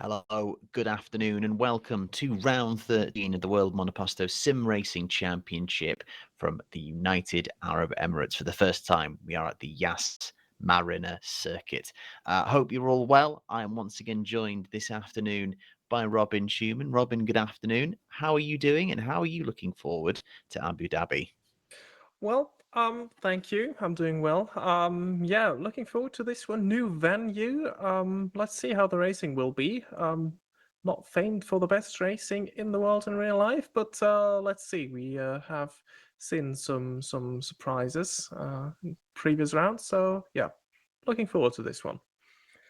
Hello, good afternoon, and welcome to round 13 of the World Monoposto Sim Racing Championship from the United Arab Emirates. For the first time, we are at the Yas Marina circuit. Hope you're all well. I am once again joined this afternoon by Robin Ciuman. Robin, good afternoon. How are you doing, and how are you looking forward to Abu Dhabi? Thank you. I'm doing well. Yeah, looking forward to this one. New venue. Let's see how the racing will be. Not famed for the best racing in the world in real life, but let's see. We have seen some surprises in previous rounds, so yeah, looking forward to this one.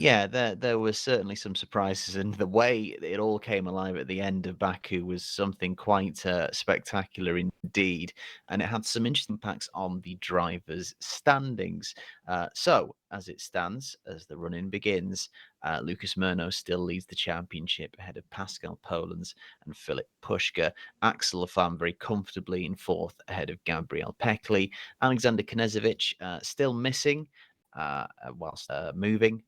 Yeah, there was certainly some surprises, and the way it all came alive at the end of Baku was something quite spectacular indeed, and it had some interesting impacts on the drivers' standings. So, as it stands, as the run-in begins, Lucas Murno still leads the championship ahead of Pascal Polens and Philip Pushka. Axel Lafam very comfortably in fourth ahead of Gabriel Peckley. Alexander Knezovic still missing whilst moving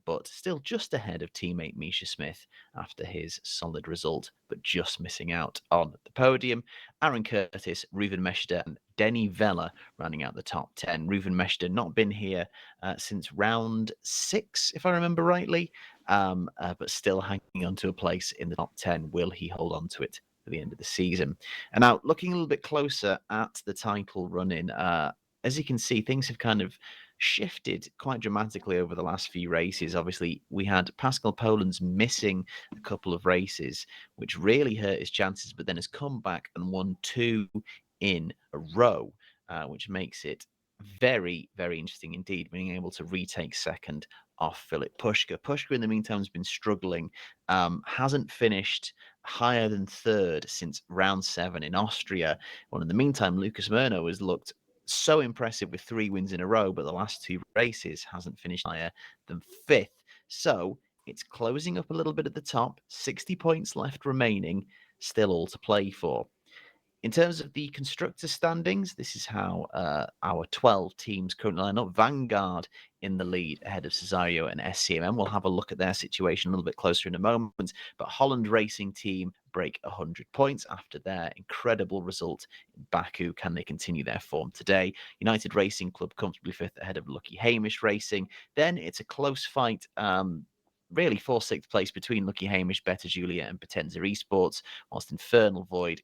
but still just ahead of teammate Misha Smith after his solid result, but just missing out on the podium. Aaron Curtis, Reuven Meshda, and Denny Vella rounding out the top 10. Reuven Meshda not been here since round 6, if I remember rightly, but still hanging on to a place in the top 10. Will he hold on to it for the end of the season? And now, looking a little bit closer at the title run-in, as you can see, things have kind of shifted quite dramatically over the last few races. Obviously, we had Pascal Polens missing a couple of races, which really hurt his chances, but then has come back and won two in a row, which makes it very, very interesting indeed, being able to retake second off Philip Pushka. Pushka, in the meantime, has been struggling, hasn't finished higher than third since round 7 in Austria. Well, in the meantime, Lucas Murno has looked so impressive with 3 wins in a row, but the last 2 races hasn't finished higher than fifth. So it's closing up a little bit at the top, 60 points left remaining, still all to play for. In terms of the constructor standings, this is how our 12 teams currently line up. Vanguard in the lead ahead of Cesario and SCMM. We'll have a look at their situation a little bit closer in a moment. But Holland Racing Team break 100 points after their incredible result in Baku. Can they continue their form today? United Racing Club comfortably fifth ahead of Lucky Hamish Racing. Then it's a close fight. Really for sixth place between Lucky Hamish, Better Julia, and Potenza Esports, whilst Infernal Void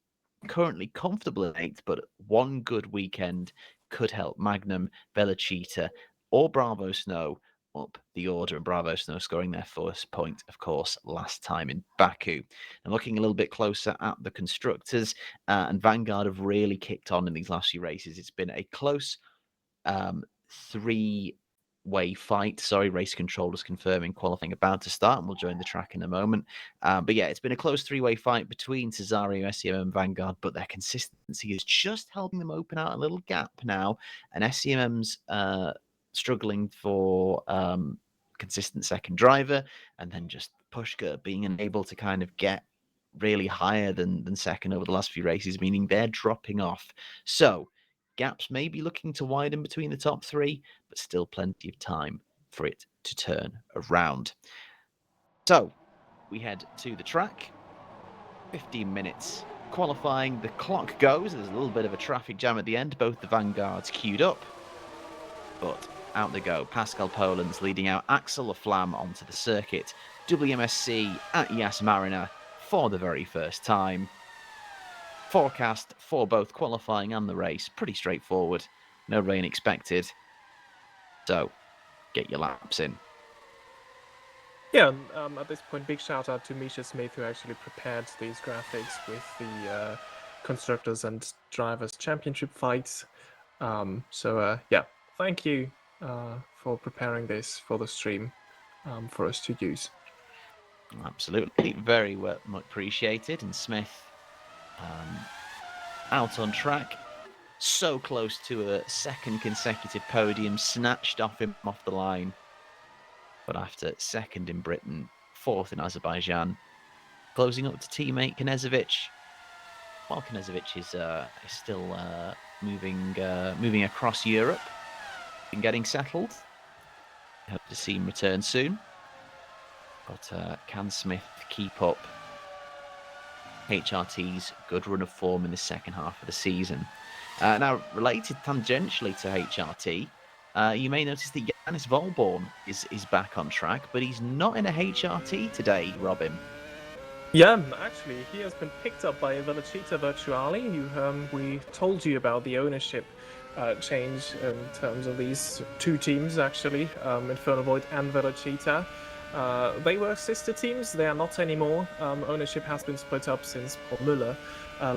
currently comfortable in eighth, but one good weekend could help Magnum, Bellachita, or Bravo Snow up the order, and Bravo Snow scoring their first point, of course, last time in Baku. And looking a little bit closer at the constructors, and Vanguard have really kicked on in these last few races. It's been a close three-way fight. Sorry, race controllers confirming qualifying about to start, and we'll join the track in a moment. But yeah, it's been a close three-way fight between Cesario, SEM, and Vanguard, but their consistency is just helping them open out a little gap now. And SEMM's struggling for consistent second driver, and then just Pushka being unable to kind of get really higher than second over the last few races, meaning they're dropping off. So gaps may be looking to widen between the top 3, but still plenty of time for it to turn around. So we head to the track. 15 minutes qualifying. The clock goes. There's a little bit of a traffic jam at the end. Both the Vanguards queued up, but out they go. Pascal Polens leading out Axel Laflam onto the circuit. WMSC at Yas Marina for the very first time. Forecast for both qualifying and the race, pretty straightforward. No rain expected. So, get your laps in. Yeah, at this point, big shout out to Misha Smith, who actually prepared these graphics with the constructors and drivers championship fights. Yeah, thank you for preparing this for the stream for us to use. Absolutely, very much appreciated. And Smith out on track, so close to a second consecutive podium, snatched off him off the line. But after second in Britain, fourth in Azerbaijan, closing up to teammate Knezovic. While Knezovic is still moving across Europe and getting settled. Hope to see him return soon. But can Smith keep up HRT's good run of form in the second half of the season? Now, related tangentially to HRT, you may notice that Yanis Volborn is back on track, but he's not in a HRT today, Robin. Yeah, actually, he has been picked up by Velocita Virtuali. We told you about the ownership change in terms of these two teams, actually, Inferno Void and Velocita. They were sister teams, they are not anymore. Ownership has been split up since Paul Müller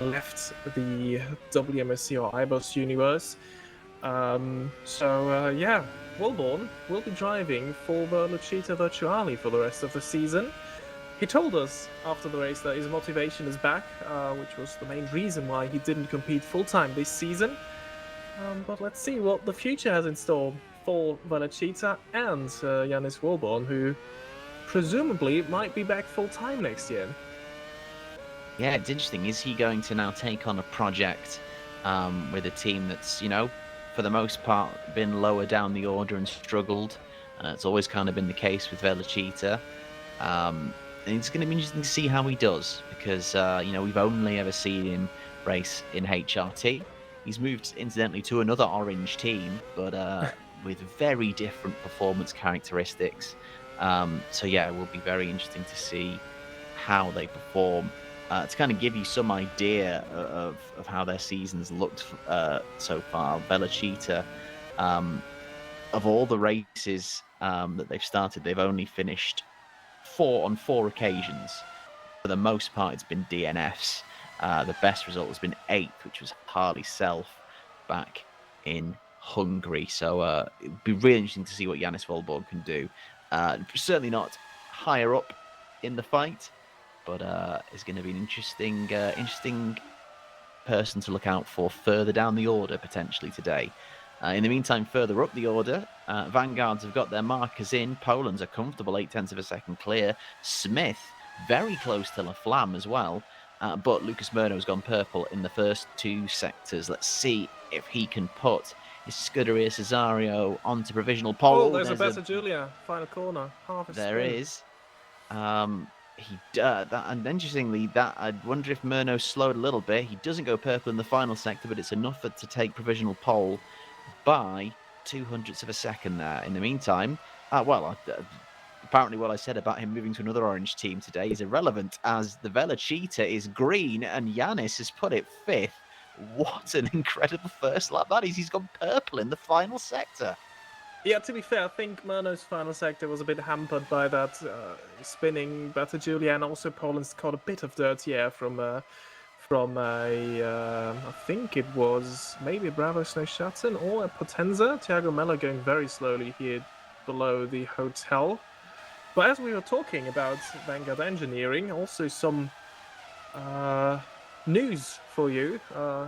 left the WMSC or IBOS universe. Yeah, Wilborn will be driving for Velocita Virtuali for the rest of the season. He told us after the race that his motivation is back, which was the main reason why he didn't compete full-time this season. But let's see what the future has in store for Velocita and Yanis Wilborn, who presumably might be back full-time next year. Yeah, it's interesting. Is he going to now take on a project with a team that's, for the most part, been lower down the order and struggled? It's always kind of been the case with Velocita. And it's going to be interesting to see how he does because, we've only ever seen him race in HRT. He's moved, incidentally, to another orange team, but with very different performance characteristics. So, yeah, it will be very interesting to see how they perform. To kind of give you some idea of how their season's looked so far, Velocita, of all the races that they've started, they've only finished 4 on 4 occasions. For the most part, it's been DNFs. The best result has been 8th, which was Harley Self back in Hungary. So it'd be really interesting to see what Yanis Volborg can do. Certainly not higher up in the fight, but is going to be an interesting person to look out for further down the order potentially today. In the meantime, further up the order, Vanguards have got their markers in. Poland's a comfortable 0.8 of a second clear. Smith, very close to La Flamme as well. But Lucas Murno's gone purple in the first 2 sectors. Let's see if he can put his Scuderia Cesario onto provisional pole. Oh, there's a better Julia. Final corner. Half a There spin. is. And interestingly, that I wonder if Murno slowed a little bit. He doesn't go purple in the final sector, but it's enough to take provisional pole by 0.02 of a second there. In the meantime, apparently what I said about him moving to another orange team today is irrelevant, as the Velocita is green and Yanis has put it 5th. What an incredible first lap that is. He's gone purple in the final sector. Yeah, to be fair, I think Murno's final sector was a bit hampered by that spinning Better Julia, and also Poland's caught a bit of dirty air from I think it was maybe a Bravo Snow Schatten or a Potenza. Thiago Mello going very slowly here below the hotel. But as we were talking about Vanguard Engineering, also some news for you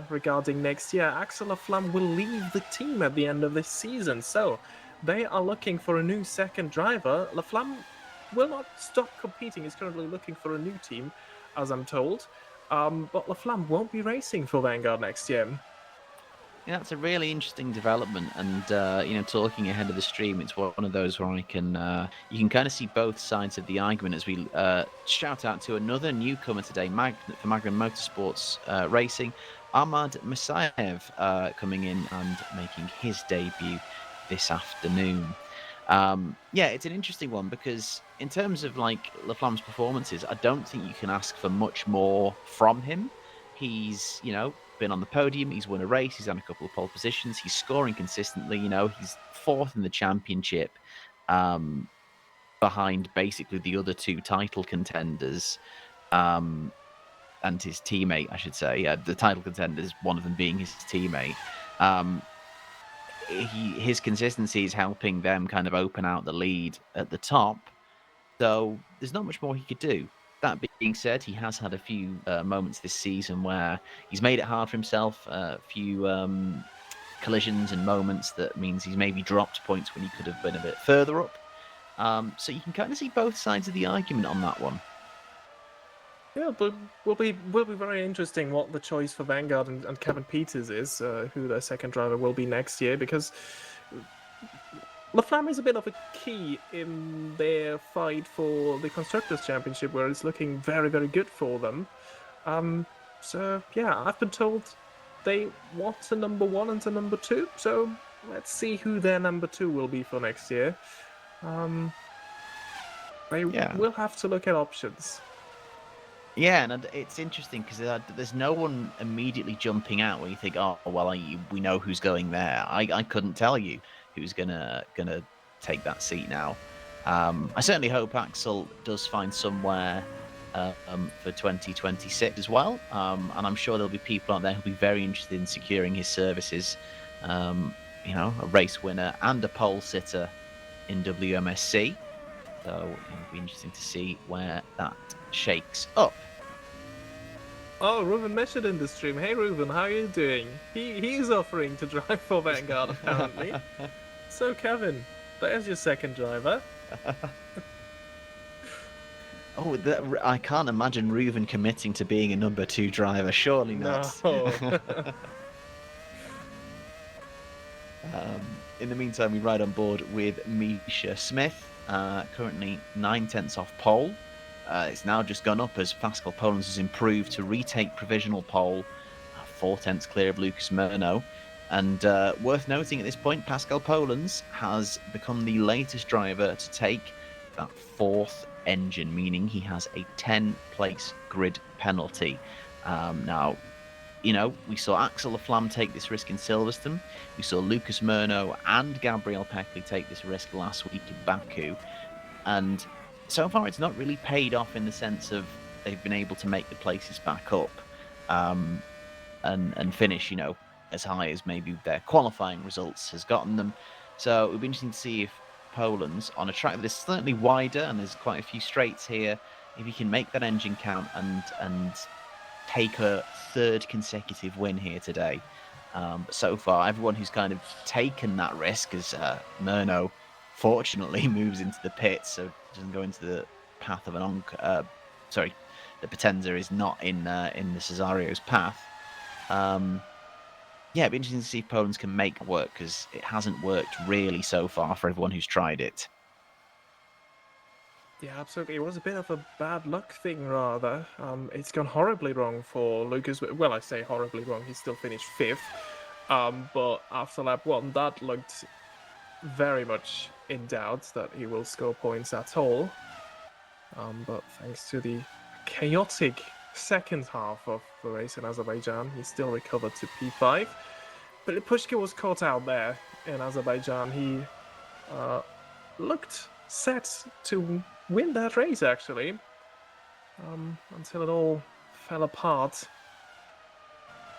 regarding next year. Axel Laflamme will leave the team at the end of this season, so they are looking for a new second driver. Laflamme will not stop competing. He's currently looking for a new team, as I'm told. But Laflamme won't be racing for Vanguard next year. Yeah, that's a really interesting development, and talking ahead of the stream, it's one of those where you can kind of see both sides of the argument as we shout out to another newcomer today, for Magnum Motorsports Racing, Ahmad Musayev, coming in and making his debut this afternoon. It's an interesting one because in terms of Laflamme's performances, I don't think you can ask for much more from him. He's been on the podium, he's won a race, he's had a couple of pole positions, he's scoring consistently. He's 4th in the championship, behind basically the other 2 title contenders, and his teammate, I should say. Yeah, the title contenders, one of them being his teammate. His consistency is helping them kind of open out the lead at the top. So there's not much more he could do. That being said, he has had a few moments this season where he's made it hard for himself, a few collisions and moments that means he's maybe dropped points when he could have been a bit further up. So you can kind of see both sides of the argument on that one. Yeah, but will be very interesting what the choice for Vanguard and Kevin Peters is, who their second driver will be next year, because Laflamme is a bit of a key in their fight for the Constructors' Championship, where it's looking very, very good for them. So, yeah, I've been told they want a number 1 and a number 2, so let's see who their number 2 will be for next year. They Yeah. will have to look at options. Yeah, and it's interesting because there's no one immediately jumping out where you think, oh, well, we know who's going there. I couldn't tell you who's gonna take that seat now. I certainly hope Axel does find somewhere for 2026 as well, and I'm sure there'll be people out there who'll be very interested in securing his services. A race winner and a pole sitter in WMSC. So it'll be interesting to see where that shakes up. Oh, Ruben mentioned in the stream. Hey, Ruben, how are you doing? He's offering to drive for Vanguard, apparently. So, Kevin, there's your second driver. Oh, I can't imagine Reuven committing to being a number 2 driver. Surely not. No. In the meantime, we ride on board with Misha Smith, currently 9/10 off pole. It's now just gone up as Pascal Polens has improved to retake provisional pole, 4/10 clear of Lucas Murno. And worth noting at this point, Pascal Polens has become the latest driver to take that 4th engine, meaning he has a 10-place grid penalty. Now, we saw Axel Laflamme take this risk in Silverstone. We saw Lucas Murno and Gabriel Peckley take this risk last week in Baku. And so far, it's not really paid off in the sense of they've been able to make the places back up and finish, as high as maybe their qualifying results has gotten them. So it would be interesting to see if Poland's on a track that is slightly wider and there's quite a few straights here, if he can make that engine count and take a 3rd consecutive win here today. But so far, everyone who's kind of taken that risk, as Murno fortunately moves into the pits, so doesn't go into the path of an the Potenza is not in the Cesario's path. It'd be interesting to see if Poland's can make it work, because it hasn't worked really so far for everyone who's tried it. Yeah, absolutely. It was a bit of a bad luck thing, rather. It's gone horribly wrong for Lucas. Well, I say horribly wrong. He still finished 5th. But after lap 1, that looked very much in doubt that he will score points at all. But thanks to the chaotic second half of the race in Azerbaijan, he still recovered to P5. But Pushka was caught out there in Azerbaijan. He looked set to win that race, actually, until it all fell apart.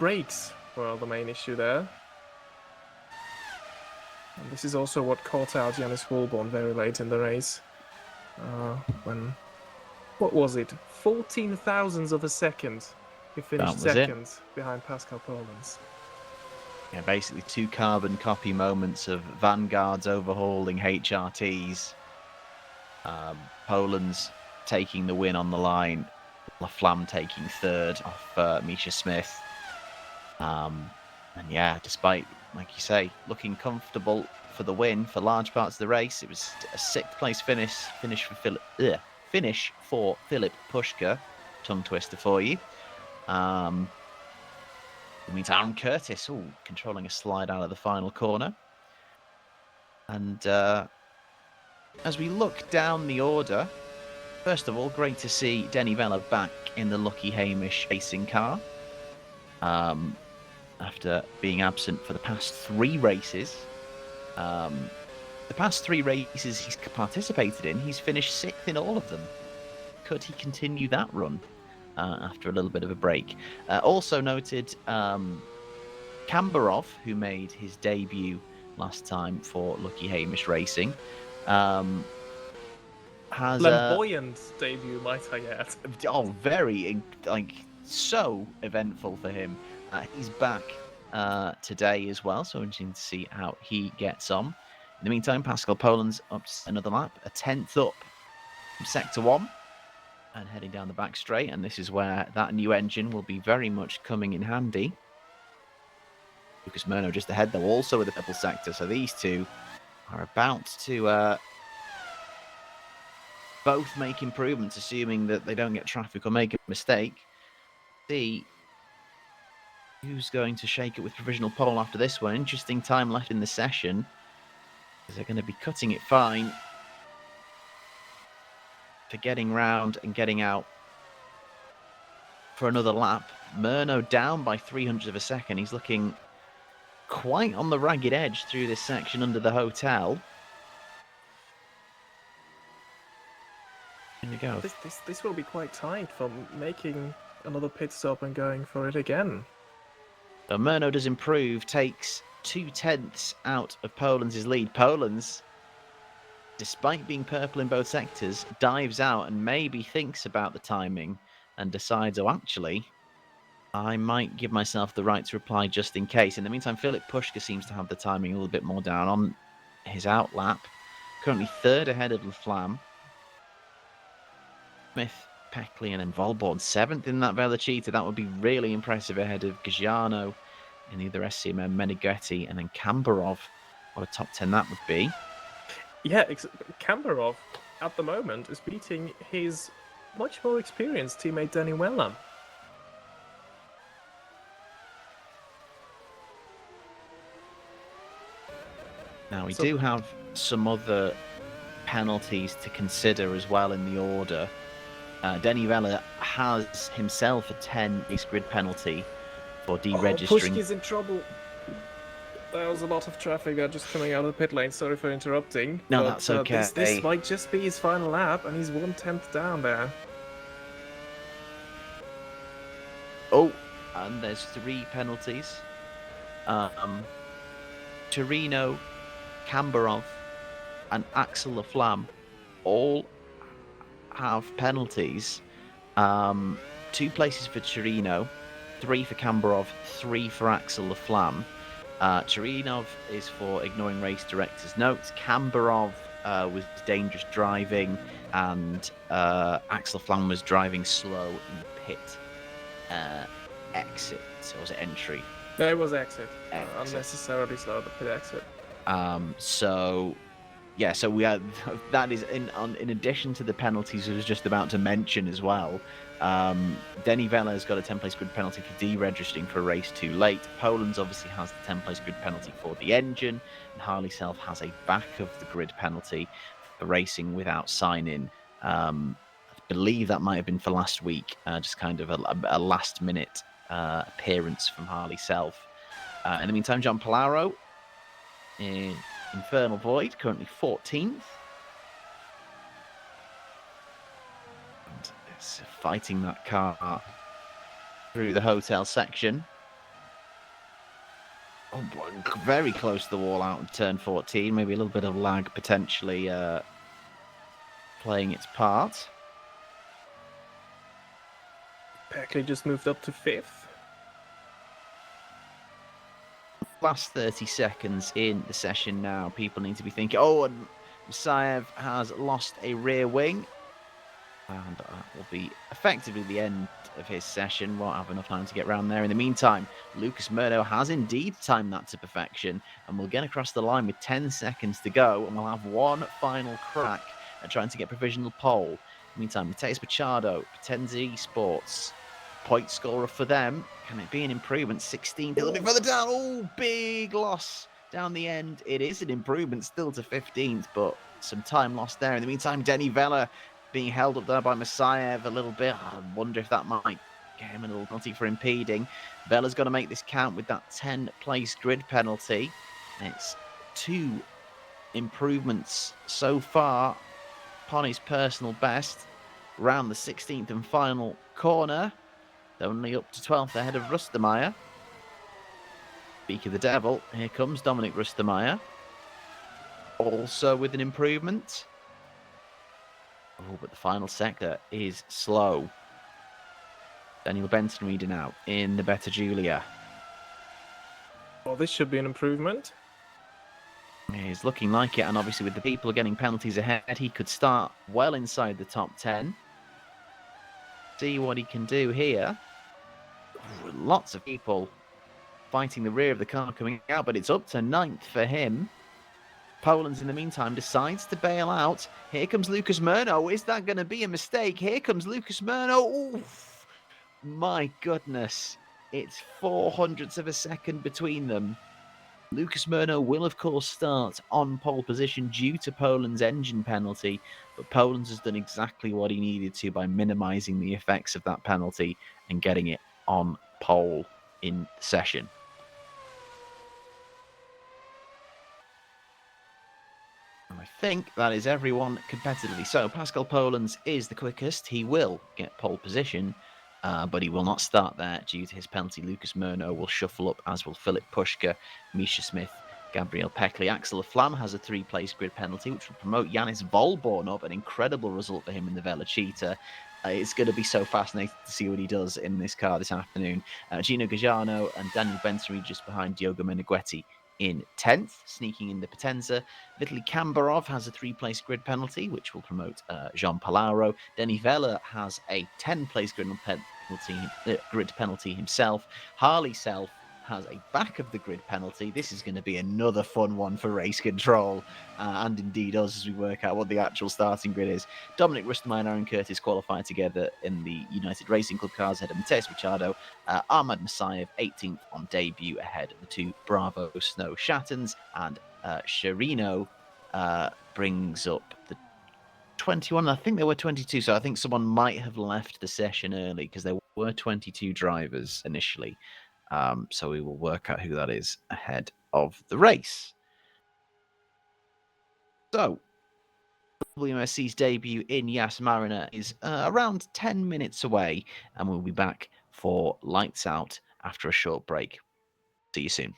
Brakes were the main issue there. And this is also what caught out Janis Wolborn very late in the race. When, what was it, 14 thousandths of a second, he finished second behind Pascal Polens. Yeah, basically 2 carbon copy moments of Vanguards overhauling HRTs. Polens taking the win on the line, Laflamme taking 3rd off Misha Smith. And yeah, despite, like you say, looking comfortable for the win for large parts of the race, it was a 6th place finish for Philip Pushka. Tongue twister for you. It means Aaron Curtis, controlling a slide out of the final corner. And as we look down the order, first of all, great to see Denny Vella back in the Lucky Hamish racing car. After being absent for the past 3 races. The past 3 races he's participated in, he's finished 6th in all of them. Could he continue that run after a little bit of a break? Also noted Kambarov, who made his debut last time for Lucky Hamish Racing. Has flamboyant debut, might I add. Very, so eventful for him. He's back today as well, so interesting to see how he gets on. In the meantime, Pascal Polens up another lap, a 10th up from Sector 1 and heading down the back straight, and this is where that new engine will be very much coming in handy. Lucas Murno just ahead, though, also with the purple sector, so these two are about to both make improvements, assuming that they don't get traffic or make a mistake. See who's going to shake it with provisional pole after this one. Interesting time left in the session. They're going to be cutting it fine for getting round and getting out for another lap. Murno down by 300 of a second. He's looking quite on the ragged edge through this section under the hotel. Here we go. This will be quite tight for making another pit stop and going for it again. So Murno does improve, takes 2/10 out of Poland's lead. Poland's, despite being purple in both sectors, dives out and maybe thinks about the timing and decides, oh, actually, I might give myself the right to reply just in case. In the meantime, Filip Puška seems to have the timing a little bit more down on his outlap. Currently third ahead of Laflamme. Smith, Peckley, and then Volborn seventh in that Velocita. That would be really impressive ahead of Gagiano in the other SCMM, Meneghetti, and then Kambarov. What a top 10 that would be. Yeah, Kambarov at the moment is beating his much more experienced teammate Danny Wellam. Now, we do have some other penalties to consider as well in the order. Denny Vella has himself a 10 race grid penalty for deregistering. Pushki's in trouble. There was a lot of traffic just coming out of the pit lane. Sorry for interrupting. No, but, that's okay. This might just be his final lap, and he's 1/10 down there. Oh, and there's 3 penalties. Torino, Kambarov, and Axel Laflamme all have penalties. 2 places for Torino, 3 for Kambarov, 3 for Axel Laflamme. Chirinov is for ignoring race director's notes. Kambarov was dangerous driving, and Axel Laflamme was driving slow in the pit exit. So was it entry? No, it was exit. Unnecessarily slow, the pit exit. So we had that is in addition to the penalties I was just about to mention as well. Denny Vella has got a 10-place grid penalty for deregistering for a race too late. Poland's obviously has the 10-place grid penalty for the engine, and Harley Self has a back of the grid penalty for racing without sign-in. I believe that might have been for last week, just kind of a last-minute appearance from Harley Self. In the meantime, John Palaro in Infernal Void, currently 14th. And it's fighting that car through the hotel section. Oh, very close to the wall out in turn 14. Maybe a little bit of lag potentially playing its part. Peckley just moved up to 5th. Last 30 seconds in the session now. People need to be thinking, oh, and Musayev has lost a rear wing. And that will be effectively the end of his session. Won't have enough time to get around there. In the meantime, Lucas Murdo has indeed timed that to perfection and will get across the line with 10 seconds to go, and we'll have one final crack at trying to get provisional pole. In the meantime, Mateus Machado, Potenza Esports, point scorer for them. Can it be an improvement? 16th, a little bit further down. Oh, big loss down the end. It is an improvement still to 15th, but some time lost there. In the meantime, Denny Vella being held up there by Musayev a little bit. I wonder if that might get him a little penalty for impeding. Vella's got to make this count with that 10-place grid penalty. It's 2 improvements so far upon his personal best. Round the 16th and final corner. Only up to 12th ahead of Rustemeyer. Speak of the devil, here comes Dominic Rustemeyer. Also with an improvement. Oh, but the final sector is slow. Daniel Benson reading out in the Beta Julia. Well, this should be an improvement. He's looking like it, and obviously with the people getting penalties ahead, he could start well inside the top 10. See what he can do here. Lots of people fighting the rear of the car coming out, but it's up to 9th for him. Poland's, in the meantime, decides to bail out. Here comes Lucas Murno. Is that going to be a mistake? Here comes Lucas Murno. Oof. My goodness. It's 400ths of a second between them. Lucas Murno will, of course, start on pole position due to Poland's engine penalty, but Poland has done exactly what he needed to by minimising the effects of that penalty and getting it on pole in session. And I think that is everyone competitively. So Pascal Polans is the quickest. He will get pole position, but he will not start there due to his penalty. Lucas Murno will shuffle up, as will Philip Pushka, Misha Smith, Gabriel Peckley. Axel Flam has a 3-place grid penalty, which will promote Yanis Volborn up. An incredible result for him in the Velocita. It's going to be so fascinating to see what he does in this car this afternoon. Gino Gajano and Daniel Bensary just behind Diogo Meneghetti in 10th, sneaking in the Potenza. Vitaly Kambarov has a 3-place grid penalty, which will promote Jean Palauro. Denny Vella has a 10-place grid penalty himself. Harley Self has a back of the grid penalty. This is going to be another fun one for race control, and indeed us as we work out what the actual starting grid is. Dominic Rustermeyer and Aaron Curtis qualified together in the United Racing Club cars ahead of Mateus Machado. Ahmad Masayev 18th on debut ahead of the 2 Bravo Snow Shattons, and Sherino brings up the 21. I think there were 22, so I think someone might have left the session early because there were 22 drivers initially. So we will work out who that is ahead of the race. So, WMSC's debut in Yas Marina is around 10 minutes away, and we'll be back for Lights Out after a short break. See you soon.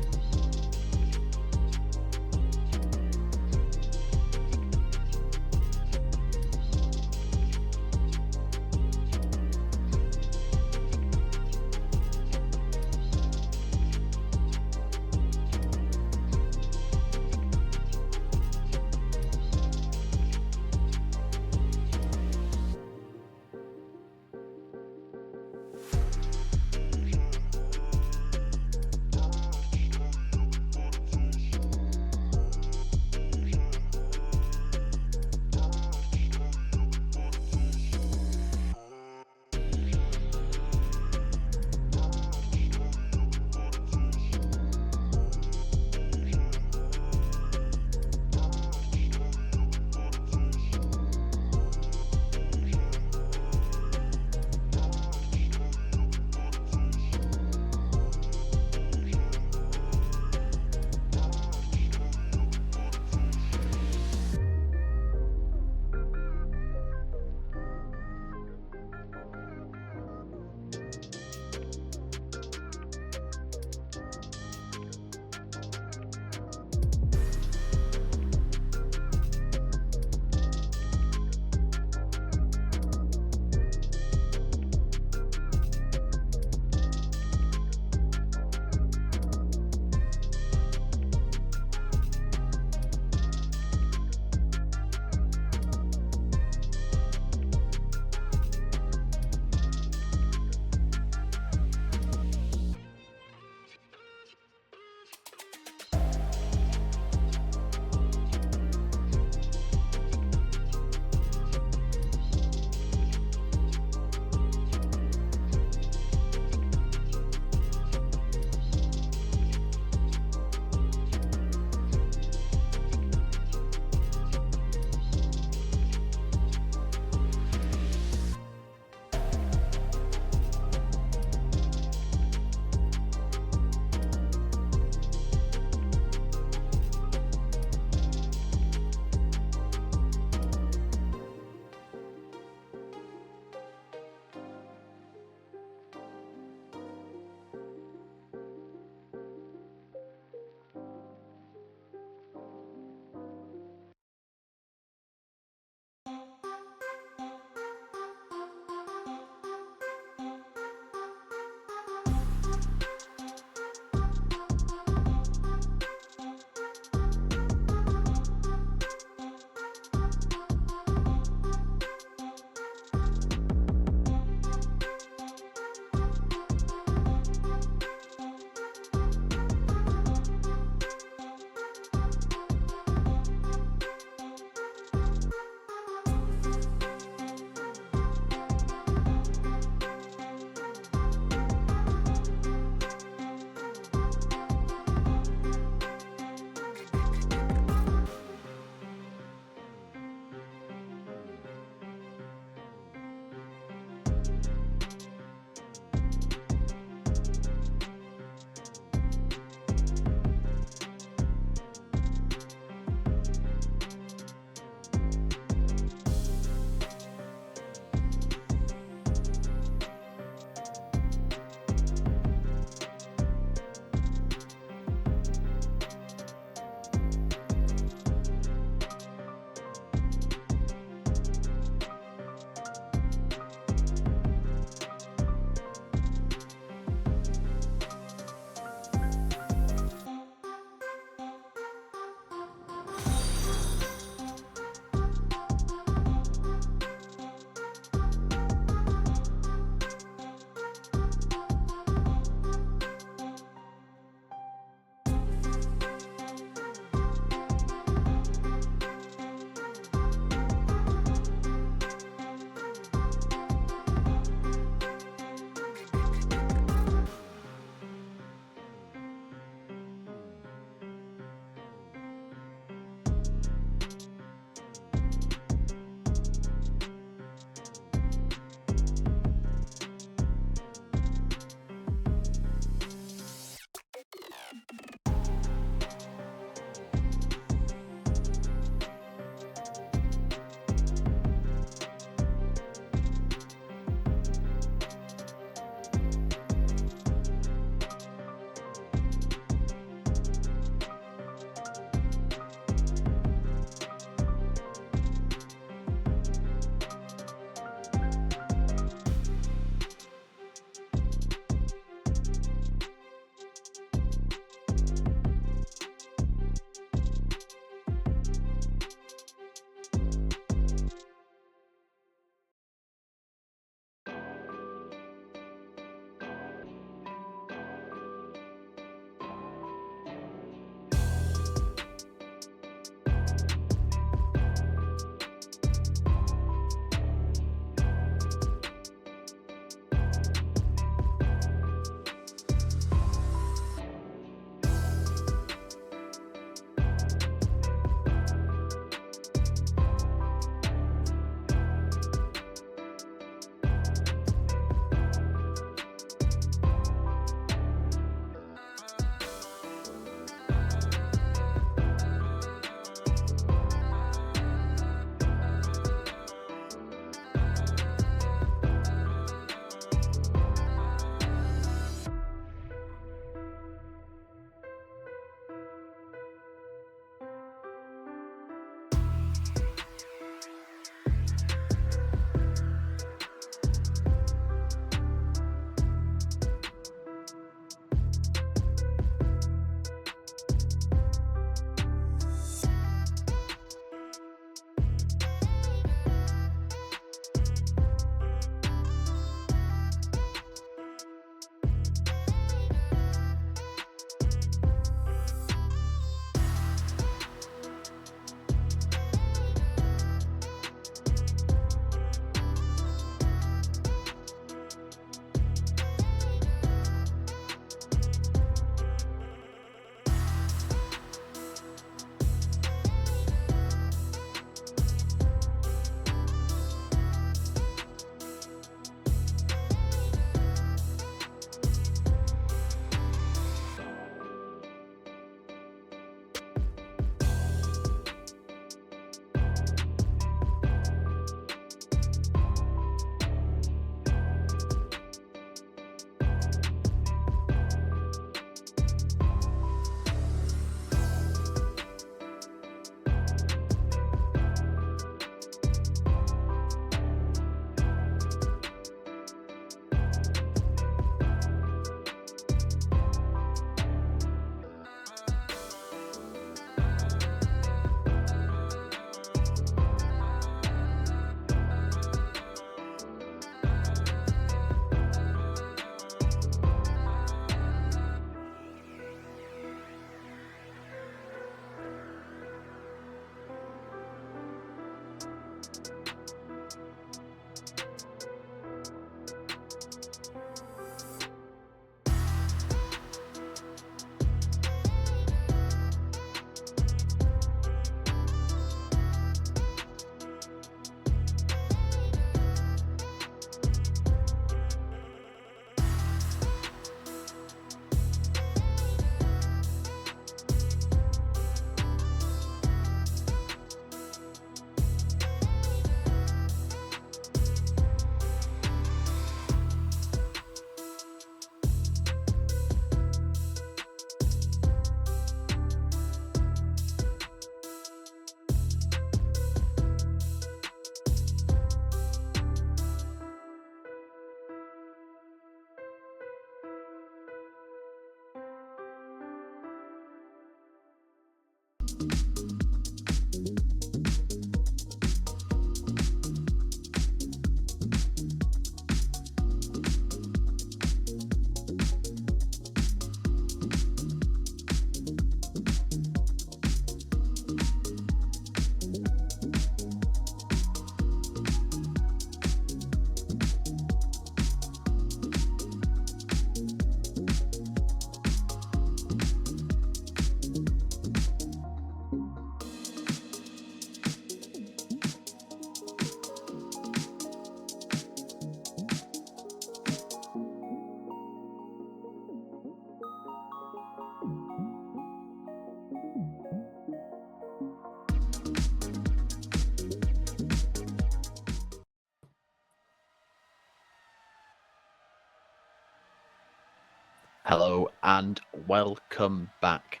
Hello and welcome back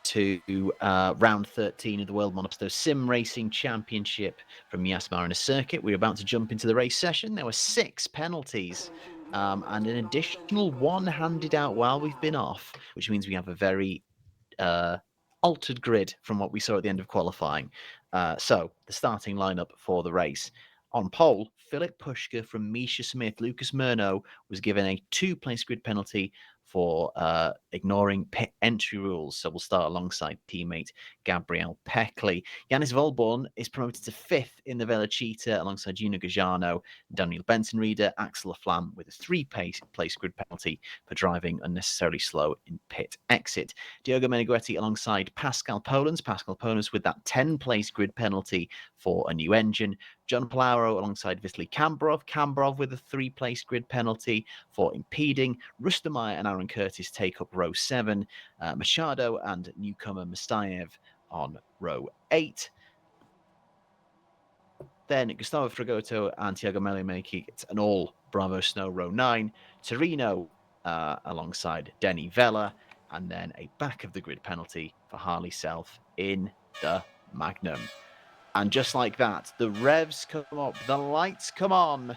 to round 13 of the World Monoposto Sim Racing Championship from Yas Marina Circuit. We're about to jump into the race session. There were 6 penalties and an additional 1 handed out while we've been off, which means we have a very altered grid from what we saw at the end of qualifying. So the starting lineup for the race. On pole, Philip Pushka from Misha Smith. Lucas Murno was given a 2-place grid penalty for ignoring pit entry rules. So we'll start alongside teammate Gabriel Peckley. Yanis Volborn is promoted to 5th in the Velocita alongside Gino Gajano, Daniel Benson Reader, Axel Flam with a 3-place grid penalty for driving unnecessarily slow in pit exit. Diogo Meneghetti alongside Pascal Polans. Pascal Polans with that 10-place grid penalty for a new engine. John Palaro alongside Vitaly Kambrov. Kambrov with a 3-place grid penalty for impeding. Rustomeyer and Aaron Curtis take up row 7. Machado and newcomer Mustayev on row 8. Then Gustavo Fragoto and Thiago Melemeki get an all Bravo Snow row 9. Torino alongside Denny Vella. And then a back of the grid penalty for Harley Self in the Magnum. And just like that, the revs come up, the lights come on.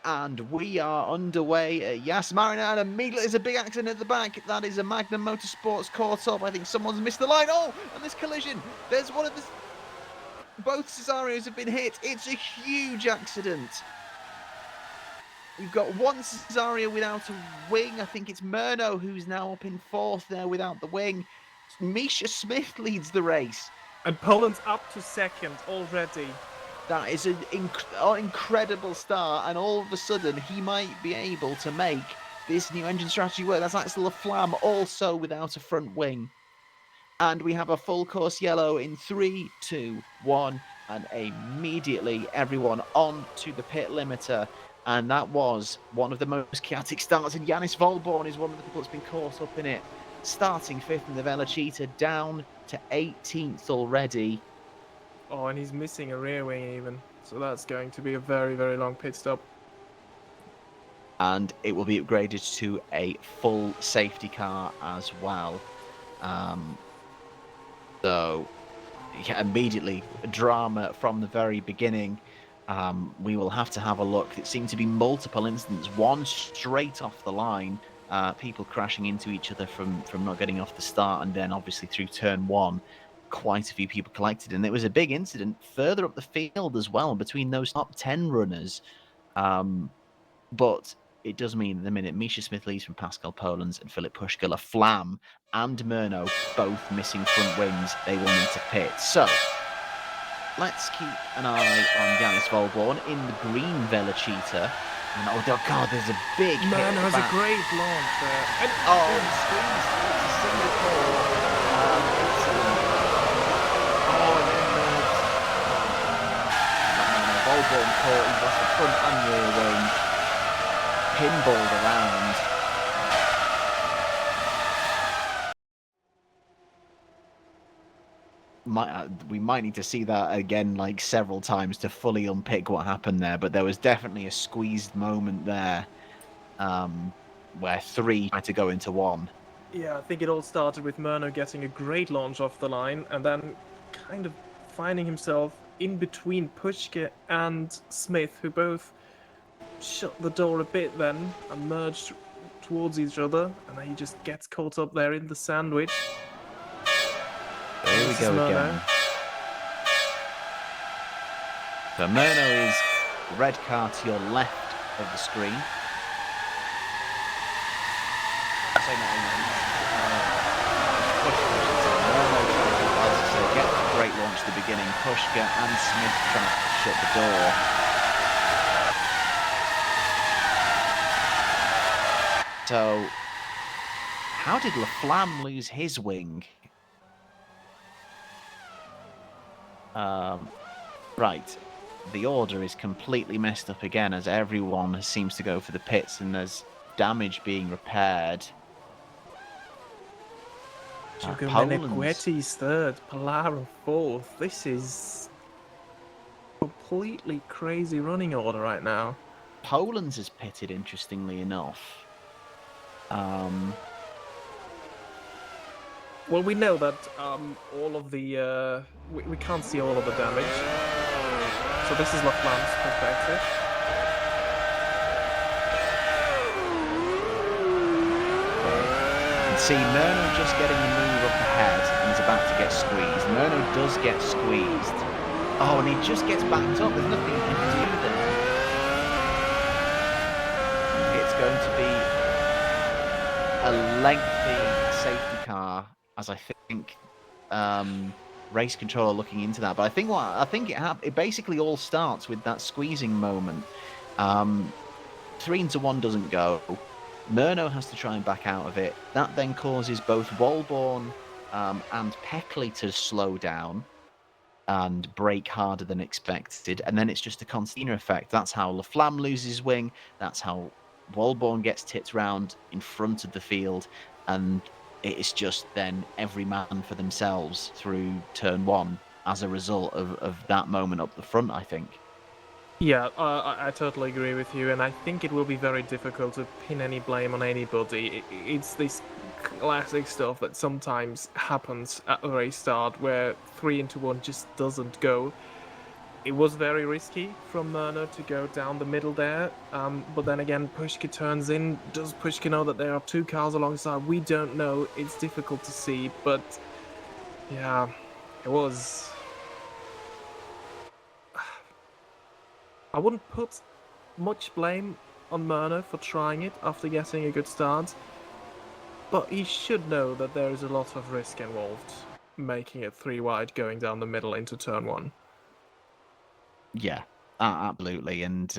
And we are underway at Yas Marina, and immediately there's a big accident at the back. That is a Magnum Motorsports caught up. I think someone's missed the line. Oh, and this collision. There's one of the... Both Cesarios have been hit. It's a huge accident. We've got one Cesario without a wing. I think it's Murno who's now up in 4th there without the wing. Misha Smith leads the race. And Poland's up to 2nd already. That is an incredible start, and all of a sudden he might be able to make this new engine strategy work. That's Axel Flam, also without a front wing. And we have a full course yellow in 3, 2, 1, and immediately everyone on to the pit limiter. And that was one of the most chaotic starts, and Yanis Volborn is one of the people that's been caught up in it. Starting 5th in the Velocita, down to 18th already. Oh, and he's missing a rear wing even. So that's going to be a very, very long pit stop. And it will be upgraded to a full safety car as well. So, yeah, immediately, drama from the very beginning. We will have to have a look. It seemed to be multiple incidents, one straight off the line, people crashing into each other from not getting off the start, and then obviously through turn 1, quite a few people collected. And it was a big incident further up the field as well between those top 10 runners. But it does mean at the minute Misha Smith leads from Pascal Polans and Philip Pushka. Flam and Murno both missing front wings. They will need to pit. So let's keep an eye on Yanis Volborn in the green Velocita. And oh god, there's a big Man hit has back. a great launch there. And It's squeezed. It's a Singapore incident. And then Volborn caught. He's lost the front and rear wing. Pinballed around. We might need to see that again like several times to fully unpick what happened there, but there was definitely a squeezed moment there where 3 had to go into 1. yeah, I think it all started with Murno getting a great launch off the line and then kind of finding himself in between Pushka and Smith, who both shut the door a bit then and merged towards each other, and then he just gets caught up there in the sandwich. Here we This is go Murno. again. So Murno is the red car to your left of the screen. Murno trying to, as I say, get a great launch at the beginning. Pushka and Smith trying to shut the door. So, how did Laflamme lose his wing? Right. The order is completely messed up again as everyone seems to go for the pits and there's damage being repaired. Meneghetti's third, Palara fourth. This is completely crazy running order right now. Poland's is pitted, interestingly enough. Well, we know that all of the we can't see all of the damage, so this is Laflamme's perspective. See Murno just getting the move up ahead and he's about to get squeezed. Murno does get squeezed. Oh, and he just gets backed up. There's nothing he can do there. It's going to be a lengthy safety car, as I think race controller looking into that. But I think it basically all starts with that squeezing moment. 3-1 doesn't go. Murno has to try and back out of it. That then causes both Walborn and Peckley to slow down and brake harder than expected. And then it's just a concertina effect. That's how Laflamme loses wing. That's how Walborn gets tipped round in front of the field. And it's just then every man for themselves through turn one as a result of that moment up the front, I think. Yeah, I totally agree with you, and I think it will be very difficult to pin any blame on anybody. It's this classic stuff that sometimes happens at the race start where 3-1 just doesn't go. It was very risky from Murno to go down the middle there, but then again, Pushka turns in. Does Pushka know that there are two cars alongside? We don't know. It's difficult to see, but yeah, it was... I wouldn't put much blame on Murno for trying it after getting a good start, but he should know that there is a lot of risk involved making it 3 wide going down the middle into turn one. Yeah, absolutely. And this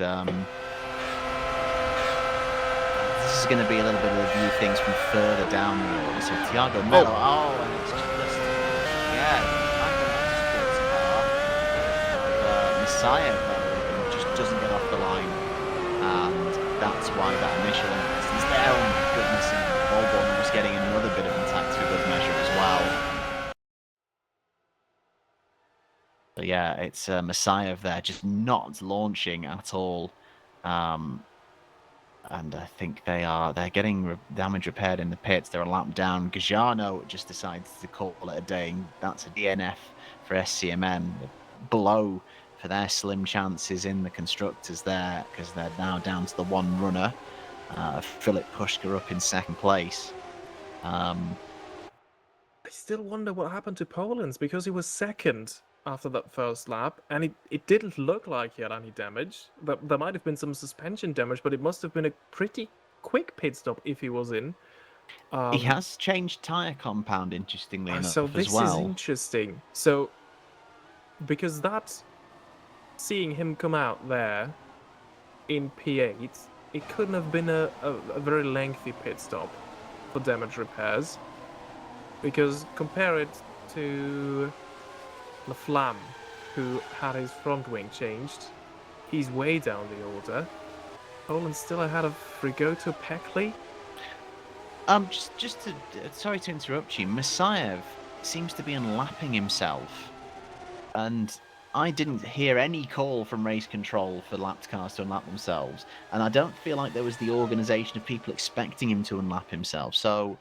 is going to be a little bit of a view things from further down the order. So Thiago Mello, and it's just, Messiah just doesn't get off the line. And that's why that initial impetus is there. Oh my goodness, and Walborn was getting another bit of attack through good measure as well. So yeah, it's Messiah there, just not launching at all. And I think they're getting damage repaired in the pits. They're a lap down. Gajano just decides to call it a day. That's a DNF for SCMM. Blow for their slim chances in the constructors there, because they're now down to the one runner. Philip Pushka up in second place. I still wonder what happened to Poland's, because he was second after that first lap, and it didn't look like he had any damage. There might have been some suspension damage, but it must have been a pretty quick pit stop if he was in. He has changed tyre compound, interestingly enough, so as this well. is interesting. So, because seeing him come out there in P8, it couldn't have been a very lengthy pit stop for damage repairs. Because compare it to Laflamme, who had his front wing changed. He's way down the order. Poland's still ahead of Frigoto Peckley. Sorry to interrupt you. Messiah seems to be unlapping himself, and I didn't hear any call from race control for lapped cars to unlap themselves, and I don't feel like there was the organisation of people expecting him to unlap himself. So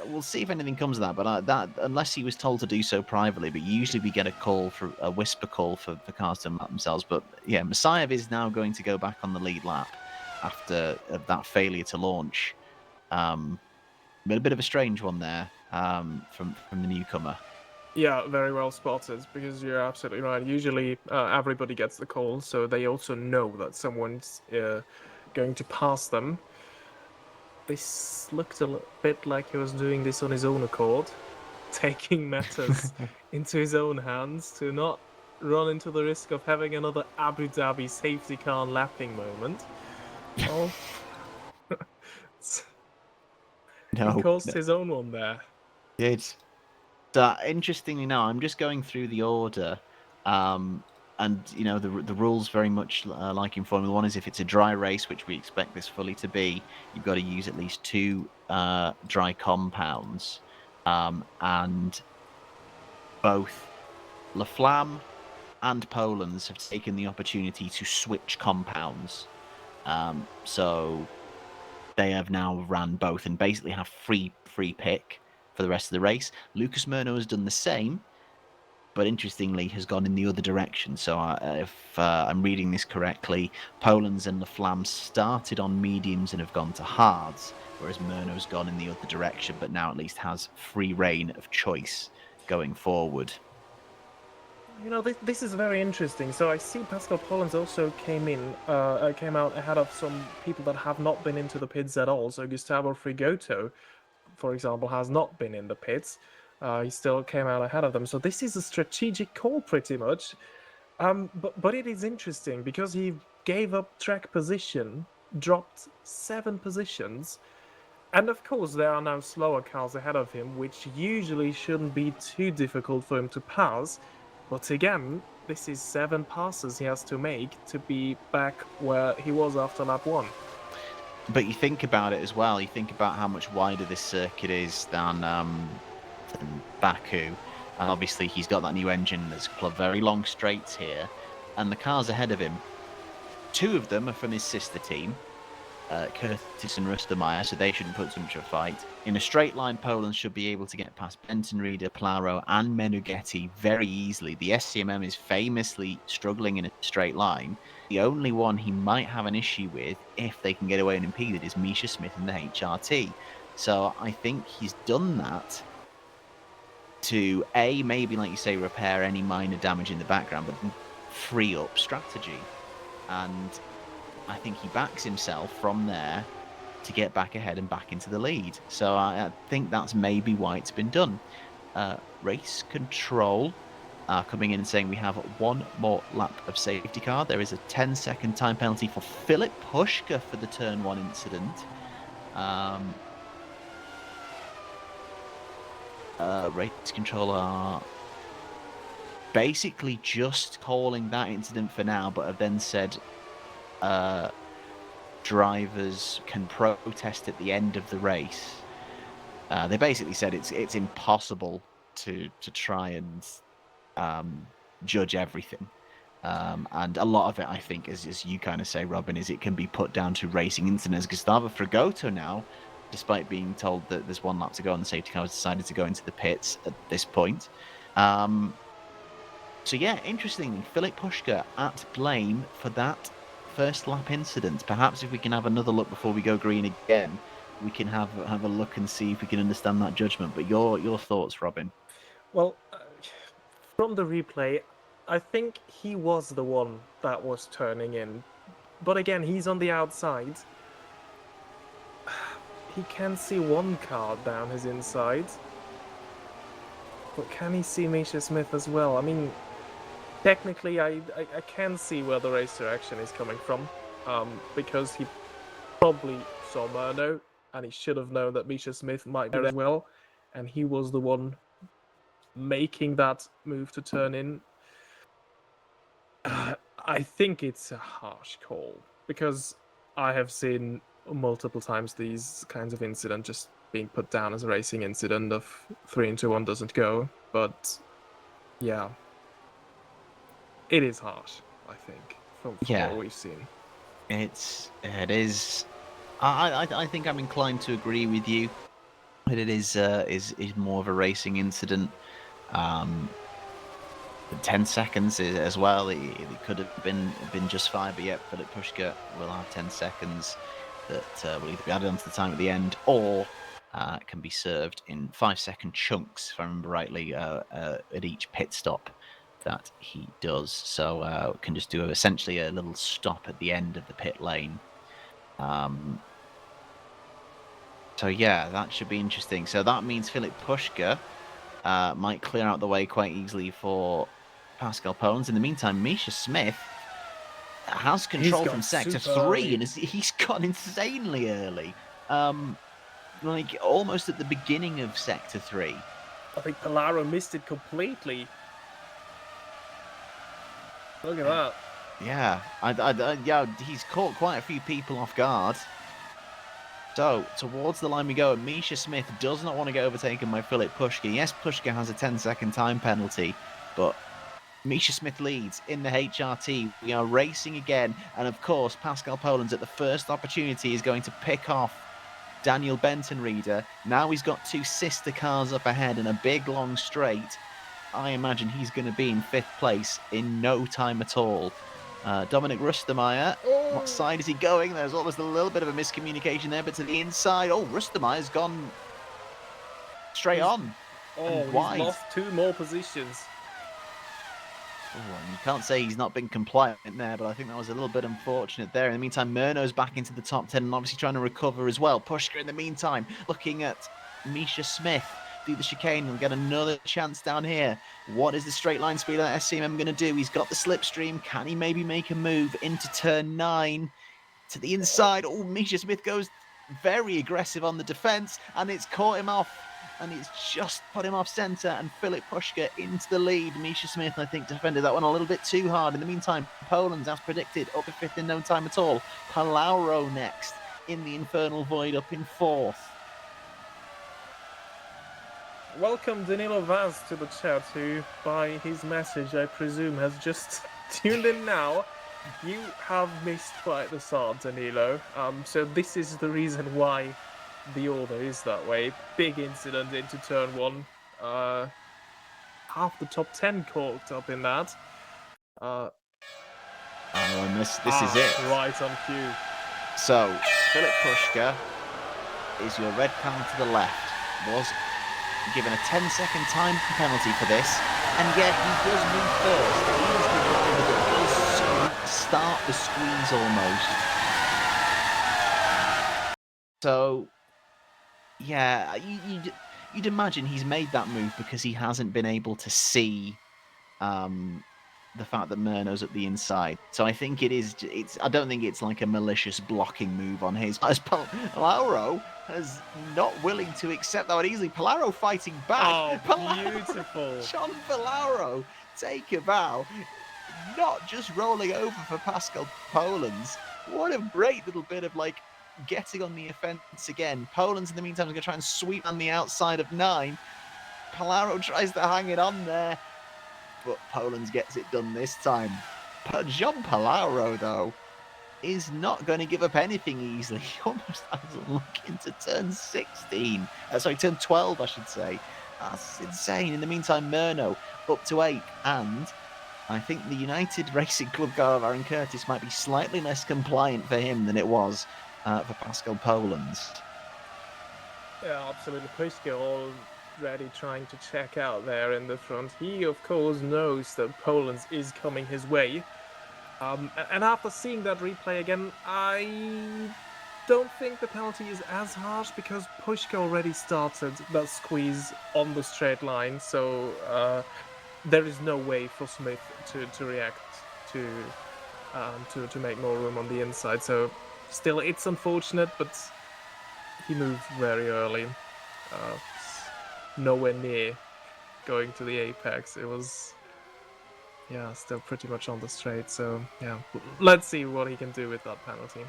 we'll see if anything comes of that. But that, unless he was told to do so privately, but usually we get a whisper call for cars to unlap themselves. But yeah, Messiah is now going to go back on the lead lap after that failure to launch. But a bit of a strange one there from the newcomer. Yeah, very well spotted, because you're absolutely right. Usually, everybody gets the call, so they also know that someone's going to pass them. This looked a bit like he was doing this on his own accord, taking matters into his own hands to not run into the risk of having another Abu Dhabi safety car lapping moment. Well, he No, caused no, his own one there. it's so interestingly now I'm just going through the order, um, and the rules very much like in Formula One is if it's a dry race, which we expect this fully to be, you've got to use at least two dry compounds, and both La Flamme and Poland's have taken the opportunity to switch compounds. So they have now ran both and basically have free pick for the rest of the race. Lucas Murno has done the same, but interestingly has gone in the other direction. So if I'm reading this correctly, Poland's and La Flamme started on mediums and have gone to hards, whereas Murno's gone in the other direction, but now at least has free reign of choice going forward. This is very interesting. So I see Pascal Pollins also came out ahead of some people that have not been into the pits at all. So Gustavo Frigoto, for example, has not been in the pits. He still came out ahead of them. So this is a strategic call, pretty much. But it is interesting because he gave up track position, dropped 7 positions, and of course there are now slower cars ahead of him, which usually shouldn't be too difficult for him to pass. But again, this is 7 passes he has to make to be back where he was after lap 1. But you think about it as well. You think about how much wider this circuit is than Baku, and obviously he's got that new engine that's clubbed very long straights here, and the cars ahead of him, 2 of them are from his sister team, Curtis and Rustermeyer, so they shouldn't put too much of a fight. In a straight line, Poland should be able to get past Benton Reader, Plaro, and Menughetti very easily. The SCMM is famously struggling in a straight line. The only one he might have an issue with, if they can get away unimpeded, is Misha Smith in the HRT. So I think he's done that to, A, maybe, like you say, repair any minor damage in the background, but free up strategy. And I think he backs himself from there to get back ahead and back into the lead. So I think that's maybe why it's been done. Race control coming in and saying we have 1 more lap of safety car. There is a 10-second time penalty for Philip Pushka for the turn 1 incident. Race control are basically just calling that incident for now, but have then said drivers can protest at the end of the race. They basically said it's impossible to try and judge everything. And a lot of it, I think, as you kind of say, Robin, is it can be put down to racing incidents. Gustavo Fragoto now, despite being told that there's 1 lap to go and the safety car has decided to go into the pits at this point. So yeah, interestingly, Philip Pushka at blame for that first lap incident. Perhaps if we can have another look before we go green again, we can have a look and see if we can understand that judgment. But your thoughts, Robin? Well, from the replay, I think he was the one that was turning in. But again, he's on the outside. He can see 1 car down his inside. But can he see Misha Smith as well? I mean, technically, I can see where the race direction is coming from. Because he probably saw Murno, and he should have known that Misha Smith might be there as well. And he was the one making that move to turn in. I think it's a harsh call, because I have seen multiple times these kinds of incidents just being put down as a racing incident of 3 into 1 doesn't go. But yeah, it is harsh, I think, from what we've seen. It is. I think I'm inclined to agree with you that it is more of a racing incident. 10 seconds as well. It could have been just fine, but yet Philip Pushka will have 10 seconds that will either be added onto the time at the end, or can be served in 5-second chunks, if I remember rightly, at each pit stop that he does. So can just do essentially a little stop at the end of the pit lane. So yeah, that should be interesting. So that means Philip Pushka might clear out the way quite easily for Pascal Polens. In the meantime, Misha Smith has control from sector 3, and he's gone insanely early. Like almost at the beginning of sector 3. I think Palaro missed it completely. Look at that. Yeah, yeah, he's caught quite a few people off guard. So, towards the line we go, and Misha Smith does not want to get overtaken by Philip Pushka. Yes, Pushka has a 10-second time penalty, but Misha Smith leads in the HRT. We are racing again, and of course, Pascal Polens at the first opportunity is going to pick off Daniel Benton-Reader. Now he's got 2 sister cars up ahead in a big long straight. I imagine he's going to be in 5th place in no time at all. Dominic Rustemeyer, what side is he going? There's almost a little bit of a miscommunication there, but to the inside. Oh, Rustemeyer's gone straight on. Oh, he's lost 2 more positions. Oh, and you can't say he's not been compliant there, but I think that was a little bit unfortunate there. In the meantime, Murno's back into the top 10 and obviously trying to recover as well. Pushka in the meantime, looking at Misha Smith through the chicane. He'll get another chance down here. What is the straight line speed that SCMM going to do? He's got the slipstream. Can he maybe make a move into turn 9 to the inside? Oh, Misha Smith goes very aggressive on the defence, and it's caught him off. And it's just put him off centre, and Philip Pushka into the lead. Misha Smith, I think, defended that one a little bit too hard. In the meantime, Polens, as predicted, up to 5th in no time at all. Palauro next in the Infernal Void, up in 4th. Welcome Danilo Vaz to the chat, who, by his message, I presume, has just tuned in now. You have missed quite the start, Danilo. So this is the reason why the order is that way. Big incident into turn 1. Half the top 10 corked up in that. And this is it. Right on cue. So, Philip Pushka is your red card to the left. Was given a 10-second time penalty for this, and yet he does move first. He is the driver that does start the squeeze almost. So, yeah, you'd imagine he's made that move because he hasn't been able to see the fact that Murno's at the inside. So I think I don't think it's like a malicious blocking move on his. As Palaro is not willing to accept that one easily. Palaro fighting back. Oh, beautiful. John Palaro, take a bow. Not just rolling over for Pascal Polens. What a great little bit of like getting on the offense again. Polens in the meantime is going to try and sweep on the outside of 9. Palaro tries to hang it on there, but Polens gets it done this time. But John Palaro, though, is not going to give up anything easily. He almost has a look into turn 16. Turn 12, I should say. That's insane. In the meantime, Murno up to 8, and I think the United Racing Club car of Aaron Curtis might be slightly less compliant for him than it was for Pascal Polens. Yeah, absolutely. Pushka already trying to check out there in the front. He, of course, knows that Polens is coming his way. And after seeing that replay again, I don't think the penalty is as harsh because Pushka already started that squeeze on the straight line. So there is no way for Smith to react to make more room on the inside. So still, it's unfortunate, but he moved very early. Nowhere near going to the apex. It was, yeah, still pretty much on the straight. So yeah, let's see what he can do with that penalty.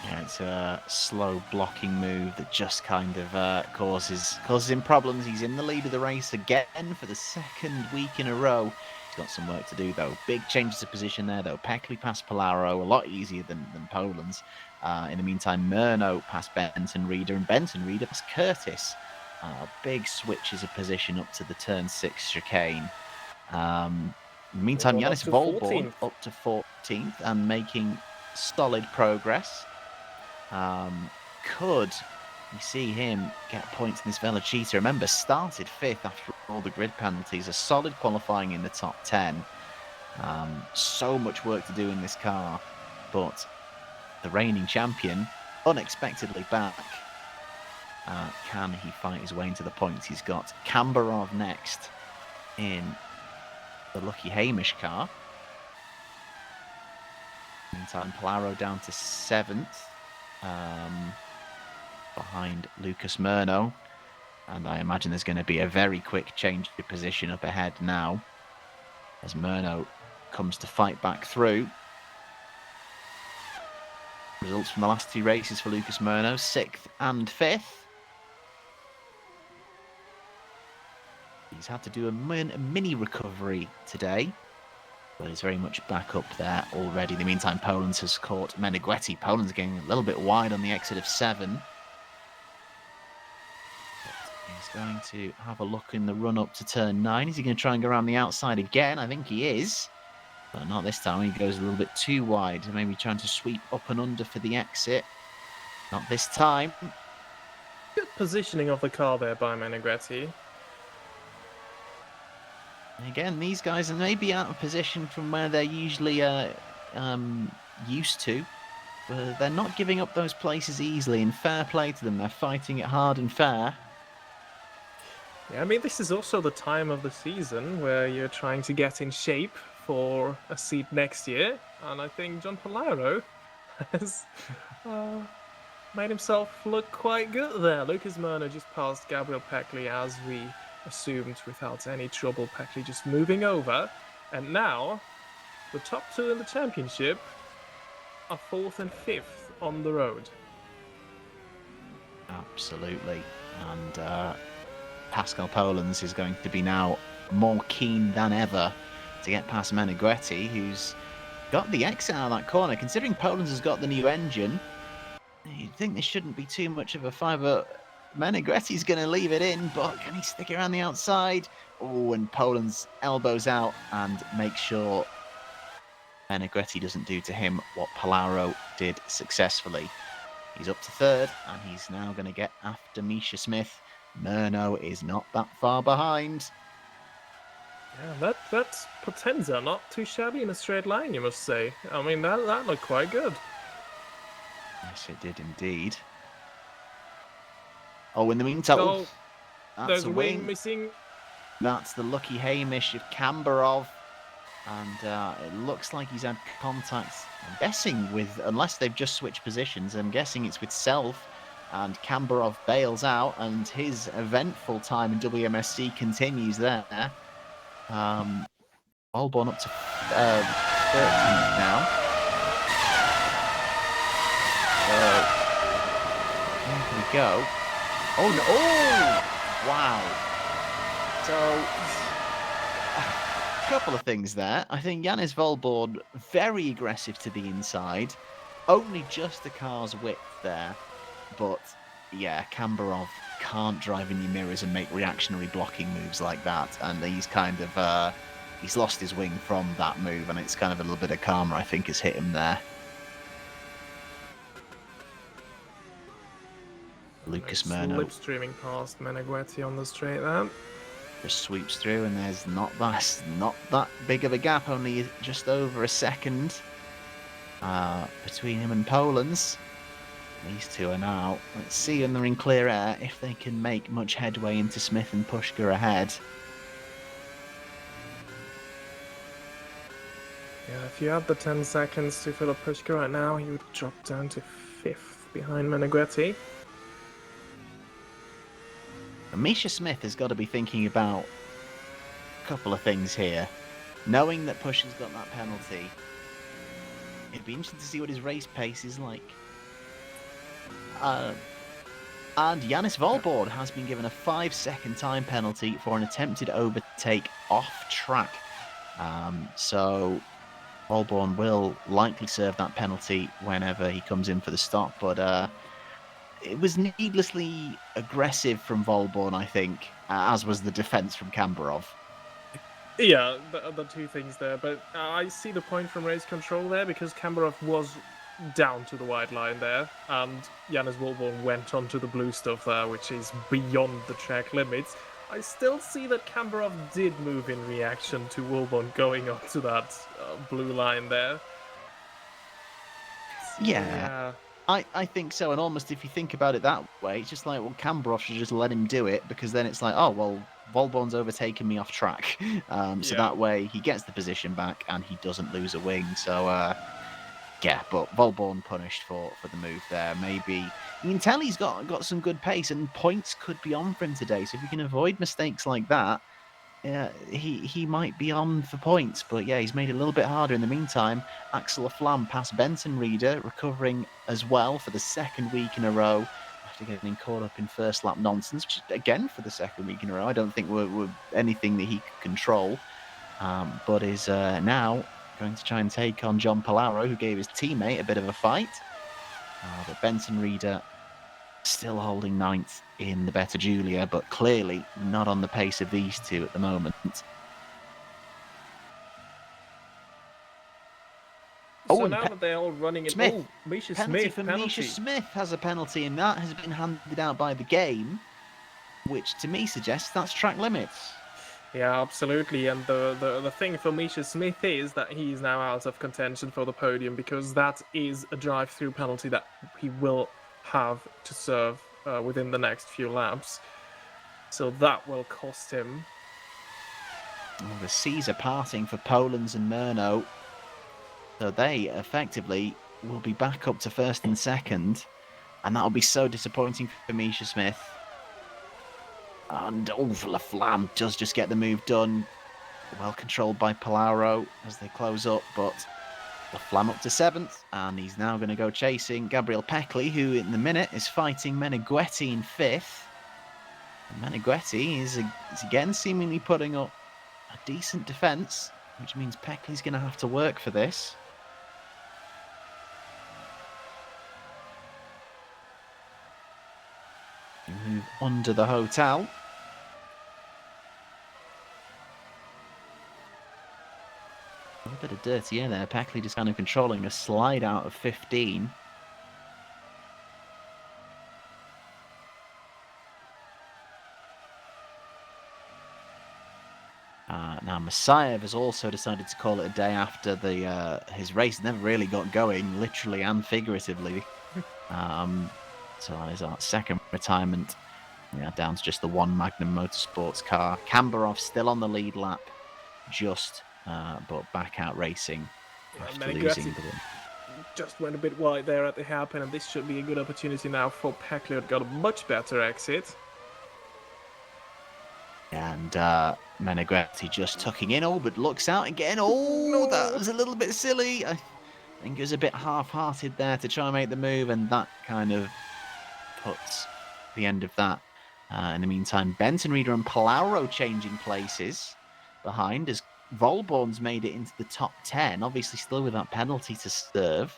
Yeah, it's a slow blocking move that just kind of causes him problems. He's in the lead of the race again for the 2nd week in a row. He's got some work to do, though. Big changes of position there, though. Peckley past Palaro, a lot easier than Polens. In the meantime, Murno past Benton-Reader, and Benton-Reader past Curtis. Big switches of position up to the turn 6 chicane. In the meantime, Yanis Volborn up to 14th and making solid progress. Could You see him get points in this Velocita. Remember, started 5th after all the grid penalties. A solid qualifying in the top 10. So much work to do in this car. But the reigning champion, unexpectedly back. Can he fight his way into the points? He's got Kambarov next in the Lucky Hamish car. Meantime, Palaro down to 7th. Behind Lucas Murno, and I imagine there's going to be a very quick change of position up ahead now as Murno comes to fight back through. Results from the last 2 races for Lucas Murno, 6th and 5th. He's had to do a mini recovery today, but he's very much back up there already. In the meantime, Poland has caught Meneghetti. Poland's getting a little bit wide on the exit of 7. He's going to have a look in the run-up to turn 9. Is he going to try and go around the outside again? I think he is. But not this time. He goes a little bit too wide. Maybe trying to sweep up and under for the exit. Not this time. Good positioning of the car there by Meneghetti. Again, these guys are maybe out of position from where they're usually used to. But they're not giving up those places easily. And fair play to them. They're fighting it hard and fair. Yeah, I mean, this is also the time of the season where you're trying to get in shape for a seat next year. And I think John Palaro has made himself look quite good there. Lucas Murno just passed Gabriel Peckley as we assumed without any trouble. Peckley just moving over. And now, the top 2 in the championship are 4th and 5th on the road. Absolutely. And Pascal Polens is going to be now more keen than ever to get past Meneghetti, who's got the exit out of that corner. Considering Polens has got the new engine, you'd think this shouldn't be too much of a fight, but Meneghetti's going to leave it in, but can he stick around the outside? Oh, and Polens elbows out and makes sure Meneghetti doesn't do to him what Palaro did successfully. He's up to 3rd, and he's now going to get after Misha Smith. Murno is not that far behind. Yeah, that's Potenza, not too shabby in a straight line, you must say. I mean, that looked quite good. Yes, it did indeed. Oh, in the meantime, Oh, that's there's a a wing. wing missing. That's the Lucky Hamish of Kambarov. And it looks like he's had contact, I'm guessing, with, unless they've just switched positions, I'm guessing it's with Self. And Kambarov bails out, and his eventful time in WMSC continues there. Olborn up to 13th now. Here we go. Oh, no. Oh! Wow. So, a couple of things there. I think Yanis Volborn, very aggressive to the inside. Only just the car's width there. But, yeah, Kambarov can't drive in your mirrors and make reactionary blocking moves like that. And he's kind of, he's lost his wing from that move. And it's kind of a little bit of karma, I think, has hit him there. Lucas Murno Slipstreaming past Meneghetti on the straight there. just sweeps through, and there's not that big of a gap, only just over a second between him and Polens. These two are now, let's see when they're in clear air, if they can make much headway into Smith and Pushker ahead. Yeah, if you had the 10 seconds to fill up Pushker right now, he would drop down to 5th behind Meneghetti. Misha Smith has got to be thinking about a couple of things here. Knowing that Pushker's got that penalty, it'd be interesting to see what his race pace is like. And Yanis Volborn has been given a 5-second time penalty for an attempted overtake off track. So Volborn will likely serve that penalty whenever he comes in for the stop. But it was needlessly aggressive from Volborn, I think, as was the defence from Kambarov. Yeah, the two things there, but I see the point from race control there, because Kambarov was down to the white line there, and Jannis Wolborn went onto the blue stuff there, which is beyond the track limits. I still see that Kambarov did move in reaction to Wolborn going onto that blue line there. So, Yeah. I think so, and almost if you think about it that way, it's just like, well, Cambrov should just let him do it, because then it's like, oh, well, Volborn's overtaken me off track. So Yeah. that way he gets the position back and he doesn't lose a wing. So, yeah, but Volborn punished for the move there. Maybe you can tell he's got some good pace, and points could be on for him today. So if you can avoid mistakes like that, he might be on for points, but yeah, he's made it a little bit harder in the meantime. Axel Flam past Benson Reader, recovering as well for the second week in a row after getting caught up in first lap nonsense, which again for the second week in a row, I don't think were anything that he could control, but is now going to try and take on John Palaro, who gave his teammate a bit of a fight. But Benson Reader still holding ninth in the Better Julia, but clearly not on the pace of these two at the moment. So now that they're all running it, Smith. Misha Penalty Smith for Misha Smith has a penalty, and that has been handed out by the game, which to me suggests that's track limits. Yeah, absolutely. And the thing for Misha Smith is that he is now out of contention for the podium, because that is a drive-through penalty that he will have to serve within the next few laps. So that will cost him. Oh, the seas are parting for Polands and Murno. So they effectively will be back up to first and second, and that'll be so disappointing for Misha Smith. And Laflamme does just get the move done. Well controlled by Palaro as they close up, but Laflamme up to seventh, and he's now going to go chasing Gabriel Peckley, who in the minute is fighting Meneghetti in fifth. And Meneghetti is again seemingly putting up a decent defence, which means Peckley's going to have to work for this. We move under the hotel. A little bit of dirty air there. Peckley just kind of controlling a slide out of 15. Now Masayev has also decided to call it a day after his race never really got going, literally and figuratively. So that is our second retirement. Yeah, down to just the one Magnum Motorsports car. Kambarov still on the lead lap, but back out racing after losing the win. Just went a bit wide there at the hairpin, and this should be a good opportunity now for Peckley, who got a much better exit. And Meneghetti just tucking in, but looks out again. No. That was a little bit silly. I think it was a bit half-hearted there to try and make the move, and that kind of puts the end of that. In the meantime, Benson Reader and Palaro changing places behind as Volborn's made it into the top 10, obviously still with that penalty to serve.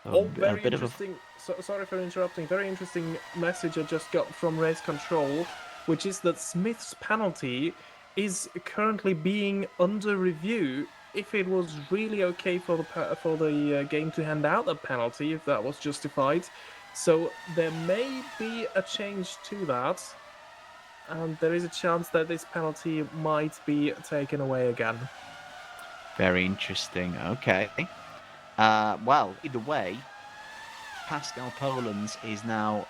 So very interesting. Sorry for interrupting. Very interesting message I just got from Race Control, which is that Smith's penalty is currently being under review. If it was really okay for the game to hand out a penalty, if that was justified. So there may be a change to that, and there is a chance that this penalty might be taken away again. Very interesting. Okay. Well, either way, Pascal Polands is now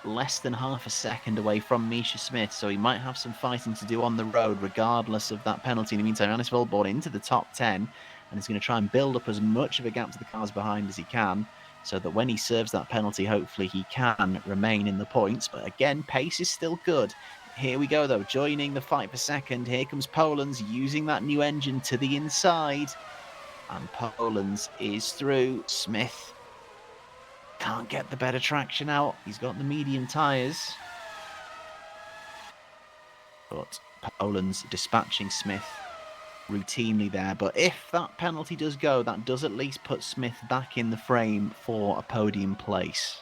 less than half a second away from Misha Smith, so he might have some fighting to do on the road regardless of that penalty. In the meantime, Jannis Volborn into the top 10, and is going to try and build up as much of a gap to the cars behind as he can, so that when he serves that penalty, hopefully he can remain in the points. But again, pace is still good. Here we go, though, joining the fight for second. Here comes Polands using that new engine to the inside, and Polands is through. Smith can't get the better traction out. He's got the medium tyres. But Poland's dispatching Smith routinely there. But if that penalty does go, that does at least put Smith back in the frame for a podium place.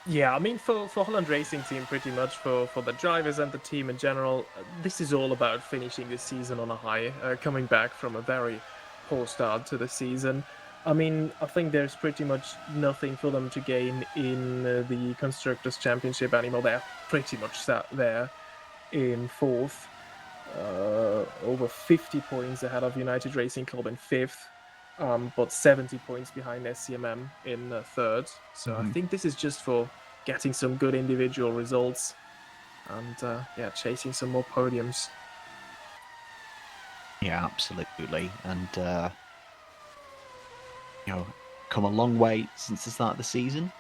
Yeah, I mean, for Holland Racing Team, pretty much for the drivers and the team in general, this is all about finishing the season on a high, coming back from a very poor start to the season. I mean, I think there's pretty much nothing for them to gain in the Constructors' Championship anymore. They're pretty much sat there in fourth, over 50 points ahead of United Racing Club in fifth, but 70 points behind SCMM in third. So I think this is just for getting some good individual results and chasing some more podiums. Yeah, absolutely. And, come a long way since the start of the season.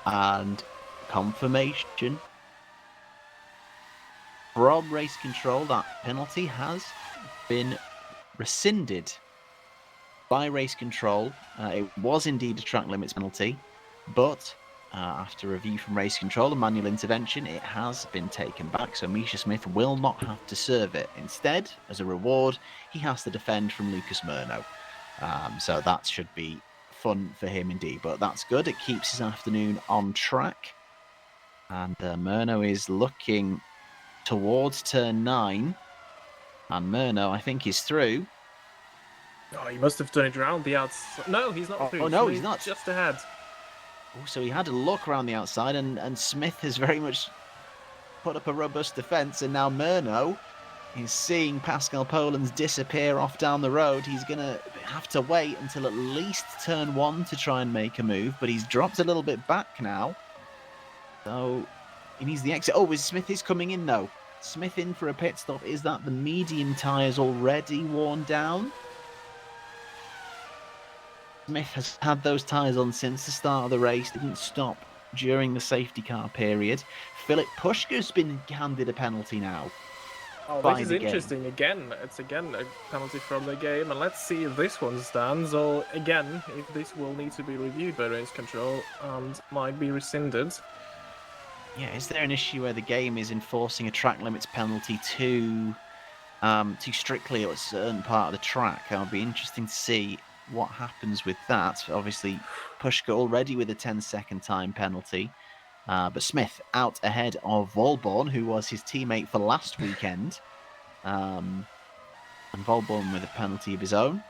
And confirmation from race control that penalty has been rescinded by race control. It was indeed a track limits penalty, but after review from race control and manual intervention, it has been taken back. So Misha Smith will not have to serve it. Instead, as a reward, he has to defend from Lucas Murno. So that should be fun for him indeed. But that's good. It keeps his afternoon on track. And Murno is looking towards turn 9. And Murno, I think, is through. Oh, he must have done it around the outside. No, he's not through. Oh, no, Smith he's not. Just ahead. Oh, so he had a look around the outside, and Smith has very much put up a robust defence. And now Murno is seeing Pascal Polans disappear off down the road. He's going to have to wait until at least turn 1 to try and make a move, but he's dropped a little bit back now. So he needs the exit. Oh, Smith is coming in, though. Smith in for a pit stop. Is that the medium tyres already worn down? Smith has had those tyres on since the start of the race, didn't stop during the safety car period. Philip Pushka's been handed a penalty now. Oh, this is interesting. Again, it's again a penalty from the game, and let's see if this one stands, or again, if this will need to be reviewed by race control and might be rescinded. Yeah, is there an issue where the game is enforcing a track limits penalty too strictly at a certain part of the track? It'll be interesting to see what happens with that. Obviously, Pushka already with a 10-second time penalty, but Smith out ahead of Volborn, who was his teammate for last weekend, and Volborn with a penalty of his own.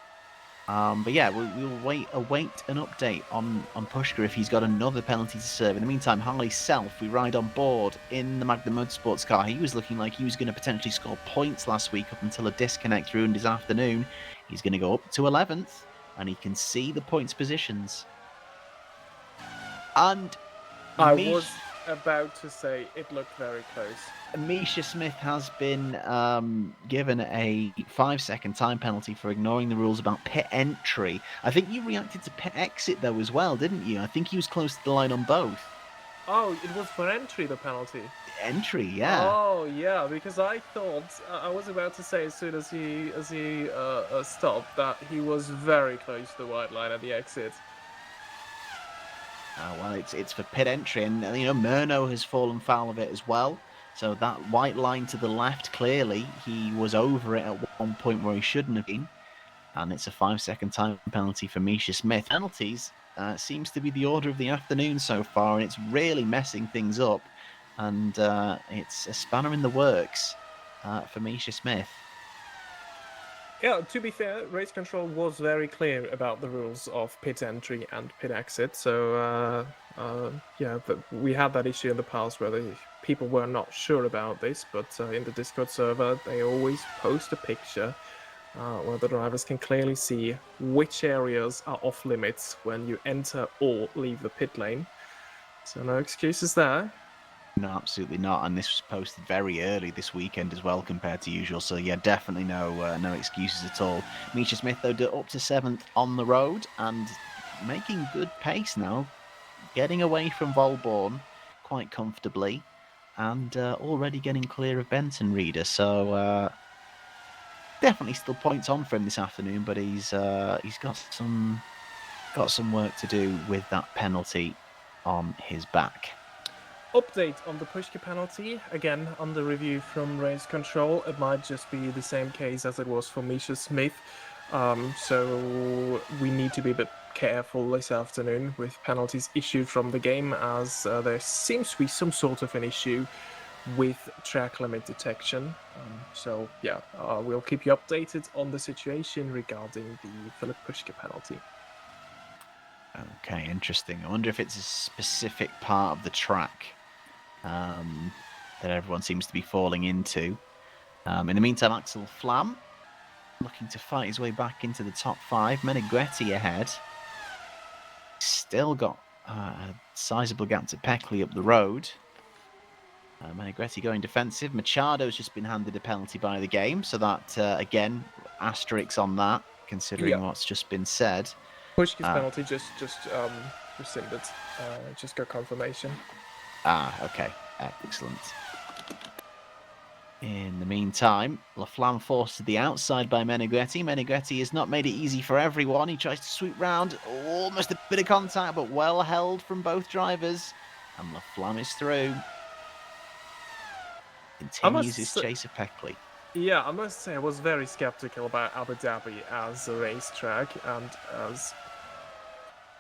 But yeah, we'll await an update on Pushka if he's got another penalty to serve. In the meantime, Harley Self, we ride on board in the Magna Motorsports car. He was looking like he was going to potentially score points last week up until a disconnect ruined his afternoon. He's going to go up to 11th, and he can see the points positions. And I was about to say it looked very close. Misha Smith has been given a 5-second time penalty for ignoring the rules about pit entry. I think you reacted to pit exit though as well, didn't you? I think he was close to the line on both. Oh, it was for entry, the penalty. Entry, yeah. Oh, yeah, because I thought I was about to say as soon as he stopped that he was very close to the white line at the exit. Well, it's for pit entry, and Murno has fallen foul of it as well. So that white line to the left, clearly he was over it at one point where he shouldn't have been, and it's a 5-second time penalty for Misha Smith. Penalties seems to be the order of the afternoon so far, and it's really messing things up, and it's a spanner in the works for Misha Smith. Yeah, to be fair, race control was very clear about the rules of pit entry and pit exit. So, we had that issue in the past where people were not sure about this, but in the Discord server, they always post a picture where the drivers can clearly see which areas are off limits when you enter or leave the pit lane. So no excuses there. No, absolutely not. And this was posted very early this weekend as well compared to usual. So yeah, definitely no excuses at all. Misha Smith, though, up to 7th on the road and making good pace now. Getting away from Volborn quite comfortably and already getting clear of Benton Reader. So definitely still points on for him this afternoon, but he's got some work to do with that penalty on his back. Update on the Pushka penalty, again under review from race control. It might just be the same case as it was for Misha Smith, so we need to be a bit careful this afternoon with penalties issued from the game, as there seems to be some sort of an issue with track limit detection. So yeah, we'll keep you updated on the situation regarding the Philip Pushka penalty. Okay, interesting. I wonder if it's a specific part of the track that everyone seems to be falling into. In the meantime, Axel Flam looking to fight his way back into the top 5. Meneghetti ahead. Still got a sizable gap to Peckley up the road. Meneghetti going defensive. Machado's just been handed a penalty by the game, so that, again, asterisks on that, considering what's just been said. Pushka's penalty just rescinded. Just got confirmation. Okay. Excellent. In the meantime, Laflamme forced to the outside by Meneghetti. Meneghetti has not made it easy for everyone. He tries to sweep round. Almost a bit of contact, but well held from both drivers. And Laflamme is through. Continues his chase of Peckley. Yeah, I must say I was very skeptical about Abu Dhabi as a racetrack and as...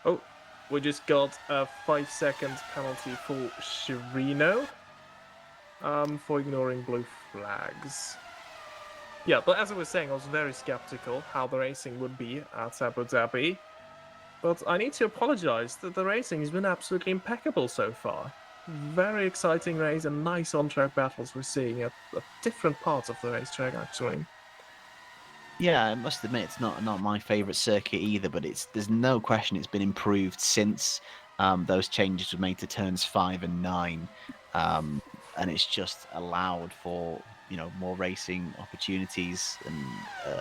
Oh, we just got a 5-second penalty for Chirino for ignoring blue flags. Yeah, but as I was saying, I was very skeptical how the racing would be at Abu Dhabi. But I need to apologize that the racing has been absolutely impeccable so far. Very exciting race and nice on-track battles we're seeing at different parts of the racetrack, actually. Yeah, I must admit it's not my favourite circuit either, but there's no question it's been improved since those changes were made to turns 5 and 9, and it's just allowed for more racing opportunities and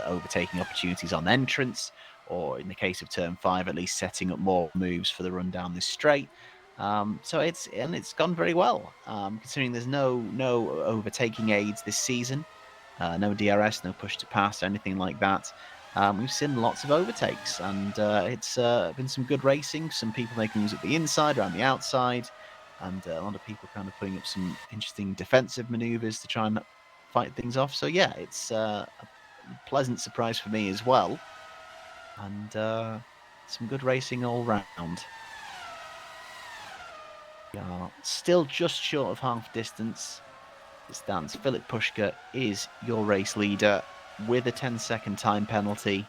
overtaking opportunities on entrance, or in the case of turn 5, at least setting up more moves for the run down this straight. So it's gone very well, considering there's no overtaking aids this season. No DRS, no push to pass, anything like that. We've seen lots of overtakes, and it's been some good racing. Some people making moves at the inside, around the outside, and a lot of people kind of putting up some interesting defensive maneuvers to try and fight things off. So yeah, it's a pleasant surprise for me as well, and some good racing all round. We are still just short of half distance. It stands. Philip Pushka is your race leader with a 10-second time penalty.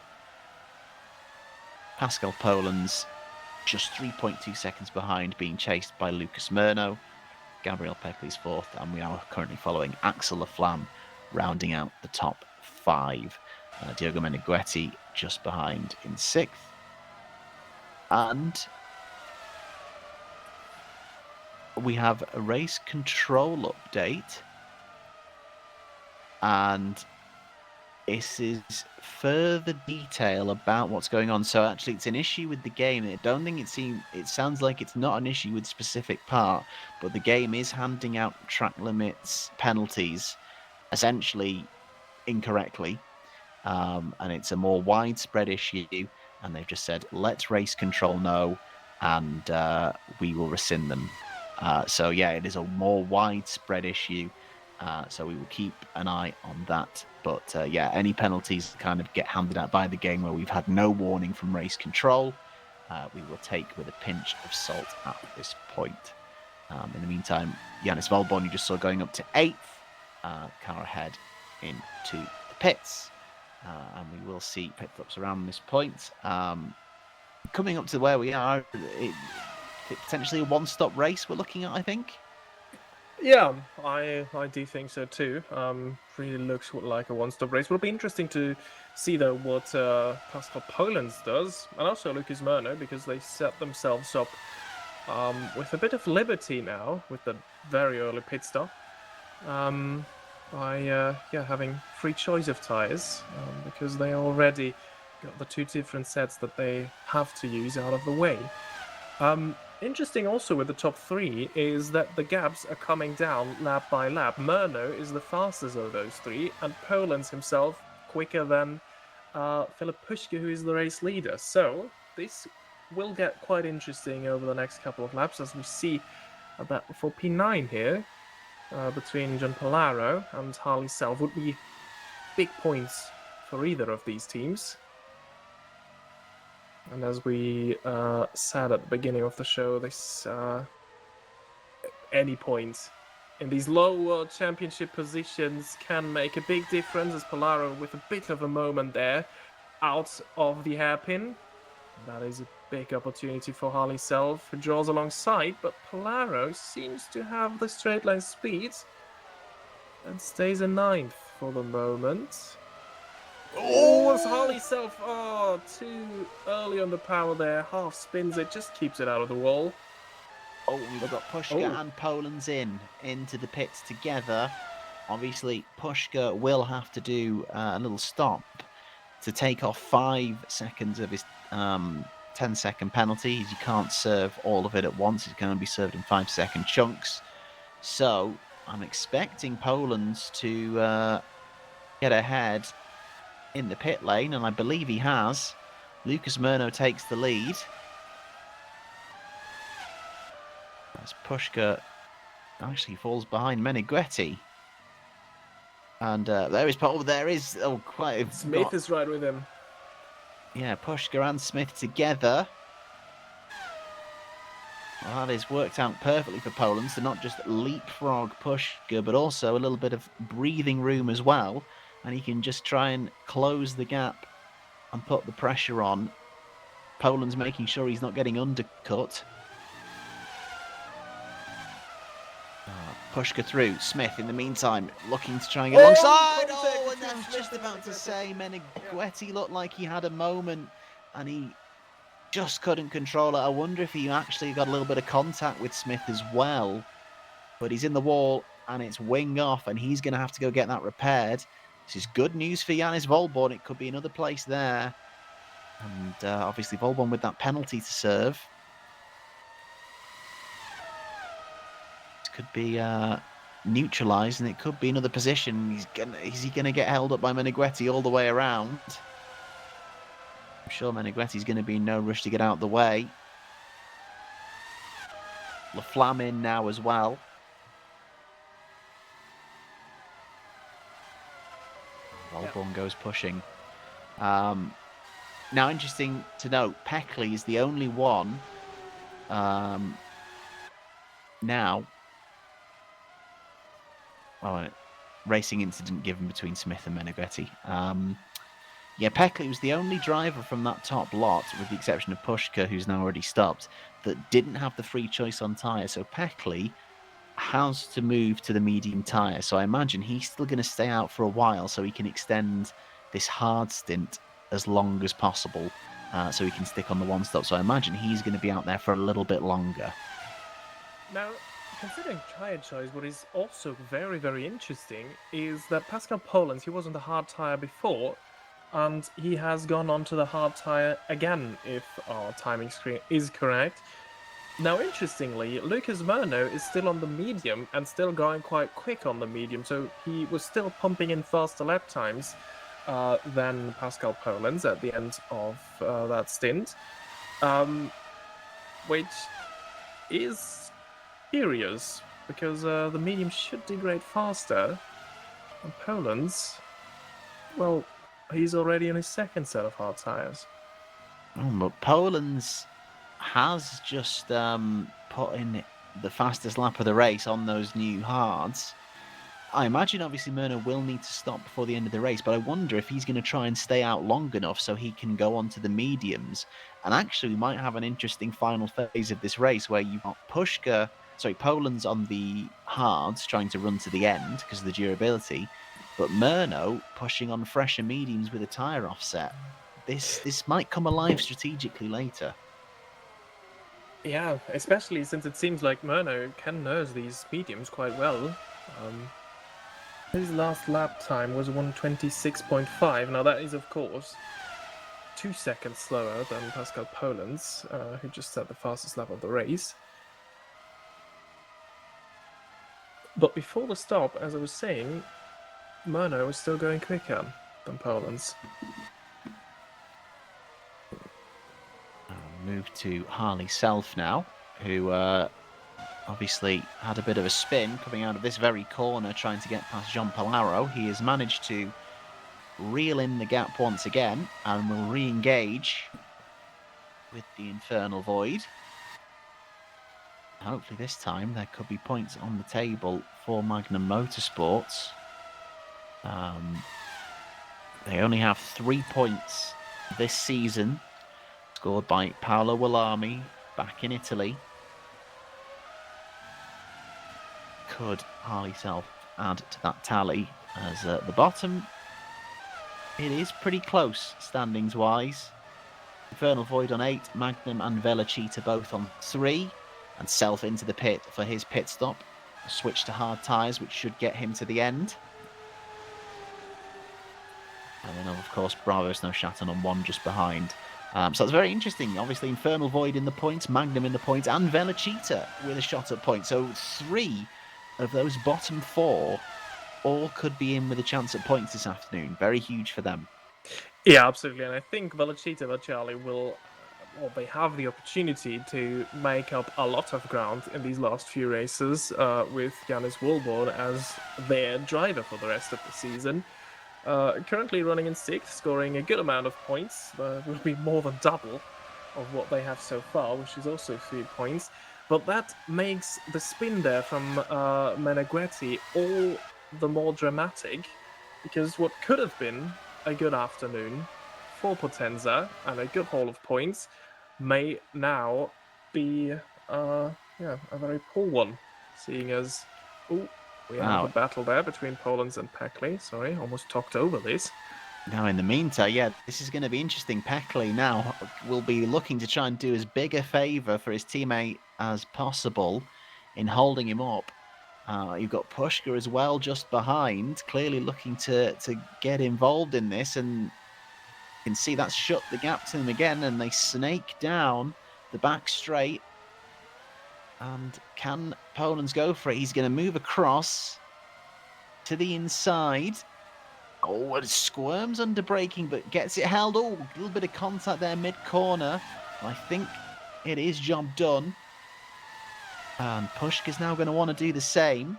Pascal Poland's just 3.2 seconds behind, being chased by Lucas Murno. Gabriel Peckley's fourth, and we are currently following Axel Laflamme, rounding out the top 5. Diogo Meneghetti just behind in 6th. And we have a race control update. And this is further detail about what's going on. So actually, it's an issue with the game. I don't think it sounds like it's not an issue with specific part, but the game is handing out track limits penalties, essentially incorrectly, and it's a more widespread issue. And they've just said, let's race control know, and we will rescind them. So yeah, it is a more widespread issue. So we will keep an eye on that. But yeah, any penalties kind of get handed out by the game where we've had no warning from race control, we will take with a pinch of salt at this point. In the meantime, Yannis Volbon, you just saw going up to 8th, car ahead into the pits. And we will see pit stops around this point. Coming up to where we are, potentially a one-stop race we're looking at, I think. Yeah, I do think so too. Really looks like a one-stop race. Will be interesting to see though what Pascal Polands does, and also Lucas Murno, because they set themselves up with a bit of liberty now with the very early pit stop. By having free choice of tires, because they already got the 2 different sets that they have to use out of the way. Interesting also with the top 3 is that the gaps are coming down lap by lap. Murno is the fastest of those 3, and Poland's himself quicker than Philip Pushka, who is the race leader. So this will get quite interesting over the next couple of laps, as we see that for P9 here, between John Polaro and Harley Self, would be big points for either of these teams. And as we said at the beginning of the show, this any point in these low World Championship positions can make a big difference, as Polaro with a bit of a moment there out of the hairpin. That is a big opportunity for Harley Self, who draws alongside, but Polaro seems to have the straight line speed and stays in ninth for the moment. Oh, it's Harley Self. Oh, too early on the power there. Half spins it, just keeps it out of the wall. Oh, we've got Pushka and Poland's into the pits together. Obviously, Pushka will have to do a little stop to take off 5 seconds of his 10-second penalty. You can't serve all of it at once. It can only be served in 5-second chunks. So I'm expecting Poland's to get ahead in the pit lane, and I believe he has. Lucas Murno takes the lead. As Pushka actually falls behind Meneghetti. And there is quite. Smith is right with him. Yeah, Pushka and Smith together. Well, that is worked out perfectly for Poland to not just leapfrog Pushka, but also a little bit of breathing room as well. And he can just try and close the gap and put the pressure on. Poland's making sure he's not getting undercut. Pushka through. Smith, in the meantime, looking to try and get alongside. Oh, and I was just about to say, Meneghetti looked like he had a moment, and he just couldn't control it. I wonder if he actually got a little bit of contact with Smith as well. But he's in the wall, and it's wing off, and he's going to have to go get that repaired. This is good news for Yanis Volborn. It could be another place there. And obviously, Volborn with that penalty to serve. Could be neutralised, and it could be another position. Is he going to get held up by Meneghetti all the way around? I'm sure Meneghetti's going to be in no rush to get out of the way. Laflamme in now as well. Volborn goes pushing. Now, interesting to note, Peckley is the only one now. Oh, racing incident given between Smith and Meneghetti. Yeah, Peckley was the only driver from that top lot, with the exception of Pushka, who's now already stopped, that didn't have the free choice on tyre. So Peckley has to move to the medium tyre. So I imagine he's still going to stay out for a while so he can extend this hard stint as long as possible, so he can stick on the one stop. So I imagine he's going to be out there for a little bit longer. Now, considering tyre choice, what is also very, very interesting is that Pascal Polens, he was on the hard tyre before, and he has gone onto the hard tyre again, if our timing screen is correct. Now, interestingly, Lucas Murno is still on the medium and still going quite quick on the medium, so he was still pumping in faster lap times than Pascal Polens at the end of that stint, which is curious, because the medium should degrade faster, and Polens, well, he's already on his second set of hard tyres. Oh, but Poland's has just put in the fastest lap of the race on those new hards. I imagine, obviously, Murno will need to stop before the end of the race, but I wonder if he's going to try and stay out long enough so he can go on to the mediums. And actually, we might have an interesting final phase of this race where you've got Poland's on the hards trying to run to the end because of the durability, but Murno pushing on fresher mediums with a tyre offset. This might come alive strategically later. Yeah, especially since it seems like Murno can nurse these mediums quite well. His last lap time was 1:26.5. Now that is, of course, 2 seconds slower than Pascal Polens, who just set the fastest lap of the race. But before the stop, as I was saying, Murno was still going quicker than Polens. I'll move to Harley Self now, who obviously had a bit of a spin coming out of this very corner trying to get past Jean Polaro. He has managed to reel in the gap once again and will re-engage with the Infernal Void. hopefully this time there could be points on the table for Magnum Motorsports. They only have 3 points this season, scored by Paolo Wallami back in Italy. Could Harley Self add to that tally, as at the bottom it is pretty close standings wise. Infernal Void on 8, Magnum and Velocita both on 3, and Self into the pit for his pit stop. A switch to hard tyres, which should get him to the end. And then, of course, Bravo Snowshatten on 1 just behind. So it's very interesting. Obviously, Infernal Void in the points, Magnum in the points, and Velocita with a shot at point. So 3 of those bottom 4 all could be in with a chance at points this afternoon. Very huge for them. Yeah, absolutely. And I think Velocita Vacciali will, well, they have the opportunity to make up a lot of ground in these last few races with Yannis Woolborn as their driver for the rest of the season. Currently running in 6th, scoring a good amount of points. Will be more than double of what they have so far, which is also 3 points. But that makes the spin there from Meneghetti all the more dramatic, because what could have been a good afternoon for Potenza and a good haul of points may now be a very poor one, seeing as we have a battle there between Poland and Peckley. Sorry, almost talked over this. Now, in the meantime, yeah, this is going to be interesting. Peckley now will be looking to try and do as big a favour for his teammate as possible in holding him up. You've got Pushka as well just behind, clearly looking to get involved in this, and you can see that's shut the gap to them again, and they snake down the back straight. And can Poland's go for it? He's going to move across to the inside. Oh, it squirms under braking, but gets it held. Oh, a little bit of contact there mid-corner. I think it is job done. And Pushka's now going to want to do the same.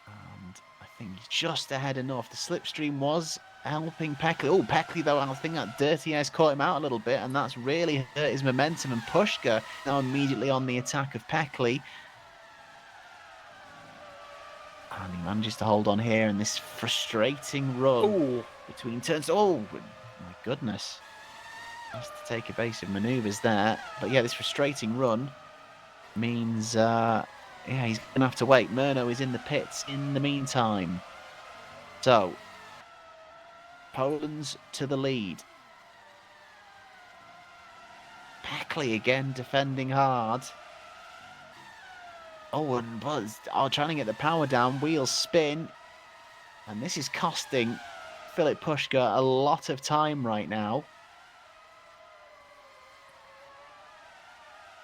And I think he's just ahead enough. The slipstream was helping Peckley. Oh, Peckley, though, I think that dirty air's caught him out a little bit, and that's really hurt his momentum. And Pushka now immediately on the attack of Peckley. And he manages to hold on here in this frustrating run between turns. Oh, my goodness. Has to take evasive manoeuvres there. But yeah, this frustrating run means, he's going to have to wait. Murno is in the pits in the meantime. So, Poland's to the lead. Peckley again defending hard. Oh, and Buzz trying to get the power down. Wheels spin. And this is costing Philip Pushka a lot of time right now.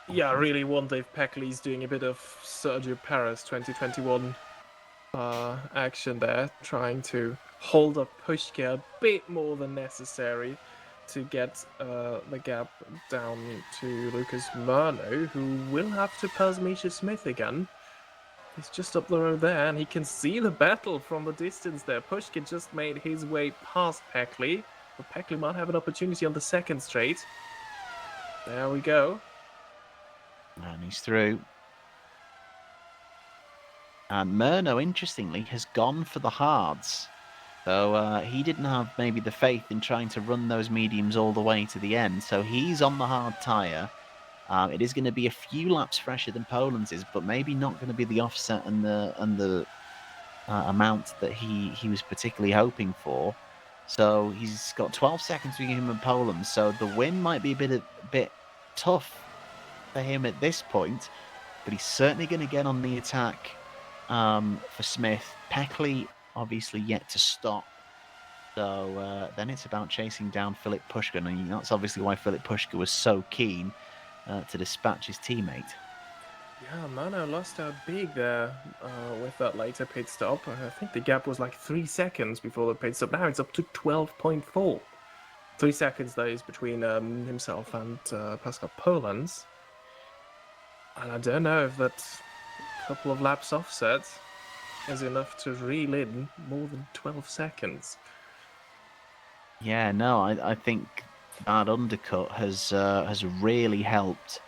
Yeah, I really wonder if Peckley's doing a bit of Sergio Perez 2021 action there, trying to hold up Pushka a bit more than necessary to get the gap down to Lucas Murno, who will have to pass Misha Smith again. He's just up the road there, and he can see the battle from the distance there. Pushka just made his way past Peckley, but Peckley might have an opportunity on the second straight. There we go. And he's through. And Murno, interestingly, has gone for the hards. So he didn't have maybe the faith in trying to run those mediums all the way to the end. So he's on the hard tyre. It is going to be a few laps fresher than Poland's is, but maybe not going to be the offset and the amount that he was particularly hoping for. So he's got 12 seconds between him and Poland. So the win might be a bit tough for him at this point, but he's certainly going to get on the attack for Smith. Peckley obviously yet to stop. So then it's about chasing down Philip Pushka, and that's obviously why Philip Pushka was so keen to dispatch his teammate. Yeah, Mano lost out big there with that later pit stop. I think the gap was like 3 seconds before the pit stop. Now it's up to 12.4. 3 seconds, that is, between himself and Pascal Polans. And I don't know if that couple of laps offset is enough to reel in more than 12 seconds. Yeah, no, I think that undercut has really helped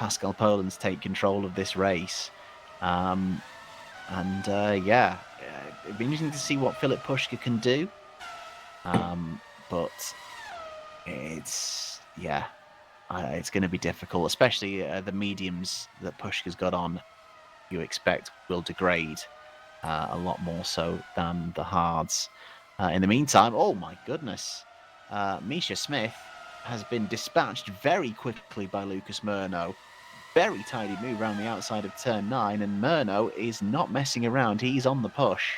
Pascal Poland's take control of this race. It'd be interesting to see what Filip Puška can do. But it's going to be difficult, especially the mediums that Puška's got on. You expect will degrade a lot more so than the hards. In the meantime, oh my goodness, Misha Smith has been dispatched very quickly by Lucas Murno. Very tidy move around the outside of turn 9, and Murno is not messing around. He's on the push.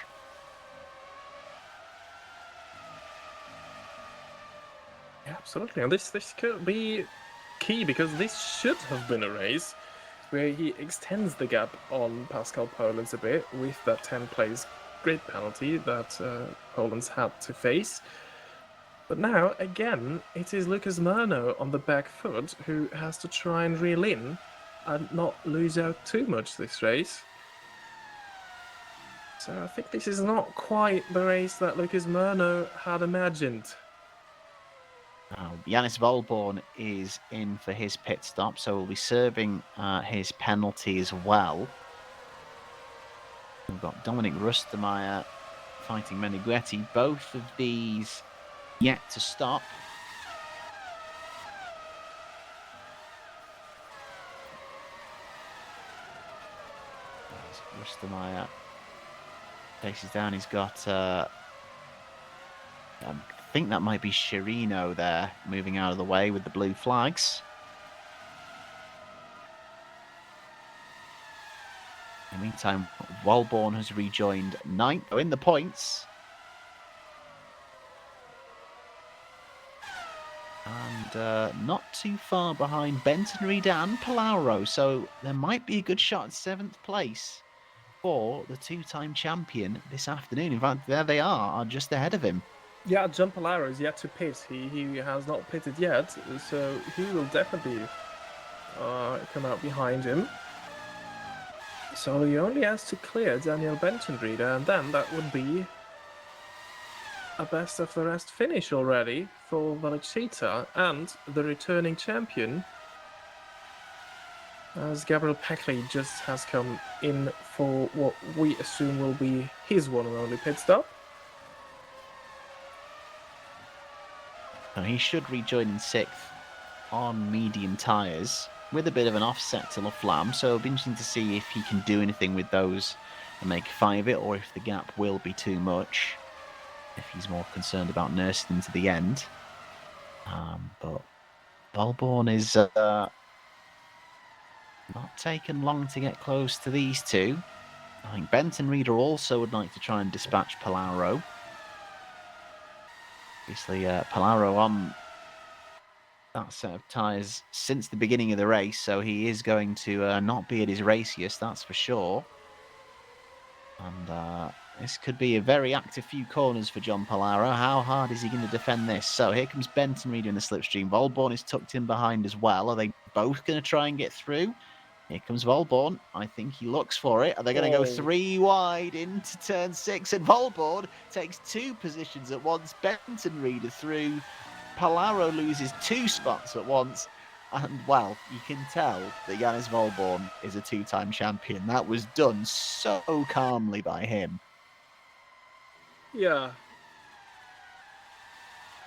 Yeah, absolutely. And this could be key, because this should have been a race where he extends the gap on Pascal Poland's a bit with that 10-place grid penalty that Poland's had to face. But now, again, it is Lucas Murno on the back foot who has to try and reel in and not lose out too much this race. So I think this is not quite the race that Lucas Murno had imagined. Yannis Volborn is in for his pit stop, so we'll be serving his penalty as well. We've got Dominic Rustemeyer fighting Meneghetti. Both of these yet to stop. Rustemeyer faces down. He's got... I think that might be Chirino there, moving out of the way with the blue flags. In the meantime, Volborn has rejoined 9th in the points. And not too far behind Benton Reed and Palauro, so there might be a good shot at 7th place for the two-time champion this afternoon. In fact, there they are just ahead of him. Yeah, John Palauro is yet to pit. He has not pitted yet, so he will definitely come out behind him. So he only has to clear Daniel Bentonreed, and then that would be a best of the rest finish already for Vallecita and the returning champion, as Gabriel Peckley just has come in for what we assume will be his one and only pit stop. Now he should rejoin in 6th on medium tyres with a bit of an offset to Laflamme, so it'll be interesting to see if he can do anything with those and make 5 of it, or if the gap will be too much, if he's more concerned about nursing them to the end. But Volborn is not taken long to get close to these two. I think Benton Reader also would like to try and dispatch Palauro. Obviously, Palauro on that set of tyres since the beginning of the race, so he is going to not be at his raciest, that's for sure. And this could be a very active few corners for John Palauro. How hard is he going to defend this? So here comes Benton Reader in the slipstream. Volborn is tucked in behind as well. Are they both going to try and get through? Here comes Volborn. I think he looks for it. Are they going to go 3 wide into turn 6? And Volborn takes 2 positions at once. Benton Reader through. Palauro loses 2 spots at once. And, well, you can tell that Yannis Volborn is a 2-time champion. That was done so calmly by him. Yeah.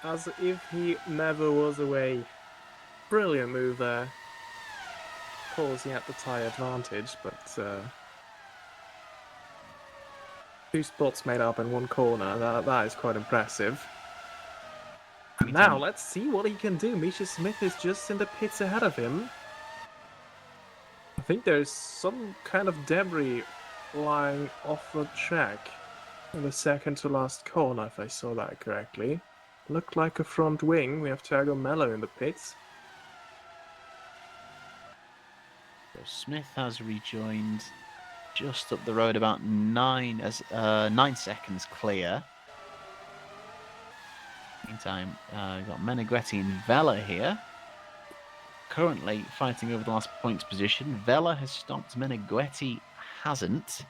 As if he never was away. Brilliant move there. Of course, he had the tyre advantage, but 2 spots made up in 1 corner. That is quite impressive. And now, let's see what he can do. Misha Smith is just in the pits ahead of him. I think there's some kind of debris lying off the track in the second to last corner, if I saw that correctly. Looked like a front wing. We have Thiago Mello in the pits. So Smith has rejoined just up the road, about 9 seconds clear. Meantime, we've got Meneghetti and Vela here. Currently fighting over the last points position. Vela has stopped, Meneghetti hasn't.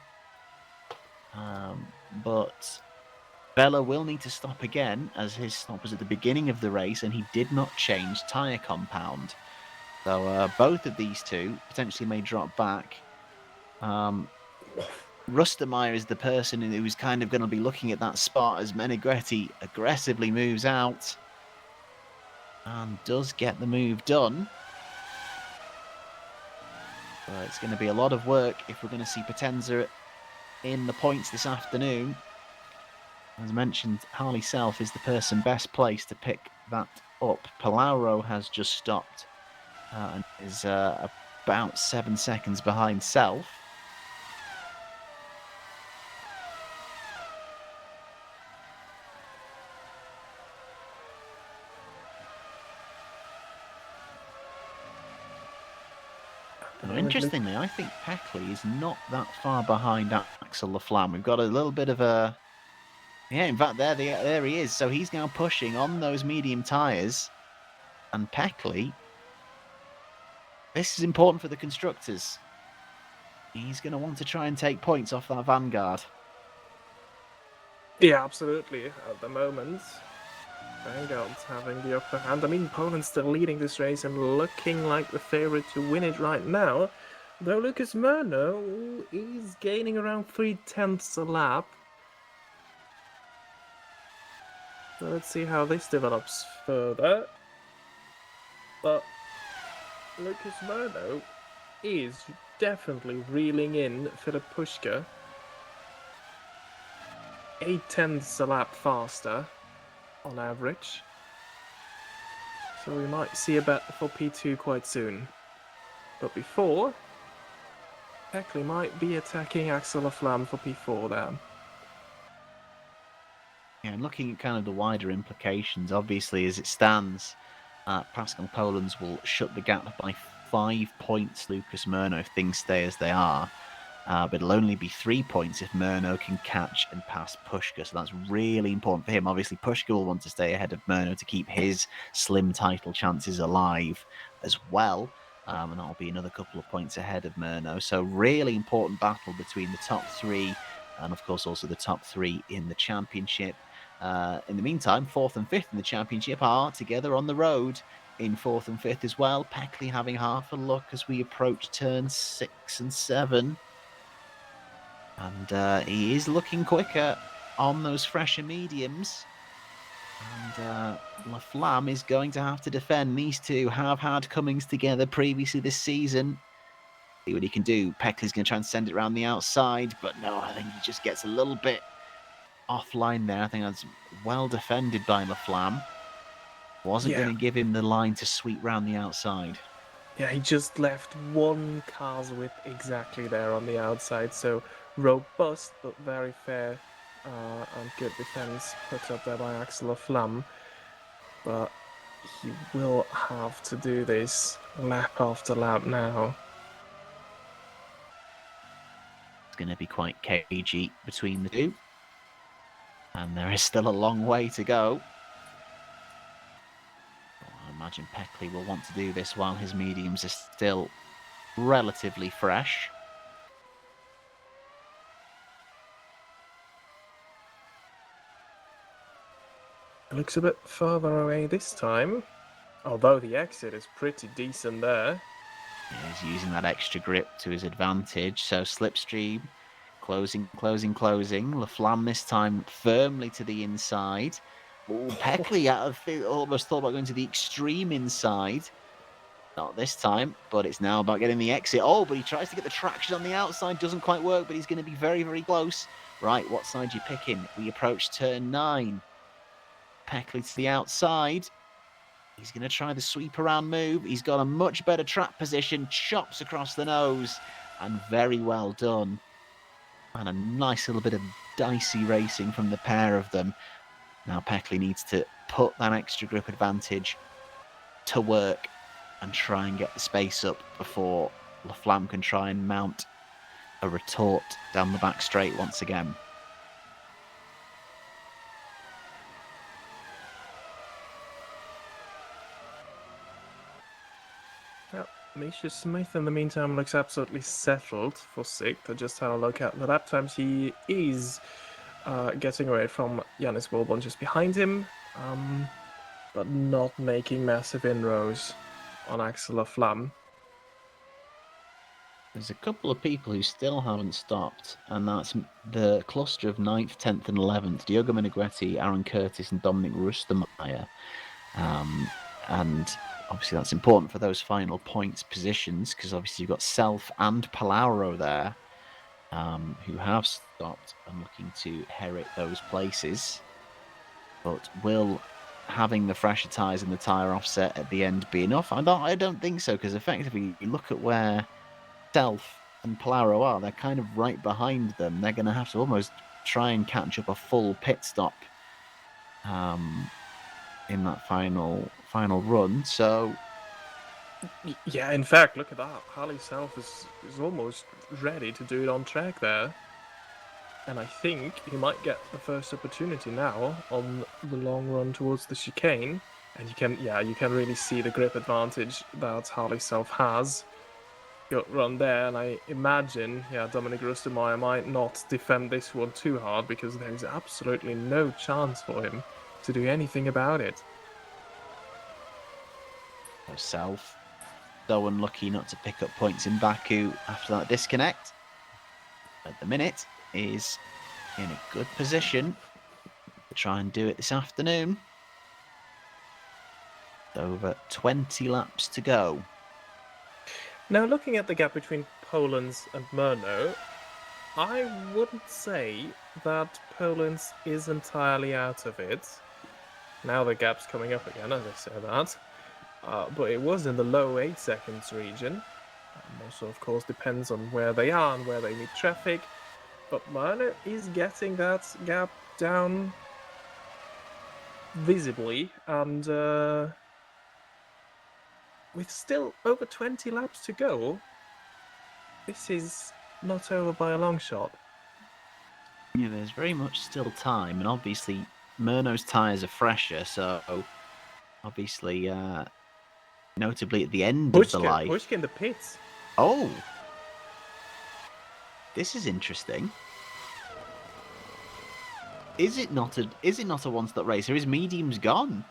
But Vela will need to stop again, as his stop was at the beginning of the race and he did not change tyre compound. So both of these two potentially may drop back. Rustermeyer is the person who's kind of going to be looking at that spot as Menegretti aggressively moves out and does get the move done. But it's going to be a lot of work if we're going to see Potenza in the points this afternoon. As mentioned, Harley Self is the person best placed to pick that up. Palauro has just stopped and is about 7 seconds behind Self. Interestingly, I think Peckley is not that far behind Axel Laflamme. We've got a little bit of a... Yeah, in fact, there he is. So he's now pushing on those medium tyres. And Peckley... This is important for the constructors. He's going to want to try and take points off that Vanguard. Yeah, absolutely. At the moment, Vanguard's having the upper hand. I mean, Poland's still leading this race and looking like the favourite to win it right now. Though Lucas Murno is gaining around 3/10 a lap. So let's see how this develops further. But Lucas Murno is definitely reeling in Philip Pushka. 0.8 a lap faster on average. So we might see a bet for P2 quite soon. But before, Peckley might be attacking Axel Laflamme for P4 there. Yeah, and looking at kind of the wider implications, obviously as it stands, Pascal Polands will shut the gap by 5 points, Lucas Murno, if things stay as they are. But it'll only be 3 points if Murno can catch and pass Pushka. So that's really important for him. Obviously, Pushka will want to stay ahead of Murno to keep his slim title chances alive as well. And that'll be another couple of points ahead of Murno. So really important battle between the top 3 and, of course, also the top 3 in the championship. In the meantime, 4th and 5th in the championship are together on the road in 4th and 5th as well. Peckley having half a look as we approach turn 6 and 7. And he is looking quicker on those fresher mediums. And Laflamme is going to have to defend. These two have had comings together previously this season. See what he can do. Peckley's going to try and send it around the outside. But no, I think he just gets a little bit offline there. I think that's well defended by Laflamme. Wasn't going to give him the line to sweep round the outside. Yeah, he just left one car's width exactly there on the outside. So robust, but very fair and good defense put up there by Axel Laflamme. But he will have to do this lap after lap now. It's going to be quite cagey between the two. And there is still a long way to go. I imagine Peckley will want to do this while his mediums are still relatively fresh. It looks a bit further away this time, although the exit is pretty decent there. He's using that extra grip to his advantage, so slipstream, closing. Laflamme this time firmly to the inside. Oh, Peckley almost thought about going to the extreme inside. Not this time, but it's now about getting the exit. Oh, but he tries to get the traction on the outside. Doesn't quite work, but he's going to be very, very close. Right, what side are you picking? We approach turn 9. Peckley to the outside. He's going to try the sweep around move. He's got a much better trap position. Chops across the nose. And very well done. And a nice little bit of dicey racing from the pair of them. Now Peckley needs to put that extra grip advantage to work and try and get the space up before Laflamme can try and mount a retort down the back straight once again. Misha Smith, in the meantime, looks absolutely settled for 6th. I just had a look at the lap times. He is getting away from Yannis Bourbon just behind him, but not making massive inroads on Axel Laflamme. There's a couple of people who still haven't stopped, and that's the cluster of 9th, 10th, and 11th. Diogo Meneghetti, Aaron Curtis, and Dominic Rustermeier. And obviously that's important for those final points positions, because obviously you've got Self and Palauro there, who have stopped and looking to inherit those places. But will having the fresher tyres and the tyre offset at the end be enough? I don't think so, because effectively you look at where Self and Palauro are, they're kind of right behind them. They're going to have to almost try and catch up a full pit stop in that final run. So yeah, in fact, look at that. Harley Self is almost ready to do it on track there. And I think he might get the first opportunity now on the long run towards the chicane. And you can really see the grip advantage that Harley Self has. Got run there, and I imagine, Dominic Rustermeier might not defend this one too hard, because there is absolutely no chance for him to do anything about it. Self, so unlucky not to pick up points in Baku after that disconnect. At the minute, is in a good position to try and do it this afternoon. Over 20 laps to go. Now, looking at the gap between Poland's and Murnau, I wouldn't say that Poland's is entirely out of it. Now the gap's coming up again, as I say that. But it was in the low 8 seconds region. Also, of course, depends on where they are and where they meet traffic. But Murnau is getting that gap down visibly, and with still over 20 laps to go, this is not over by a long shot. Yeah, there's very much still time, and obviously Murnau's tyres are fresher, so obviously, notably at the end of the life. Pushkin the pits. Oh, this is interesting. Is it not a one-stop race, or is mediums gone?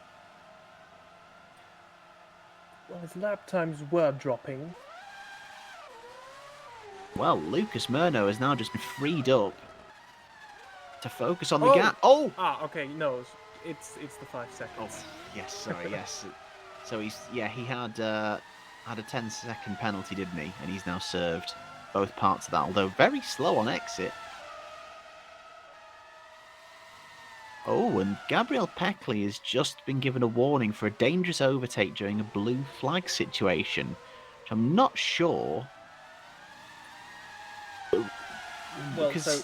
Well, his lap times were dropping. Well, Lucas Murnau has now just been freed up to focus on the gap. Oh! Okay, no, it's the 5 seconds. Oh, yes, sorry, yes. So he had a 10-second penalty, didn't he? And he's now served both parts of that, although very slow on exit. Oh, and Gabriel Peckley has just been given a warning for a dangerous overtake during a blue flag situation, which I'm not sure. Well, so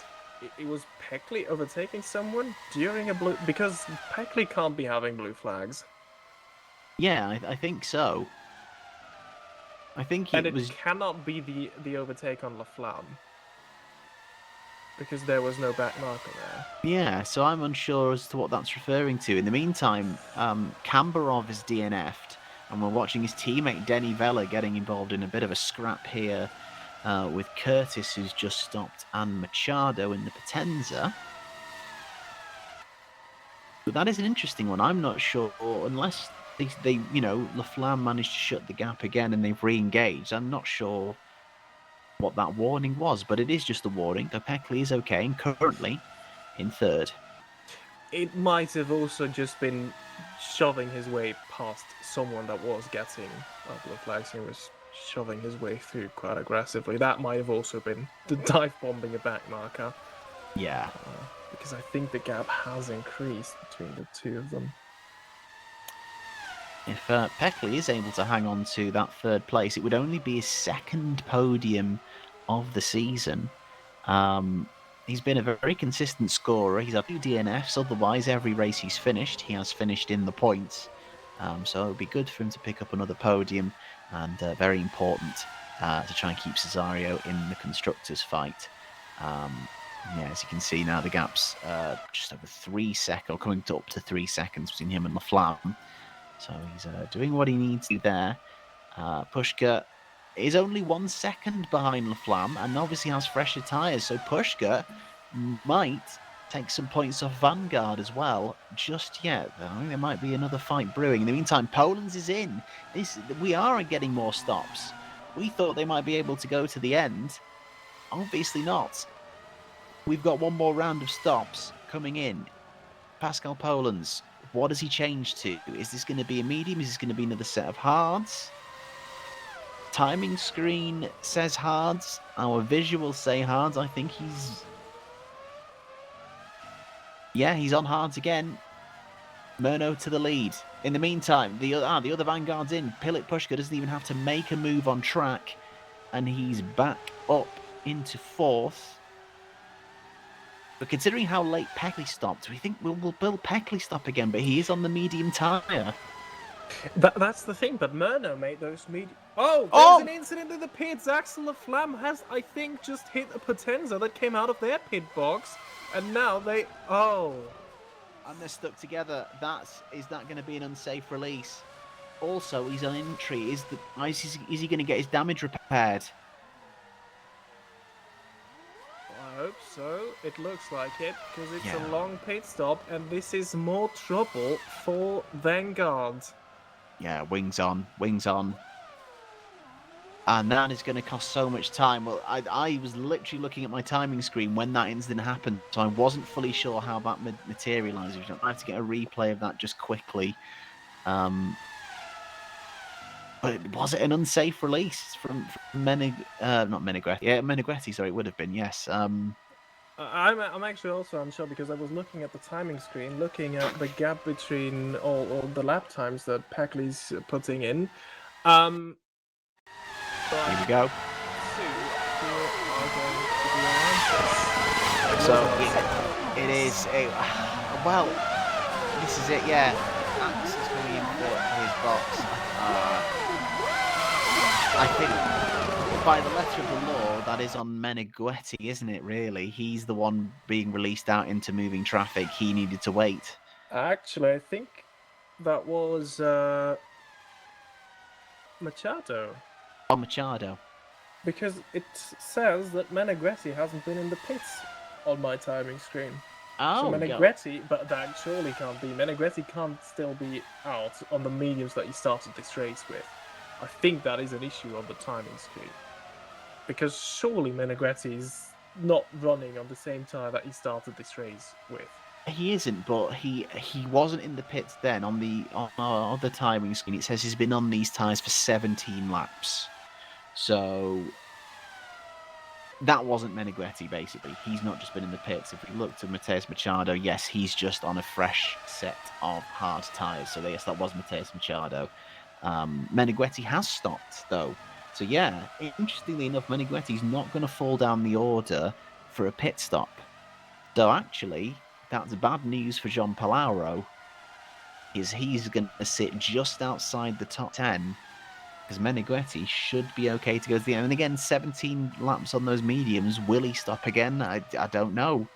it was Peckley overtaking someone during a blue... Because Peckley can't be having blue flags. Yeah, I think so. I think it was... And it cannot be the overtake on Laflamme, because there was no back marker there. Yeah, so I'm unsure as to what that's referring to. In the meantime, Kambarov is DNF'd, and we're watching his teammate Denny Vella getting involved in a bit of a scrap here with Curtis, who's just stopped, and Machado in the Potenza. But that is an interesting one. I'm not sure, unless they Laflamme managed to shut the gap again and they've re-engaged. I'm not sure what that warning was, but it is just a warning. Though Peckley is okay and currently in third. It might have also just been shoving his way past someone that was getting blue flags. He was shoving his way through quite aggressively. That might have also been the dive bombing a back marker. Yeah. Because I think the gap has increased between the two of them. If Peckley is able to hang on to that third place, it would only be his second podium of the season. He's been a very consistent scorer. He's had 2 DNFs. Otherwise, every race he's finished, he has finished in the points. So it would be good for him to pick up another podium, and very important to try and keep Cesario in the constructors' fight. As you can see now, the gap's just over 3 seconds, or coming to up to 3 seconds between him and Laflamme. So he's doing what he needs to there. Pushka is only 1 second behind Laflamme, and obviously has fresher tyres. So Pushka might take some points off Vanguard as well. Just yet, though, I think there might be another fight brewing. In the meantime, Poland's is in. We are getting more stops. We thought they might be able to go to the end. Obviously not. We've got one more round of stops coming in. Pascal Poland's, what does he change to? Is this going to be a medium? Is this going to be another set of hards? Timing screen says hards. Our visuals say hards. I think he's... Yeah, he's on hards again. Murno to the lead. In the meantime, the other Vanguard's in. Pilit Pushka doesn't even have to make a move on track. And he's back up into fourth. But considering how late Peckley stopped, we think we'll Bill Peckley stop again, but he is on the medium tyre. That's the thing, but Murno made those medium... Oh, there's an incident in the pits. Axel Laflamme has, I think, just hit a Potenza that came out of their pit box. And now they... Oh. And they're stuck together. Is that going to be an unsafe release? Also, he's on entry. Is he going to get his damage repaired? I hope so. It looks like it, because it's a long pit stop, and this is more trouble for Vanguard. Yeah, wings on. And that is going to cost so much time. Well, I was literally looking at my timing screen when that incident happened, so I wasn't fully sure how that materialised. I have to get a replay of that just quickly. But was it an unsafe release from not Menegretti? Yeah, Menegretti, sorry, it would have been, yes. I'm actually also unsure, because I was looking at the timing screen, looking at the gap between all the lap times that Peckley's putting in. Here we go. So it is well, this is it, yeah. Axe is coming in for his box. I think by the letter of the law, that is on Menegretti, isn't it, really? He's the one being released out into moving traffic. He needed to wait. Actually, I think that was Machado. Oh, Machado. Because it says that Menegretti hasn't been in the pits on my timing screen. Oh, so Menegretti, but that surely can't be. Menegretti can't still be out on the mediums that he started this race with. I think that is an issue on the timing screen. Because surely Menegretti is not running on the same tyre that he started this race with. He isn't, but he wasn't in the pits then. On our other timing screen, it says he's been on these tyres for 17 laps. So that wasn't Menegretti, basically. He's not just been in the pits. If we look to Mateus Machado, yes, he's just on a fresh set of hard tyres. So yes, that was Mateus Machado. Menegretti has stopped, though. So yeah, interestingly enough, Menegretti's not going to fall down the order for a pit stop. So actually, that's bad news for John Palauro. He's going to sit just outside the top 10, because Menegretti should be okay to go to the end. And again, 17 laps on those mediums. Will he stop again? I don't know.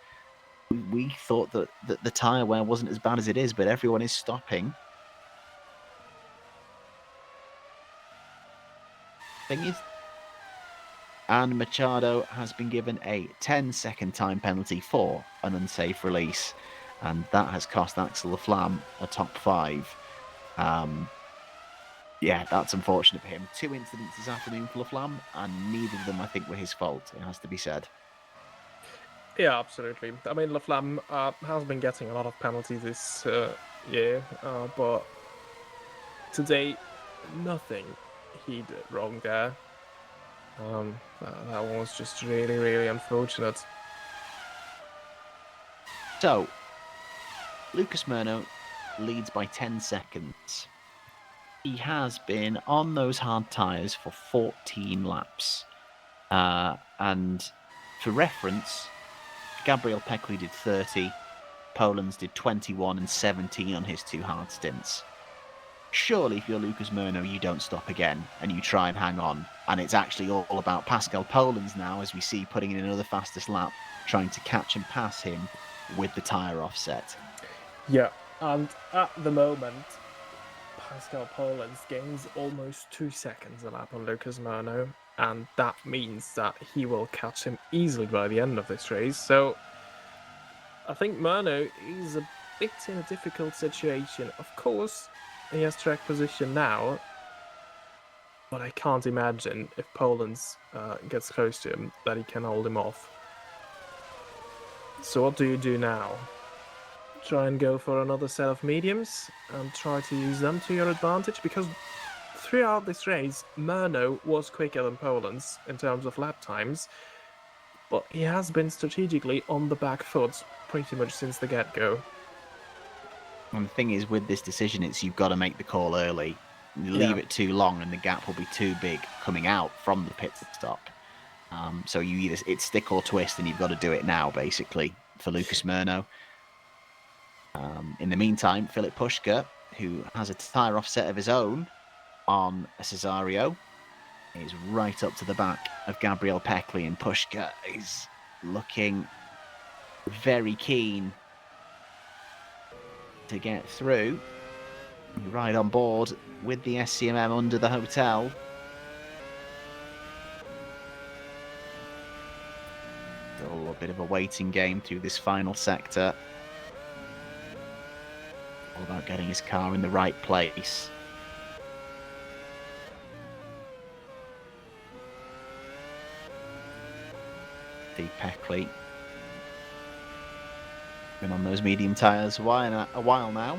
We thought that the tyre wear wasn't as bad as it is, but everyone is stopping. Thing is, and Machado has been given a 10-second time penalty for an unsafe release, and that has cost Axel Laflamme a top 5. Yeah, that's unfortunate for him. 2 incidents this afternoon for Laflamme, and neither of them, I think, were his fault, it has to be said. Yeah, absolutely. I mean, Laflamme has been getting a lot of penalties this year, but today, nothing he did wrong there. That was just really, really unfortunate. So, Lucas Murno leads by 10 seconds. He has been on those hard tyres for 14 laps. And for reference, Gabriel Peckley did 30, Poland's did 21 and 17 on his 2 hard stints. Surely, if you're Lucas Murno, you don't stop again and you try and hang on. And it's actually all about Pascal Poland's now, as we see putting in another fastest lap, trying to catch and pass him with the tyre offset. Yeah, and at the moment, Pascal Poland's gains almost 2 seconds a lap on Lucas Murno, and that means that he will catch him easily by the end of this race. So I think Murno is a bit in a difficult situation. Of course, he has track position now, but I can't imagine if Poland gets close to him that he can hold him off. So what do you do now? Try and go for another set of mediums and try to use them to your advantage, because throughout this race, Murno was quicker than Poland's in terms of lap times, but he has been strategically on the back foot pretty much since the get-go. And the thing is, with this decision, it's you've got to make the call early. You leave it too long, and the gap will be too big coming out from the pit stop. So it's stick or twist, and you've got to do it now, basically, for Lucas Murno. In the meantime, Philip Pushka, who has a tyre offset of his own on a Cesario, is right up to the back of Gabriel Peckley, and Pushka is looking very keen to get through. Right on board with the SCMM under the hotel. Still a little bit of a waiting game through this final sector. All about getting his car in the right place. Steve Peckley. Been on those medium tyres a while now.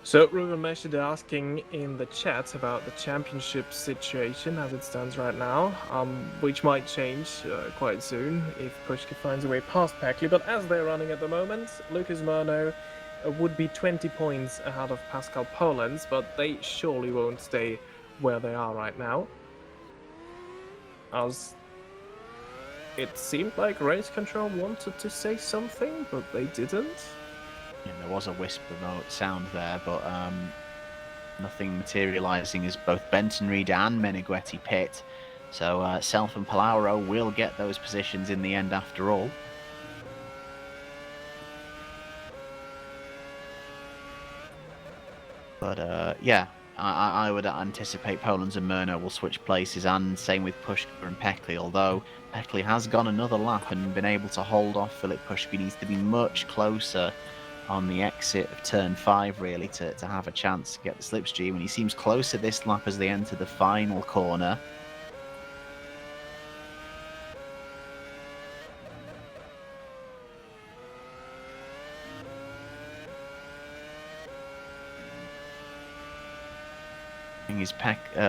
So Ruben Meshid asking in the chat about the championship situation as it stands right now, which might change quite soon if Pushka finds a way past Peckley. But as they're running at the moment, Lucas Murno would be 20 points ahead of Pascal Polens, but they surely won't stay where they are right now. As it seemed like Race Control wanted to say something, but they didn't. Yeah, there was a whisper sound there, but nothing materialising as both Benton Reed and Meneghetti pit. So Self and Palauro will get those positions in the end after all. But yeah, I would anticipate Poland and Murno will switch places, and same with Pushka and Peckley, although Peckley has gone another lap and been able to hold off Philip Pushka. He needs to be much closer on the exit of turn 5 really to have a chance to get the slipstream, and he seems closer this lap as they enter the final corner.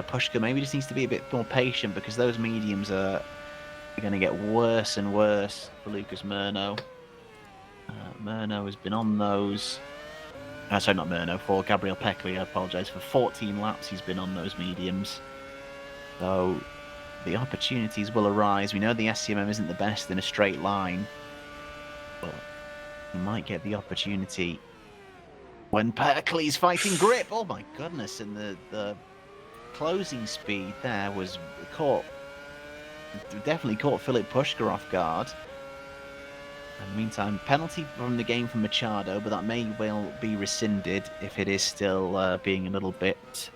Pushka maybe just needs to be a bit more patient, because those mediums are going to get worse and worse for Lucas Murno. Murno has been on those. Sorry, not Murno, for Gabriel Peckley, I apologise. For 14 laps he's been on those mediums. So the opportunities will arise. We know the SCMM isn't the best in a straight line, but he might get the opportunity when Peckley's fighting grip. Oh my goodness, and the closing speed there was definitely caught Philip Pushka off guard. In the meantime, penalty from the game from Machado, but that may well be rescinded if it is still being a little bit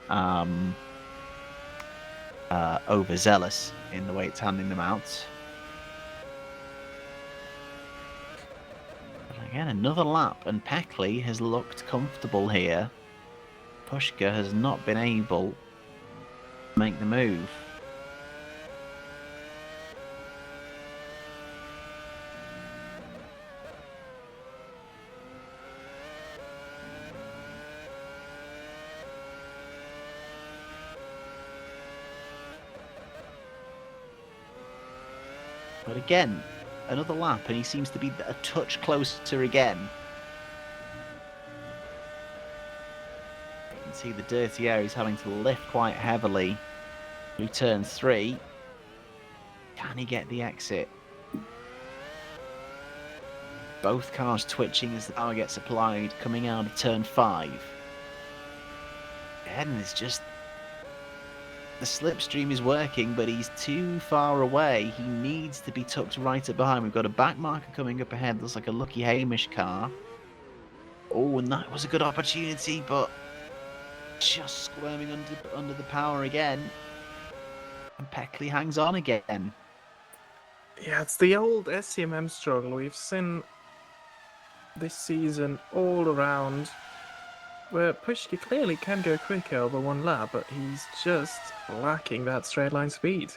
overzealous in the way it's handing them out. But again, another lap, and Peckley has looked comfortable here. Pushka has not been able to make the move. But again, another lap, and he seems to be a touch closer again. You can see the dirty air. He's having to lift quite heavily through turn 3. Can he get the exit? Both cars twitching as the power gets applied coming out of turn 5. Again, it's just the slipstream is working, but he's too far away. He needs to be tucked right up behind. We've got a back marker coming up ahead. Looks like a Lucky Hamish car. Oh, and that was a good opportunity, but just squirming under the power again. And Peckley hangs on again. Yeah, it's the old SCMM struggle we've seen this season all around, where Pushki clearly can go quicker over one lap, but he's just lacking that straight line speed.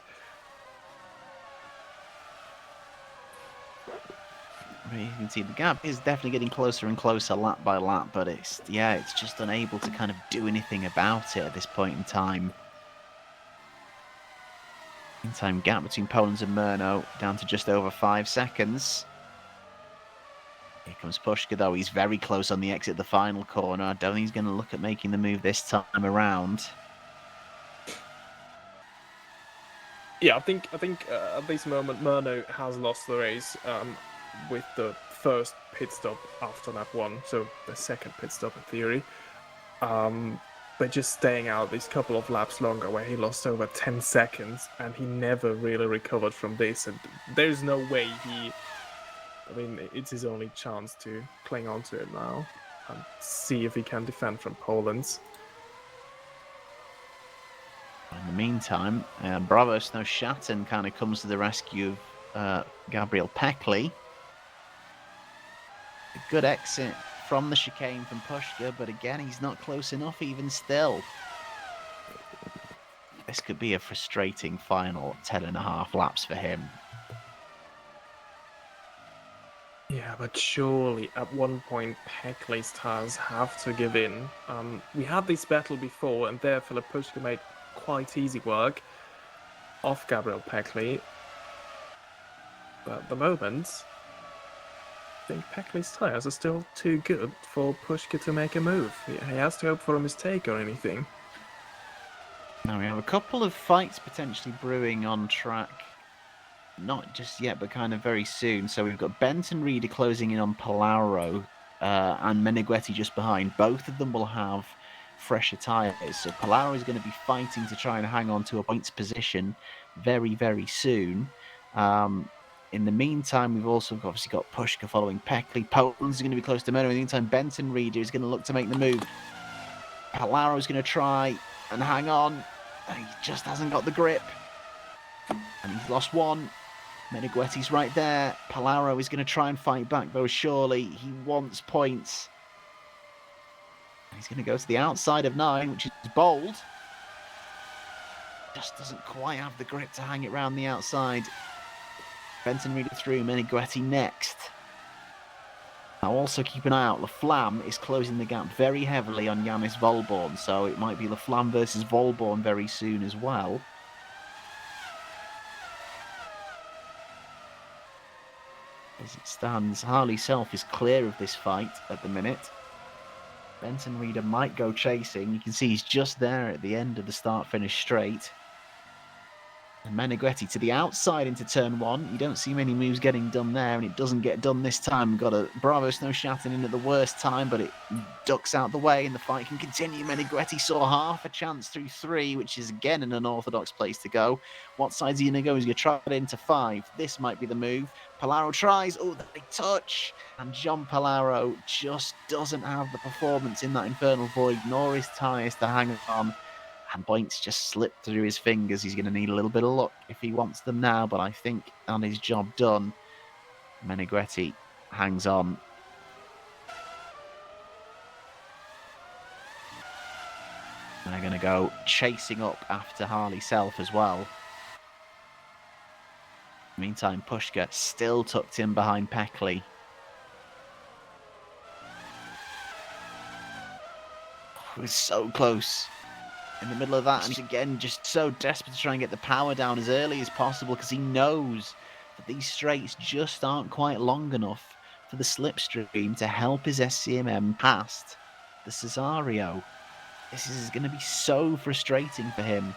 You can see the gap is definitely getting closer and closer lap by lap, but it's just unable to kind of do anything about it at this point in time. Meantime, gap between Poland and Murno down to just over 5 seconds. Here comes Pushka, though. He's very close on the exit of the final corner. I don't think he's going to look at making the move this time around. Yeah, I think at this moment Murno has lost the race with the first pit stop after lap 1, so the second pit stop in theory. But just staying out these couple of laps longer where he lost over 10 seconds and he never really recovered from this, and there's no way it's his only chance to cling on to it now and see if he can defend from Poland's. In the meantime, Bravo Snow Shatten kind of comes to the rescue of Gabriel Peckley. A good exit from the chicane from Pushka, but again, he's not close enough even still. This could be a frustrating final 10.5 laps for him. Yeah, but surely at one point Peckley's tires have to give in. We had this battle before, and there Philip Pushka made quite easy work of Gabriel Peckley. But at the moment, I think Peckley's tires are still too good for Pushka to make a move. He has to hope for a mistake or anything. Now we have a couple of fights potentially brewing on track. Not just yet, but kind of very soon. So we've got Benton Reader closing in on Palauro and Meneghetti just behind. Both of them will have fresher tyres. So Palauro is going to be fighting to try and hang on to a points position very, very soon. In the meantime, we've also obviously got Pushka following Peckley. Poland's going to be close to Murno. In the meantime, Benton Reader is going to look to make the move. Palauro is going to try and hang on. He just hasn't got the grip. And he's lost one. Meneghetti's right there. Palauro is going to try and fight back, though, surely. He wants points. He's going to go to the outside of 9, which is bold. Just doesn't quite have the grip to hang it round the outside. Benton Reader through, Meneghetti next. Now also keep an eye out. Laflamme is closing the gap very heavily on Yannis Volborn, so it might be Laflamme versus Volborn very soon as well. As it stands, Harley Self is clear of this fight at the minute. Benton Reader might go chasing. You can see he's just there at the end of the start-finish straight. And Meneghetti to the outside into turn 1. You don't see many moves getting done there, and it doesn't get done this time. Got a Bravo Snow Shatten in at the worst time, but it ducks out the way, and the fight can continue. Meneghetti saw half a chance through 3, which is again an unorthodox place to go. What side's he going to go? He's going to try it into 5. This might be the move. Palauro tries. Oh, they touch. And John Palauro just doesn't have the performance in that Infernal Void, nor his tyres to hang on. And points just slipped through his fingers. He's going to need a little bit of luck if he wants them now, but I think on his job done, Meneghetti hangs on. And they're going to go chasing up after Harley Self as well. Meantime, Pushka still tucked in behind Peckley. It was so close in the middle of that, and he's again just so desperate to try and get the power down as early as possible because he knows that these straights just aren't quite long enough for the slipstream to help his SCMM past the Cesario. This is going to be so frustrating for him.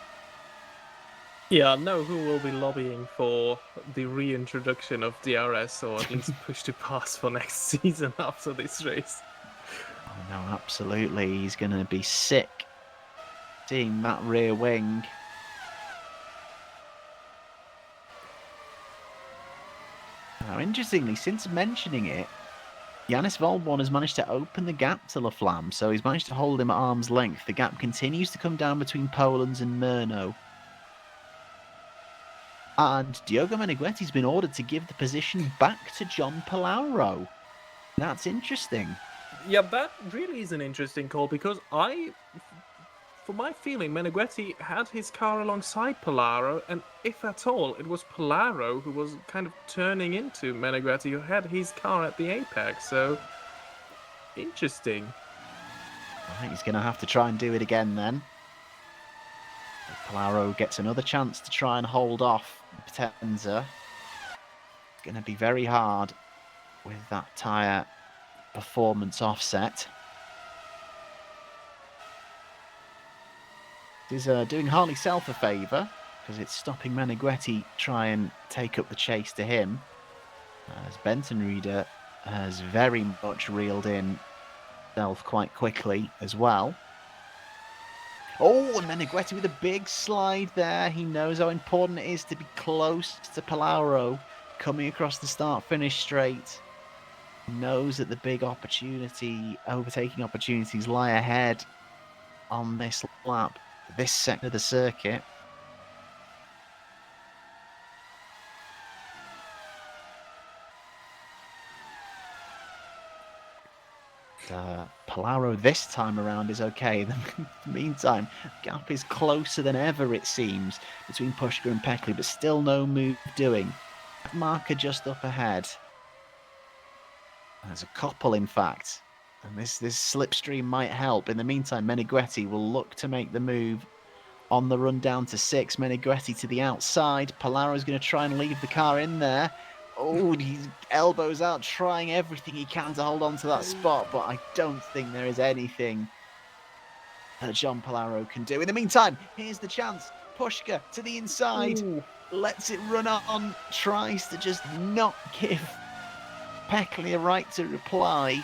Yeah, I know who will be lobbying for the reintroduction of DRS, or at least push to pass for next season after this race. Oh no, absolutely. He's going to be sick seeing that rear wing. Now, interestingly, since mentioning it, Yannis Volborn has managed to open the gap to Laflamme, so he's managed to hold him at arm's length. The gap continues to come down between Poland and Murno. And Diogo Meneghetti's been ordered to give the position back to John Palaro. That's interesting. Yeah, that really is an interesting call because for my feeling, Meneghetti had his car alongside Palaro, and if at all, it was Palaro who was kind of turning into Meneghetti, who had his car at the apex. So, interesting. I think he's going to have to try and do it again then. Palaro gets another chance to try and hold off Potenza. It's going to be very hard with that tyre performance offset. It is doing Harley Self a favour because it's stopping Meneghetti try and take up the chase to him. As Benton Reader has very much reeled in Self quite quickly as well. Oh, and Meneghetti with a big slide there. He knows how important it is to be close to Palaro coming across the start-finish straight. He knows that the big overtaking opportunities lie ahead on this lap, this sector of the circuit. Palaro this time around is okay. In the meantime, the gap is closer than ever, it seems, between Pushka and Peckley, but still no move doing. Marker just up ahead. There's a couple, in fact, and this slipstream might help. In the meantime, Meneghetti will look to make the move on the run down to 6. Meneghetti to the outside. Palaro's going to try and leave the car in there. Oh, he's elbows out, trying everything he can to hold on to that spot, but I don't think there is anything that John Palaro can do. In the meantime, here's the chance. Pushka to the inside, lets it run on, tries to just not give Peckley a right to reply.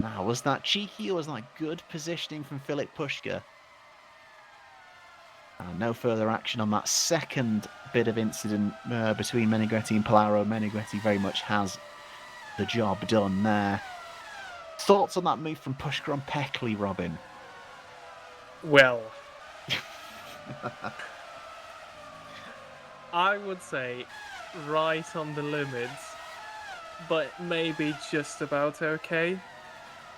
Now, was that cheeky or was that good positioning from Philip Pushka? No further action on that second bit of incident between Meneghetti and Palaro. Meneghetti very much has the job done there. Thoughts on that move from Pushka on Peckley, Robin? Well, I would say right on the limits, but maybe just about okay.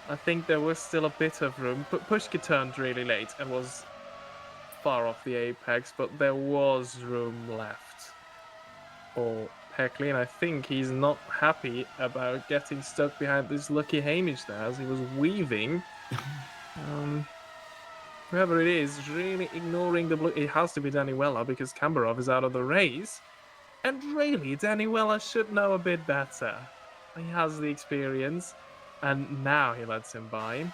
I think there was still a bit of room. Pushka turned really late and was far off the apex, but there was room left for Peckley, and I think he's not happy about getting stuck behind this lucky Hamish there as he was weaving. Whoever it is, really ignoring the blue. It has to be Daniwella because Kambarov is out of the race. And really, Daniwella should know a bit better. He has the experience, and now he lets him by.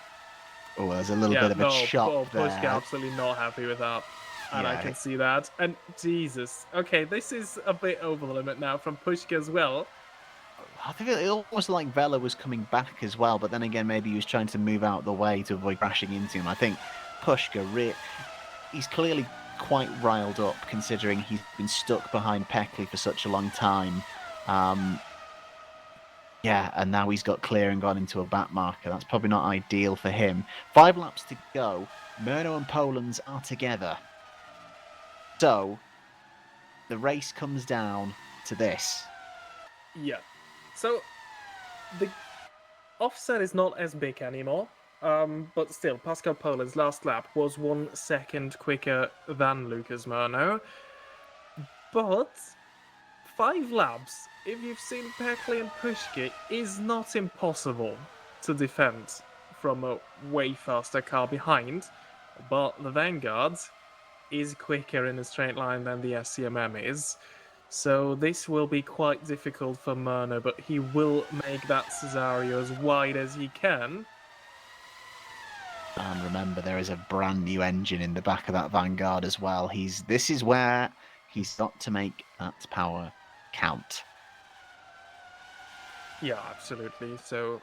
Oh, there's a little bit of a chop there. Pushka absolutely not happy with that. And I can see that. And Jesus. Okay, this is a bit over the limit now from Pushka as well. I think it almost like Vela was coming back as well, but then again, maybe he was trying to move out of the way to avoid crashing into him. I think Pushka, he's clearly quite riled up considering he's been stuck behind Peckley for such a long time. Yeah, and now he's got clear and gone into a back marker. That's probably not ideal for him. 5 laps to go. Murno and Polands are together. So, the race comes down to this. Yeah. So, the offset is not as big anymore. But still, Pascal Poland's last lap was 1 second quicker than Lucas Murno. But 5 laps, if you've seen Peckley and Pushka, is not impossible to defend from a way faster car behind. But the Vanguard is quicker in a straight line than the SCMM is. So this will be quite difficult for Murno, but he will make that Cesario as wide as he can. And remember, there is a brand new engine in the back of that Vanguard as well. This is where he's got to make that power count. Yeah, absolutely. So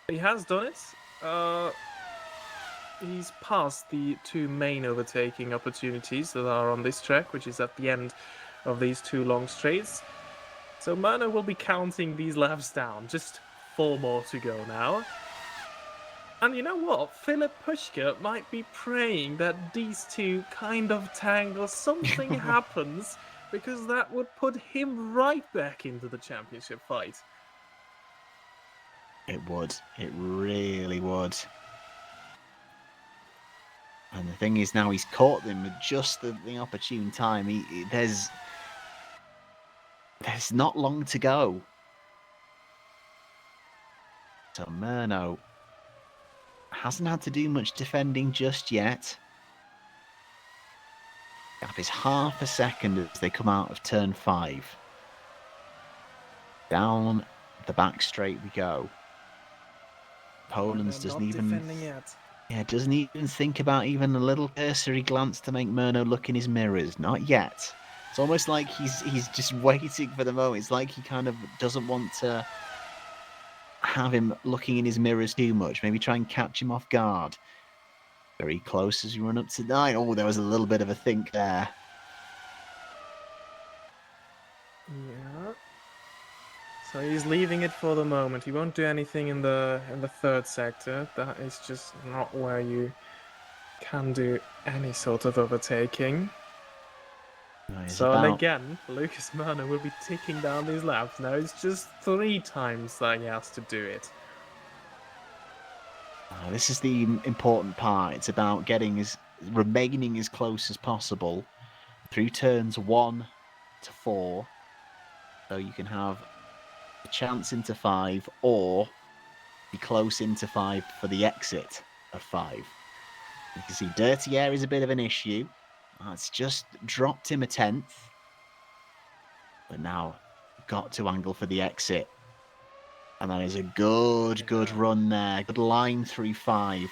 he has done it. He's passed the 2 main overtaking opportunities that are on this track, which is at the end of these 2 long straights. So Murno will be counting these laps down. Just 4 more to go now. And you know what? Philip Pushka might be praying that these two kind of tangle, something happens, because that would put him right back into the championship fight. It would. It really would. And the thing is, now he's caught them with just the opportune time. There's not long to go. So Murno hasn't had to do much defending just yet. Gap is half a second as they come out of turn 5. Down the back straight we go. Poland's doesn't even think about even a little cursory glance to make Murno look in his mirrors. Not yet. It's almost like he's just waiting for the moment. It's like he kind of doesn't want to have him looking in his mirrors too much. Maybe try and catch him off guard. Very close as you run up to 9. Oh, there was a little bit of a think there. Yeah. So he's leaving it for the moment. He won't do anything in the third sector. That is just not where you can do any sort of overtaking. So again, Lucas Murno will be ticking down these laps. Now it's just 3 times that he has to do it. This is the important part. It's about remaining as close as possible through turns 1 to 4. So you can have a chance into 5 or be close into 5 for the exit of 5. You can see dirty air is a bit of an issue. It's just dropped him a 10th. But now got to angle for the exit. And that is a good run there. Good line through 5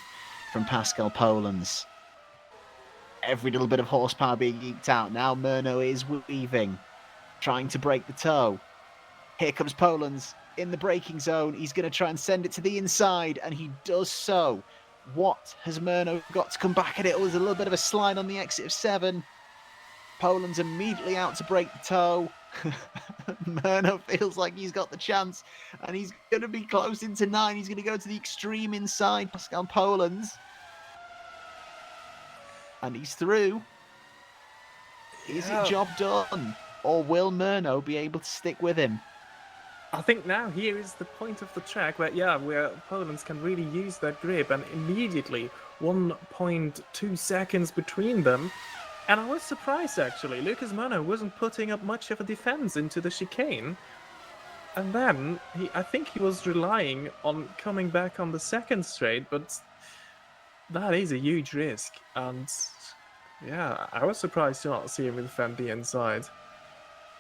from Pascal Polans. Every little bit of horsepower being eked out. Now Murno is weaving, trying to break the toe. Here comes Polans in the braking zone. He's going to try and send it to the inside, and he does so. What has Murno got to come back at it? Oh, there's a little bit of a slide on the exit of 7. Polans immediately out to break the toe. Murno feels like he's got the chance, and he's going to be close into 9. He's going to go to the extreme inside, Pascal Polans. And he's through. Is it job done? Or will Murno be able to stick with him? I think now here is the point of the track where Polans can really use that grip, and immediately 1.2 seconds between them. And I was surprised, actually. Lucas Murno wasn't putting up much of a defense into the chicane. And then, I think he was relying on coming back on the second straight, but that is a huge risk. And yeah, I was surprised to not see him defend the inside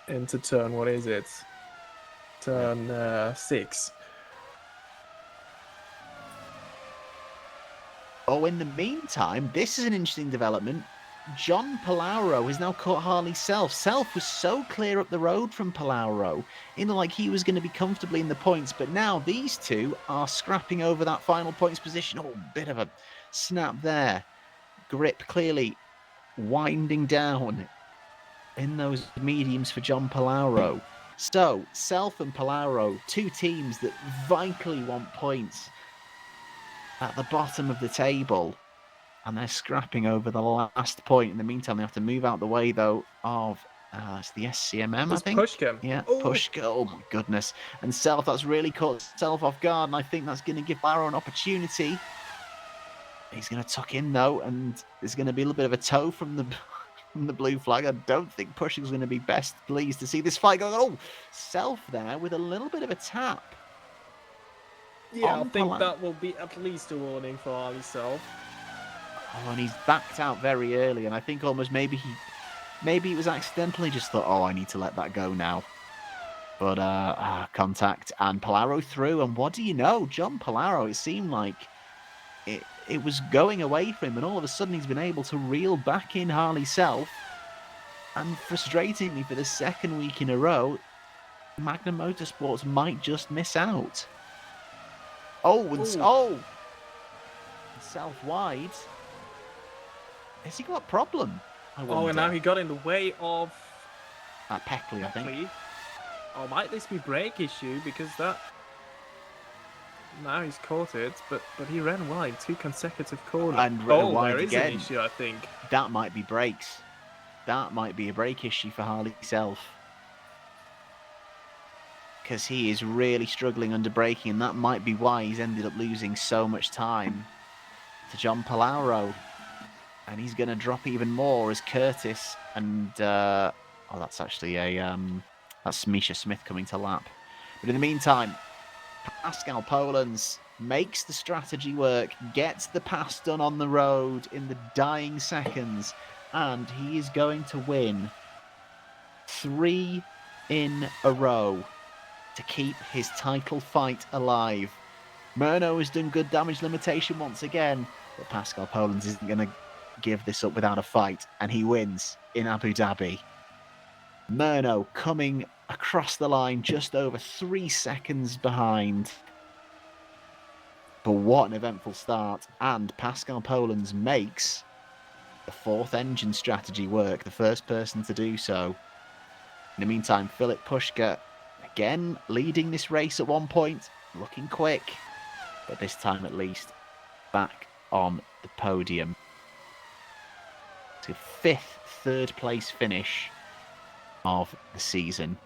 into turn, what is it? Turn 6. Oh, in the meantime, this is an interesting development. John Palauro has now caught Harley Self. Self was so clear up the road from Palauro, like he was going to be comfortably in the points, but now these two are scrapping over that final points position. Oh, bit of a snap there. Grip clearly winding down in those mediums for John Palauro. So, Self and Palauro, 2 teams that vitally want points at the bottom of the table. And they're scrapping over the last point. In the meantime, they have to move out the way, though, of it's the SCMM, I think. Pushka. Yeah, Pushka. Oh, my goodness. And Self, that's really caught Self off guard, and I think that's going to give Palauro an opportunity. He's going to tuck in, though, and there's going to be a little bit of a toe from the blue flag. I don't think Pushka's going to be best pleased to see this fight going. Oh, Self there with a little bit of a tap. Yeah, I think that will be at least a warning for Ali Self. Oh, and he's backed out very early, and I think almost maybe it was accidentally just thought, oh, I need to let that go now. But contact, and Palauro through, and what do you know? John Palauro, it seemed like it was going away from him, and all of a sudden he's been able to reel back in Harley Self, and frustratingly for the second week in a row, Magnum Motorsports might just miss out. Self wide. Has he got a problem? Oh, and now he got in the way of Peckley, I think. Oh, might this be brake issue? Because that... Now he's caught it, but he ran wide. 2 consecutive corner. And Oh, there wide is an again. issue, I think. That might be brakes. That might be a brake issue for Harley Self. Because he is really struggling under braking, and that might be why he's ended up losing so much time to John Palaro. And he's going to drop even more as Curtis and... oh, that's actually a... that's Misha Smith coming to lap. But in the meantime, Pascal Polens makes the strategy work, gets the pass done on the road in the dying seconds, and he is going to win 3 in a row to keep his title fight alive. Murno has done good damage limitation once again, but Pascal Polens isn't going to give this up without a fight, and he wins in Abu Dhabi. Murno coming across the line just over 3 seconds behind. But what an eventful start, and Pascal Polens makes the 4th engine strategy work, the first person to do so. In the meantime, Philip Pushka, again, leading this race at one point, looking quick, but this time at least back on the podium. To 5th, 3rd place finish of the season.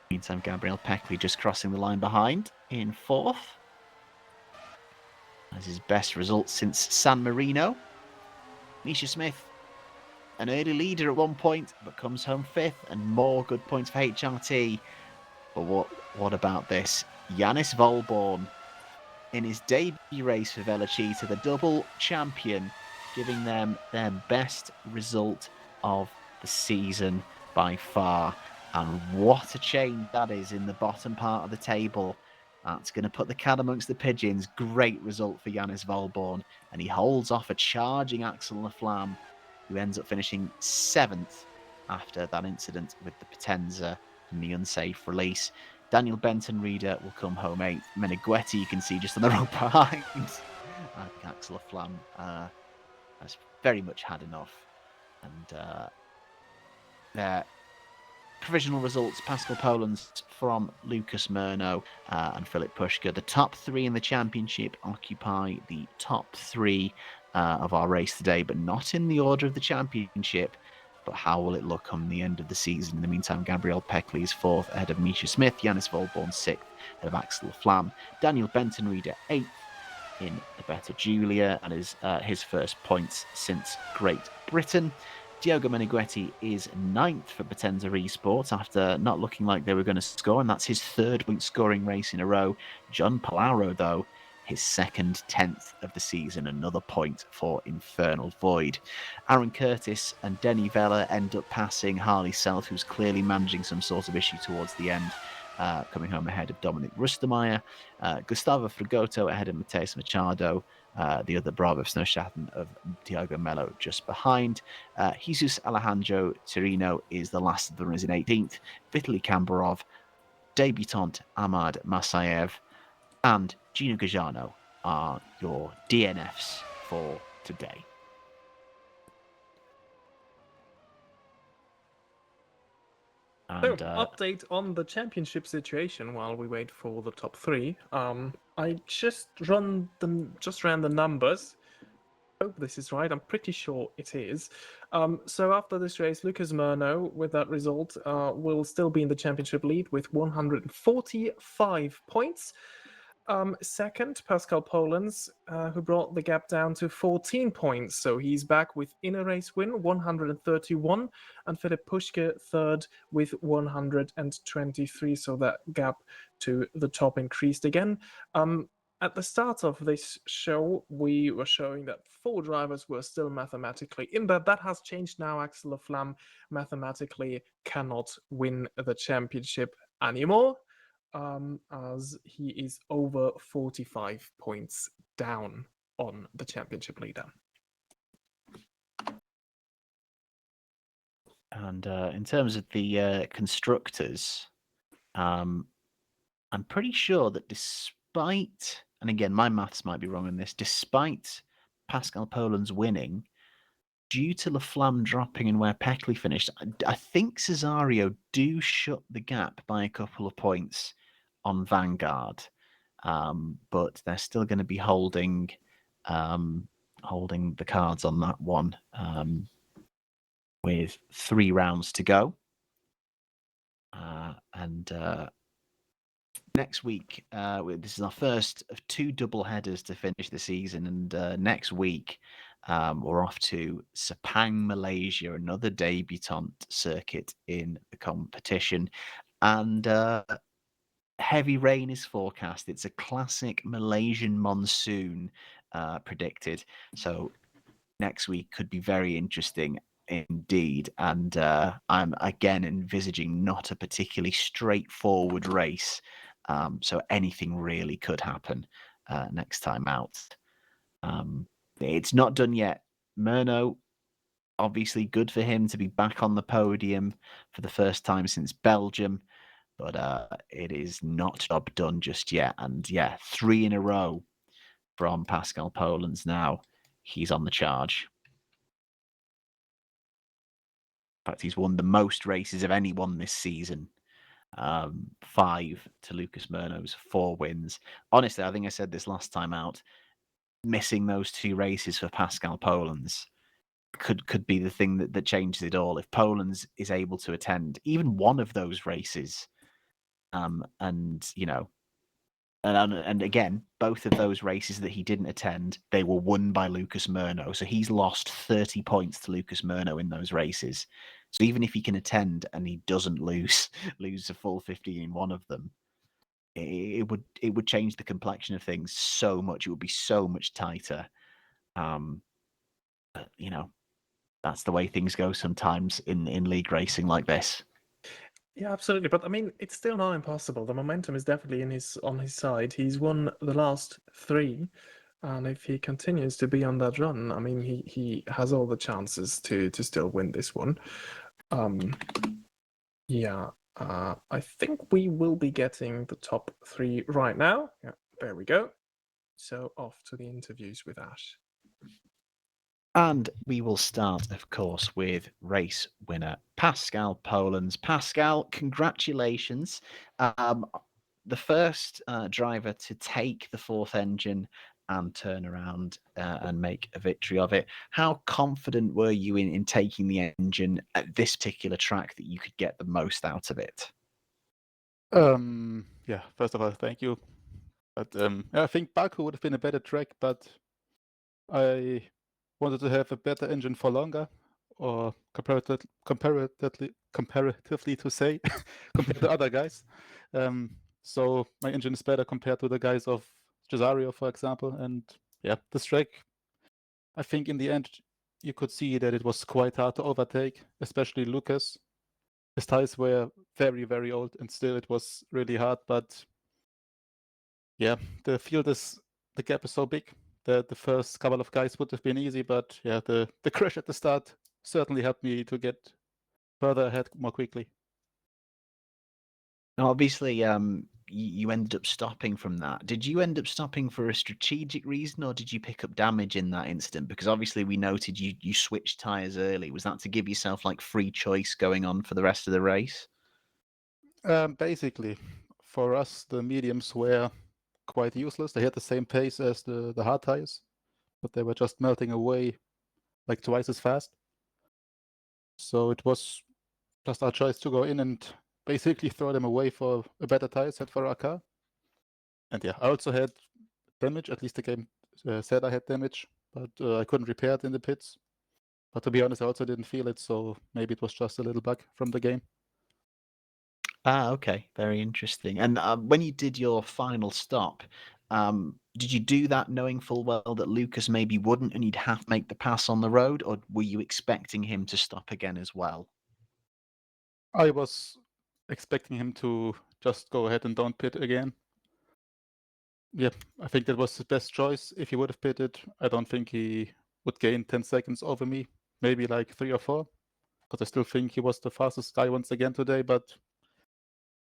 Meantime, Gabriel Peckley just crossing the line behind in 4th. As his best result since San Marino. Misha Smith, an early leader at one point, but comes home 5th, and more good points for HRT. But what about this? Yannis Volborn, in his debut race for Velocita, the double champion, giving them their best result of the season by far. And what a change that is in the bottom part of the table. That's going to put the cat amongst the pigeons. Great result for Yannis Volborn. And he holds off a charging Axel Laflamme, who ends up finishing 7th after that incident with the Potenza and the unsafe release. Daniel Benton Reader will come home 8th. Meneghetti, you can see just on the road behind. I think Axel Laflamme has very much had enough. And their provisional results: Pascal Polens from Lucas Murno and Philip Pushka. The top 3 in the championship occupy the top 3 of our race today, but not in the order of the championship. But how will it look on the end of the season? In the meantime, Gabriel Peckley is 4th ahead of Misha Smith, Yannis Volborn 6th ahead of Axel Laflamme, Daniel Benton Reader 8th in the Better Julia, and is his first points since Great Britain. Diogo Meneghetti is 9th for Potenza Esports after not looking like they were going to score, and that's his 3rd point scoring race in a row. John Palaro, though, his 2nd 10th of the season, another point for Infernal Void. Aaron Curtis and Denny Vella end up passing Harley Self, who's clearly managing some sort of issue towards the end, coming home ahead of Dominic Rustemeyer. Gustavo Frigoto ahead of Mateus Machado. The other Bravo Snowschatten of Thiago Melo just behind. Jesus Alejandro Torino is the last of the runners in 18th. Vitaly Kambarov, debutant Ahmad Masayev, and Gino Gajano are your DNFs for today. And, update on the championship situation while we wait for the top 3. I just ran the numbers. Hope this is right. I'm pretty sure it is. So after this race, Lucas Murno, with that result, will still be in the championship lead with 145 points. Second, Pascal Polens, who brought the gap down to 14 points. So he's back with in a race win, 131. And Philip Pushka, 3rd, with 123. So that gap to the top increased again. At the start of this show, we were showing that 4 drivers were still mathematically in there. That has changed now. Axel Laflamme mathematically cannot win the championship anymore, as he is over 45 points down on the championship leader. And in terms of the constructors, I'm pretty sure that despite, and again, my maths might be wrong on this, despite Pascal Polens winning, due to Laflamme dropping and where Peckley finished, I think Cesario do shut the gap by a couple of points on Vanguard, but they're still going to be holding the cards on that one with 3 rounds to go. And next week, this is our first of 2 double headers to finish the season, and next week we're off to Sepang, Malaysia, another debutante circuit in the competition, and heavy rain is forecast. It's a classic Malaysian monsoon predicted, so next week could be very interesting indeed. And I'm again envisaging not a particularly straightforward race, so anything really could happen next time out. It's not done yet. Murno, obviously good for him to be back on the podium for the first time since Belgium, but it is not job done just yet. And yeah, 3 in a row from Pascal Polens now. He's on the charge. In fact, he's won the most races of anyone this season. 5 to Lucas Murno's 4 wins. Honestly, I think I said this last time out. Missing those 2 races for Pascal Polens could be the thing that changes it all. If Polens is able to attend even one of those races, and you know, and again, both of those races that he didn't attend, they were won by Lucas Murno. So he's lost 30 points to Lucas Murno in those races. So even if he can attend and he doesn't lose a full 15 in one of them, it would change the complexion of things so much. It would be so much tighter. But, you know, that's the way things go sometimes in league racing like this. Yeah, absolutely. But I mean, it's still not impossible. The momentum is definitely on his side. He's won the last 3, and if he continues to be on that run, I mean, he has all the chances to still win this one. Yeah, I think we will be getting the top 3 right now. Yeah, there we go. So off to the interviews with Ash. And we will start, of course, with race winner Pascal Polens. Pascal, congratulations. The first driver to take the 4th engine and turn around and make a victory of it. How confident were you in taking the engine at this particular track that you could get the most out of it? Yeah, first of all, thank you. But I think Baku would have been a better track, but I wanted to have a better engine for longer, or comparatively to say, compared to other guys. So my engine is better compared to the guys of Cesario, for example. And yeah, this track, I think in the end, you could see that it was quite hard to overtake, especially Lucas. His tires were very, very old, and still it was really hard. But yeah, the gap is so big that the first couple of guys would have been easy, but yeah, the crash at the start certainly helped me to get further ahead more quickly. Now, obviously, you ended up stopping from that. Did you end up stopping for a strategic reason, or did you pick up damage in that incident? Because obviously, we noted you switched tires early. Was that to give yourself like free choice going on for the rest of the race? Basically, for us, the mediums were quite useless. They had the same pace as the hard tires, but they were just melting away like twice as fast. So it was just our choice to go in and basically throw them away for a better tire set for our car. And yeah, I also had damage. At least the game said I had damage, but I couldn't repair it in the pits. But to be honest, I also didn't feel it, so maybe it was just a little bug from the game. Ah, okay, very interesting. And when you did your final stop, did you do that knowing full well that Lucas maybe wouldn't, and you'd have to make the pass on the road, or were you expecting him to stop again as well? I was expecting him to just go ahead and don't pit again. Yeah, I think that was his best choice. If he would have pitted, I don't think he would gain 10 seconds over me, maybe like 3 or 4, because I still think he was the fastest guy once again today. But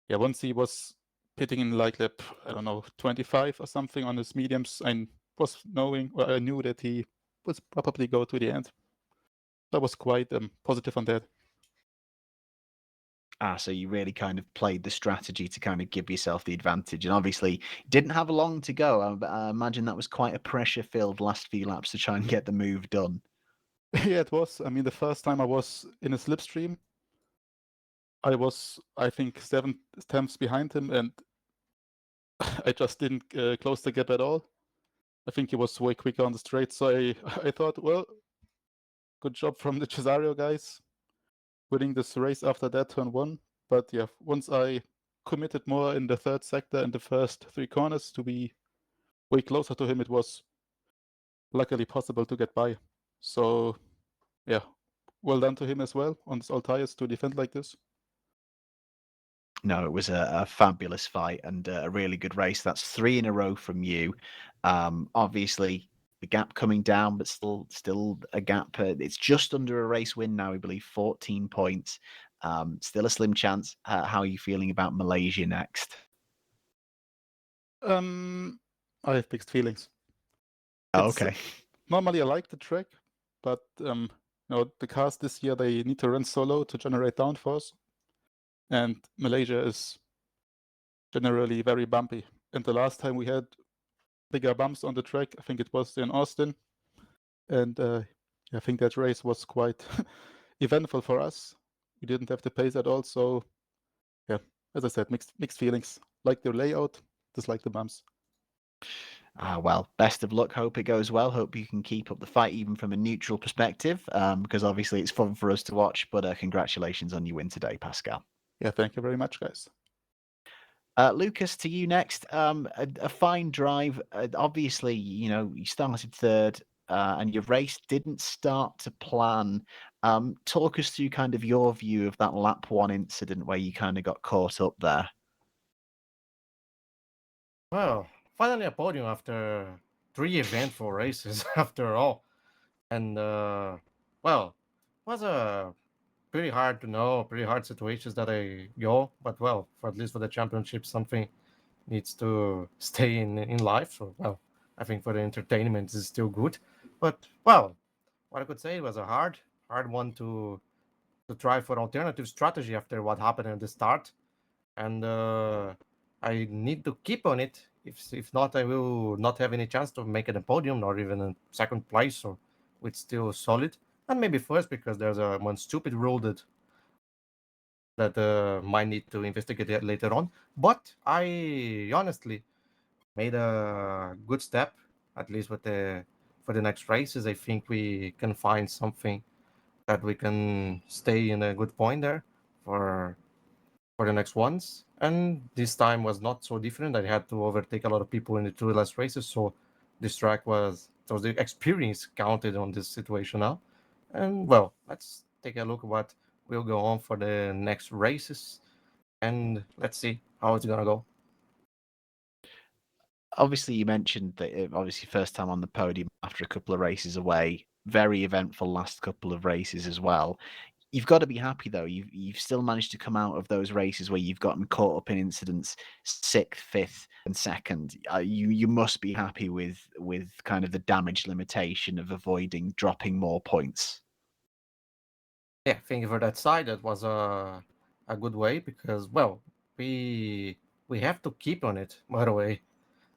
yeah, once he was pitting in like lap, I don't know, 25 or something on his mediums, I knew that he would probably go to the end. I was quite positive on that. So you really kind of played the strategy to kind of give yourself the advantage, and obviously didn't have long to go. I imagine that was quite a pressure-filled last few laps to try and get the move done. Yeah, it was. I mean, the first time I was in a slipstream, I was, I think, 7 tenths behind him, and I just didn't close the gap at all. I think he was way quicker on the straight, so I thought, well, good job from the Cesario guys winning this race after that turn 1. But yeah, once I committed more in the third sector and the first 3 corners to be way closer to him, it was luckily possible to get by. So yeah, well done to him as well on his old tires to defend like this. No, it was a fabulous fight and a really good race. That's 3 in a row from you. Obviously, the gap coming down, but still a gap. It's just under a race win now, I believe, 14 points. Still a slim chance. How are you feeling about Malaysia next? I have mixed feelings. Oh, It's okay. normally I like the track, but you know, the cars this year, they need to run so low to generate downforce, and Malaysia is generally very bumpy. And the last time we had bigger bumps on the track, I think it was in Austin, and I think that race was quite eventful for us. We didn't have the pace at all, so yeah, as I said, mixed feelings. Like the layout, dislike the bumps. Well, best of luck. Hope it goes well. Hope you can keep up the fight even from a neutral perspective, because obviously it's fun for us to watch. But congratulations on your win today, Pascal. Yeah, thank you very much, guys. Lucas, to you next. A fine drive. Obviously, you know, you started third, and your race didn't start to plan. Talk us through kind of your view of that lap 1 incident where you kind of got caught up there. Well, finally a podium after 3 eventful races after all. And well, was a pretty hard to know, pretty hard situations that I go, but well, for at least for the championship, something needs to stay in life. So well, I think for the entertainment is still good. But well, what I could say, it was a hard one to try for alternative strategy after what happened at the start, and I need to keep on it. If not, I will not have any chance to make it a podium or even a second place, or with still solid, and maybe first, because there's a one stupid rule that might need to investigate it later on. But I honestly made a good step, at least with the for the next races. I think we can find something that we can stay in a good point there for the next ones. And this time was not so different. I had to overtake a lot of people in the 2 last races, so this track was, so the experience counted on this situation now. And well, let's take a look at what will go on for the next races, and let's see how it's gonna go. Obviously, you mentioned that obviously first time on the podium after a couple of races away. Very eventful last couple of races as well. You've got to be happy though. You've still managed to come out of those races where you've gotten caught up in incidents, 6th, 5th, and 2nd. You must be happy with kind of the damage limitation of avoiding dropping more points. Yeah, thank you for that side. That was a good way, because well, we have to keep on it. By the way,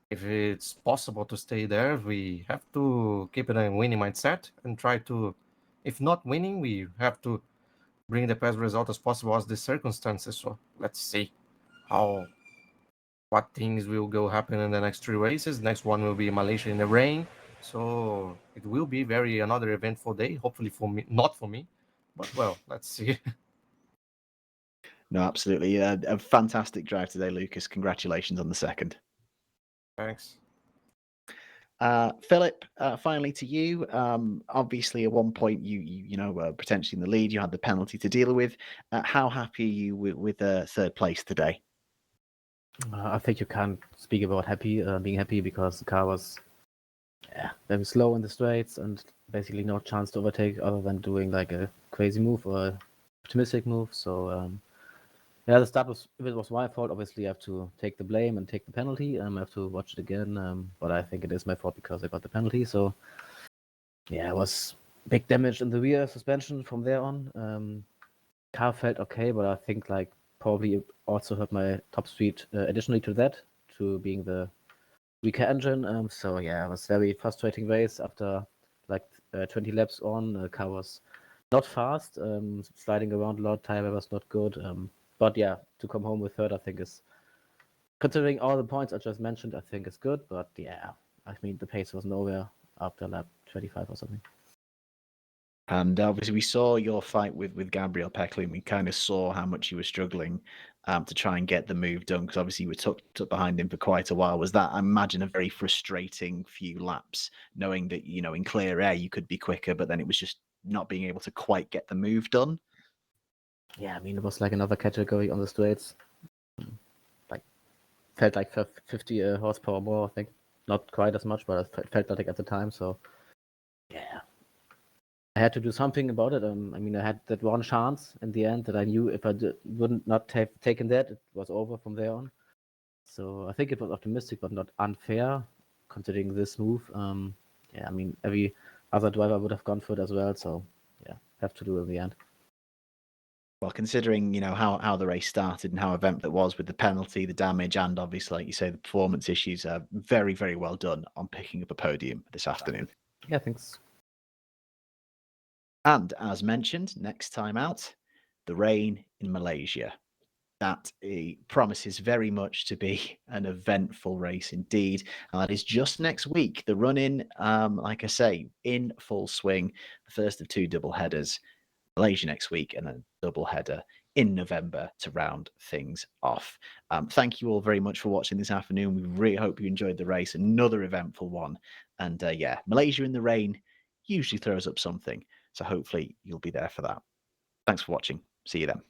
if it's possible to stay there, we have to keep it in a winning mindset and try to, if not winning, we have to bring the best result as possible as the circumstances. So let's see how what things will go happen in the next 3 races. Next one will be Malaysia in the rain. So it will be very another eventful day. Hopefully for me, not for me, but well, let's see. No, absolutely. A fantastic drive today, Lucas. Congratulations on the 2nd. Thanks. Philip, finally to you. Obviously, at one point you know potentially in the lead, you had the penalty to deal with. How happy are you with 3rd place today? I think you can't speak about being happy, because the car was very slow in the straights and basically no chance to overtake other than doing like a crazy move or a optimistic move. So the start was, if it was my fault, obviously I have to take the blame and take the penalty. I have to watch it again, but I think it is my fault because I got the penalty. So yeah, it was big damage in the rear suspension from there on. Car felt okay, but I think like probably it also hurt my top speed additionally to that, to being the weaker engine. So yeah, it was very frustrating race after like 20 laps on. The car was not fast, sliding around a lot. Tire wear was not good. But yeah, to come home with third, I think is, considering all the points I just mentioned, I think is good. But yeah, I mean the pace was nowhere after lap 25 or something. And obviously, we saw your fight with Gabriel Peckley, and we kind of saw how much you were struggling to try and get the move done, because obviously you were tucked behind him for quite a while. Was that, I imagine, a very frustrating few laps, knowing that, you know, in clear air you could be quicker, but then it was just not being able to quite get the move done? Yeah, I mean it was like another category on the straights. Like felt like 50 horsepower more, I think. Not quite as much, but it felt like at the time. So yeah, I had to do something about it. I mean, I had that one chance in the end that I knew if I wouldn't not have taken that, it was over from there on. So I think it was optimistic, but not unfair, considering this move. Yeah, I mean, every other driver would have gone for it as well. So yeah, have to do it in the end. Well, considering, you know, how the race started and how eventful it was with the penalty, the damage, and obviously, like you say, the performance issues, very, very well done on picking up a podium this afternoon. Yeah, thanks. And as mentioned, next time out, the rain in Malaysia. That promises very much to be an eventful race indeed. And that is just next week. The run-in, like I say, in full swing. The first of two double headers. Malaysia next week, and then a double header in November to round things off. Thank you all very much for watching this afternoon. We really hope you enjoyed the race. Another eventful one. And yeah, Malaysia in the rain usually throws up something. So hopefully you'll be there for that. Thanks for watching. See you then.